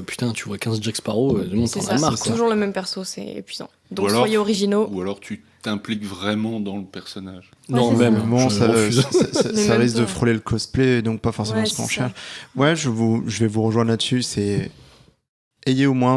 putain, tu vois 15 Jack Sparrow, le monde C'est t'en ça, a marre, c'est quoi. toujours le même perso, c'est épuisant. Donc Ou alors- soyez originaux. Ou alors tu t'impliques vraiment dans le personnage. Non, Ouais, c'est même. ça. Bon, je ça, refuse. Mais ça même risque de pas. frôler le cosplay, donc pas forcément Ouais, ce qu'on c'est ça. cherche. Ouais, je vais vous rejoindre là-dessus. C'est ayez au moins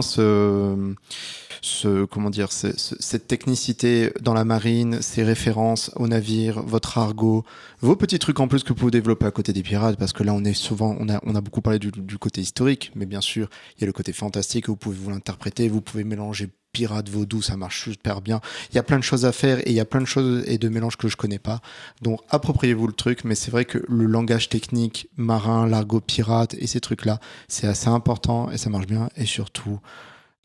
comment dire, cette technicité dans la marine, ces références au navire, votre argot, vos petits trucs en plus que vous pouvez développer à côté des pirates, parce que là on a beaucoup parlé du côté historique, mais bien sûr il y a le côté fantastique, vous pouvez vous l'interpréter, vous pouvez mélanger pirate, vaudou, ça marche super bien. Il y a plein de choses à faire et il y a plein de choses et de mélanges que je connais pas. Donc appropriez-vous le truc, mais c'est vrai que le langage technique marin, l'argot pirate et ces trucs-là, c'est assez important et ça marche bien. Et surtout,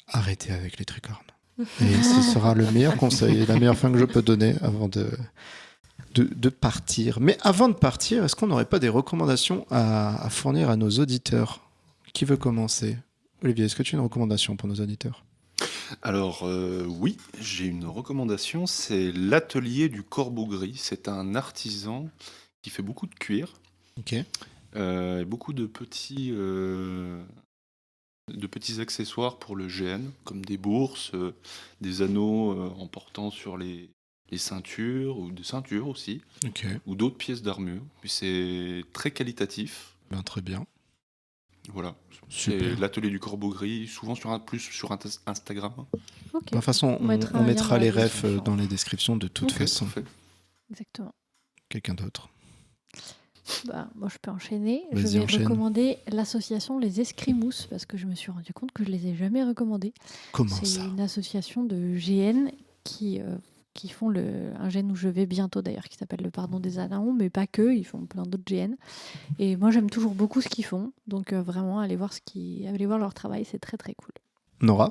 arrêtez avec les tricornes. Et ce sera le meilleur conseil et la meilleure fin que je peux donner avant de partir. Mais avant de partir, est-ce qu'on n'aurait pas des recommandations à fournir à nos auditeurs? Qui veut commencer? Olivier, est-ce que tu as une recommandation pour nos auditeurs? Alors oui, j'ai une recommandation, c'est l'atelier du Corbeau Gris. C'est un artisan qui fait beaucoup de cuir, Ok. et beaucoup de petits accessoires pour le GN, comme des bourses, des anneaux en portant sur les ceintures, ou des ceintures aussi, Ok. ou d'autres pièces d'armure. Puis c'est très qualitatif. Ben, très bien. Voilà, Super. c'est l'atelier du Corbeau Gris, souvent plus sur Instagram. Ok, De toute façon, On mettra on un mettra lien les dans la refs description. dans les descriptions de toute Ok. façon. Parfait. exactement. Quelqu'un d'autre? Bah, moi, je peux enchaîner. Je Vas-y, vais enchaîne. recommander l'association Les Escrimousses parce que je me suis rendu compte que je les ai jamais recommandés. Comment C'est ça? une association de GN qui font un GN où je vais bientôt d'ailleurs, qui s'appelle le Pardon des Anaons, mais pas que, ils font plein d'autres GN. Et moi, j'aime toujours beaucoup ce qu'ils font. Donc, vraiment, allez voir leur travail, c'est très très cool. Nora?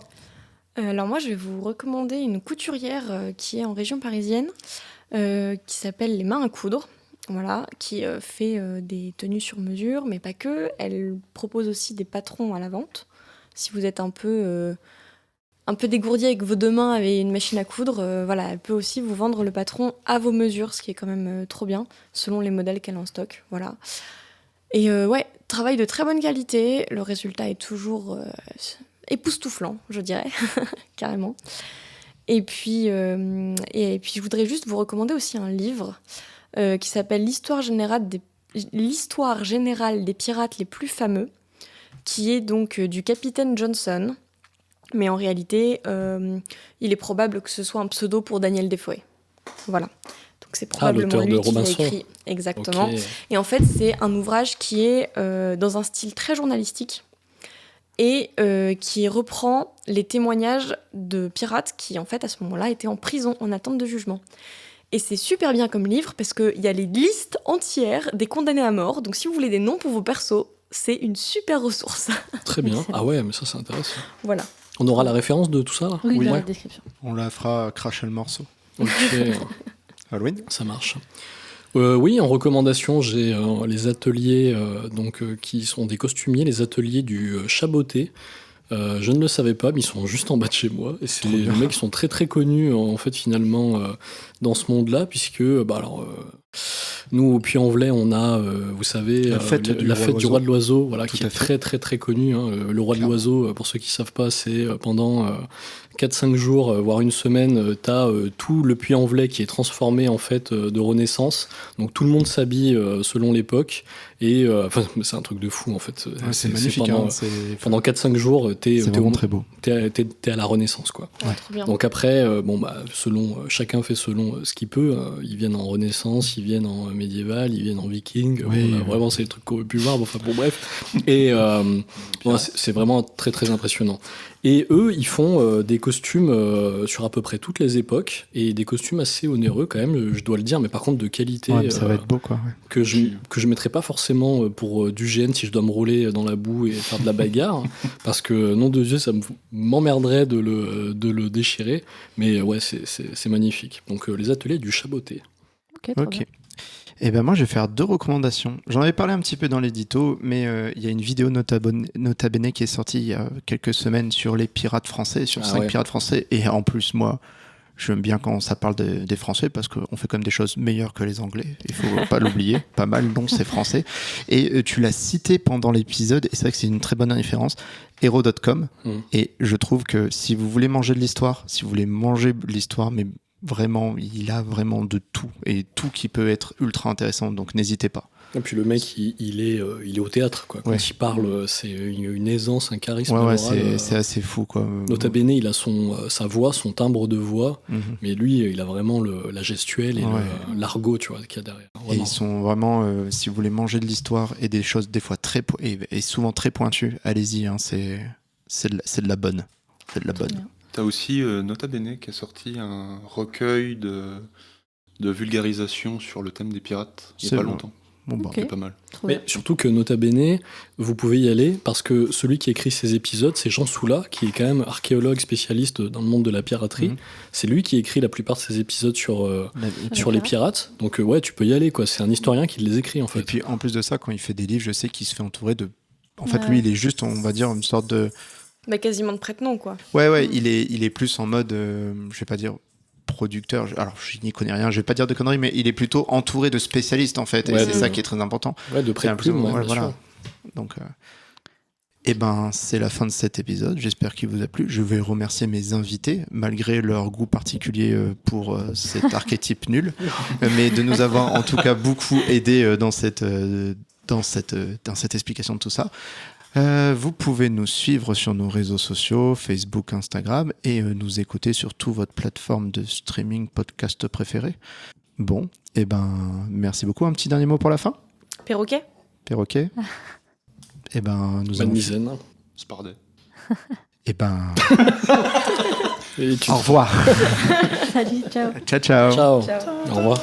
Alors moi, je vais vous recommander une couturière qui est en région parisienne, qui s'appelle Les Mains à Coudre. Voilà, qui fait des tenues sur mesure, mais pas que. Elle propose aussi des patrons à la vente. Si vous êtes un peu dégourdi avec vos deux mains avec une machine à coudre, voilà, elle peut aussi vous vendre le patron à vos mesures, ce qui est quand même trop bien, selon les modèles qu'elle a en stock. Voilà. Et ouais, travail de très bonne qualité. Le résultat est toujours époustouflant, je dirais, carrément. Et puis, je voudrais juste vous recommander aussi un livre qui s'appelle l'histoire générale des pirates les plus fameux, qui est donc du capitaine Johnson. Mais en réalité, il est probable que ce soit un pseudo pour Daniel Defoe. Voilà. Donc c'est probablement lui qui l'a écrit. Exactement. Okay. Et en fait, c'est un ouvrage qui est dans un style très journalistique et qui reprend les témoignages de pirates qui, en fait, à ce moment-là, étaient en prison en attente de jugement. Et c'est super bien comme livre parce qu'il y a les listes entières des condamnés à mort. Donc si vous voulez des noms pour vos persos, c'est une super ressource. Très bien. Ah ouais, mais ça, c'est intéressant. Voilà. On aura la référence de tout ça là ? Oui, dans la description. On la fera cracher le morceau. Ok. Halloween ? Ça marche. Oui, en recommandation, j'ai les ateliers qui sont des costumiers, les ateliers du Chaboté. Je ne le savais pas, mais ils sont juste en bas de chez moi. Et c'est des mecs qui sont très très connus en fait finalement dans ce monde-là, puisque nous au Puy-en-Velay, on a, vous savez, la fête du roi de l'oiseau, voilà, qui est très très très connue. Hein. Le roi de l'oiseau, pour ceux qui savent pas, c'est pendant 4-5 jours, voire une semaine, t'as tout le Puy-en-Velay qui est transformé en fait de Renaissance. Donc tout le monde s'habille selon l'époque. Et c'est un truc de fou en fait. Ouais, c'est magnifique. Pendant 4-5 jours, t'es vraiment très beau. T'es à la Renaissance, quoi. Ouais. Donc après, chacun fait selon ce qu'il peut. Ils viennent en Renaissance, ils viennent en médiéval, ils viennent en viking. Vraiment, c'est les trucs qu'on veut plus voir. Bref. Et c'est vraiment très très impressionnant. Et eux, ils font des costumes sur à peu près toutes les époques, et des costumes assez onéreux quand même, je dois le dire, mais par contre de qualité. Ouais, ça va être beau, quoi. Ouais. Que je mettrais pas forcément pour du GN si je dois me rouler dans la boue et faire de la bagarre, parce que nom de Dieu, ça m'emmerderait de le déchirer. Mais ouais, c'est magnifique. Donc les ateliers du Chaboté. Ok. Et ben moi je vais faire 2 recommandations. J'en avais parlé un petit peu dans l'édito, mais il y a une vidéo Nota Bene qui est sortie il y a quelques semaines sur les pirates français, sur 5 pirates français. Et en plus, moi, j'aime bien quand ça parle des Français parce qu'on fait quand même des choses meilleures que les Anglais. Il faut pas l'oublier. Pas mal, donc c'est français. Et tu l'as cité pendant l'épisode, et c'est vrai que c'est une très bonne référence, Hero.com. Et je trouve que si vous voulez manger de l'histoire, mais vraiment, il a vraiment de tout, et tout qui peut être ultra intéressant, donc n'hésitez pas. Et puis le mec, il est au théâtre, quoi. Quand il parle, c'est une aisance, un charisme. Ouais, c'est assez fou, quoi. Nota Bene, il a sa voix, son timbre de voix, mais lui, il a vraiment la gestuelle et l'argot, tu vois, qu'il y a derrière. Vraiment. Et ils sont vraiment, si vous voulez manger de l'histoire et des choses des fois et souvent très pointues, allez-y, hein, c'est de la bonne. C'est de la bonne. T'as aussi Nota Bene qui a sorti un recueil de vulgarisation sur le thème des pirates il n'y a pas longtemps. C'est pas mal. Mais surtout que Nota Bene, vous pouvez y aller parce que celui qui écrit ces épisodes, c'est Jean Soula, qui est quand même archéologue spécialiste dans le monde de la piraterie. C'est lui qui écrit la plupart de ces épisodes sur les pirates. Donc tu peux y aller, quoi. C'est un historien qui les écrit en fait. Et puis en plus de ça, quand il fait des livres, je sais qu'il se fait entourer de... En fait, lui, il est juste, on va dire, une sorte de... quasiment de prête-nom, quoi. Ouais, il est plus en mode, je vais pas dire producteur, alors je n'y connais rien, je vais pas dire de conneries, mais il est plutôt entouré de spécialistes en fait, et c'est ça qui est très important. Ouais, de près de plume, voilà. Donc, c'est la fin de cet épisode, j'espère qu'il vous a plu. Je vais remercier mes invités, malgré leur goût particulier pour cet archétype nul, mais de nous avoir en tout cas beaucoup aidé dans cette explication de tout ça. Vous pouvez nous suivre sur nos réseaux sociaux, Facebook, Instagram, et nous écouter sur toute votre plateforme de streaming podcast préférée. Bon, merci beaucoup. Un petit dernier mot pour la fin ? Perroquet ? Nous Mademoiselle. Spardet. Au revoir. Salut, ciao. Ciao. Au revoir.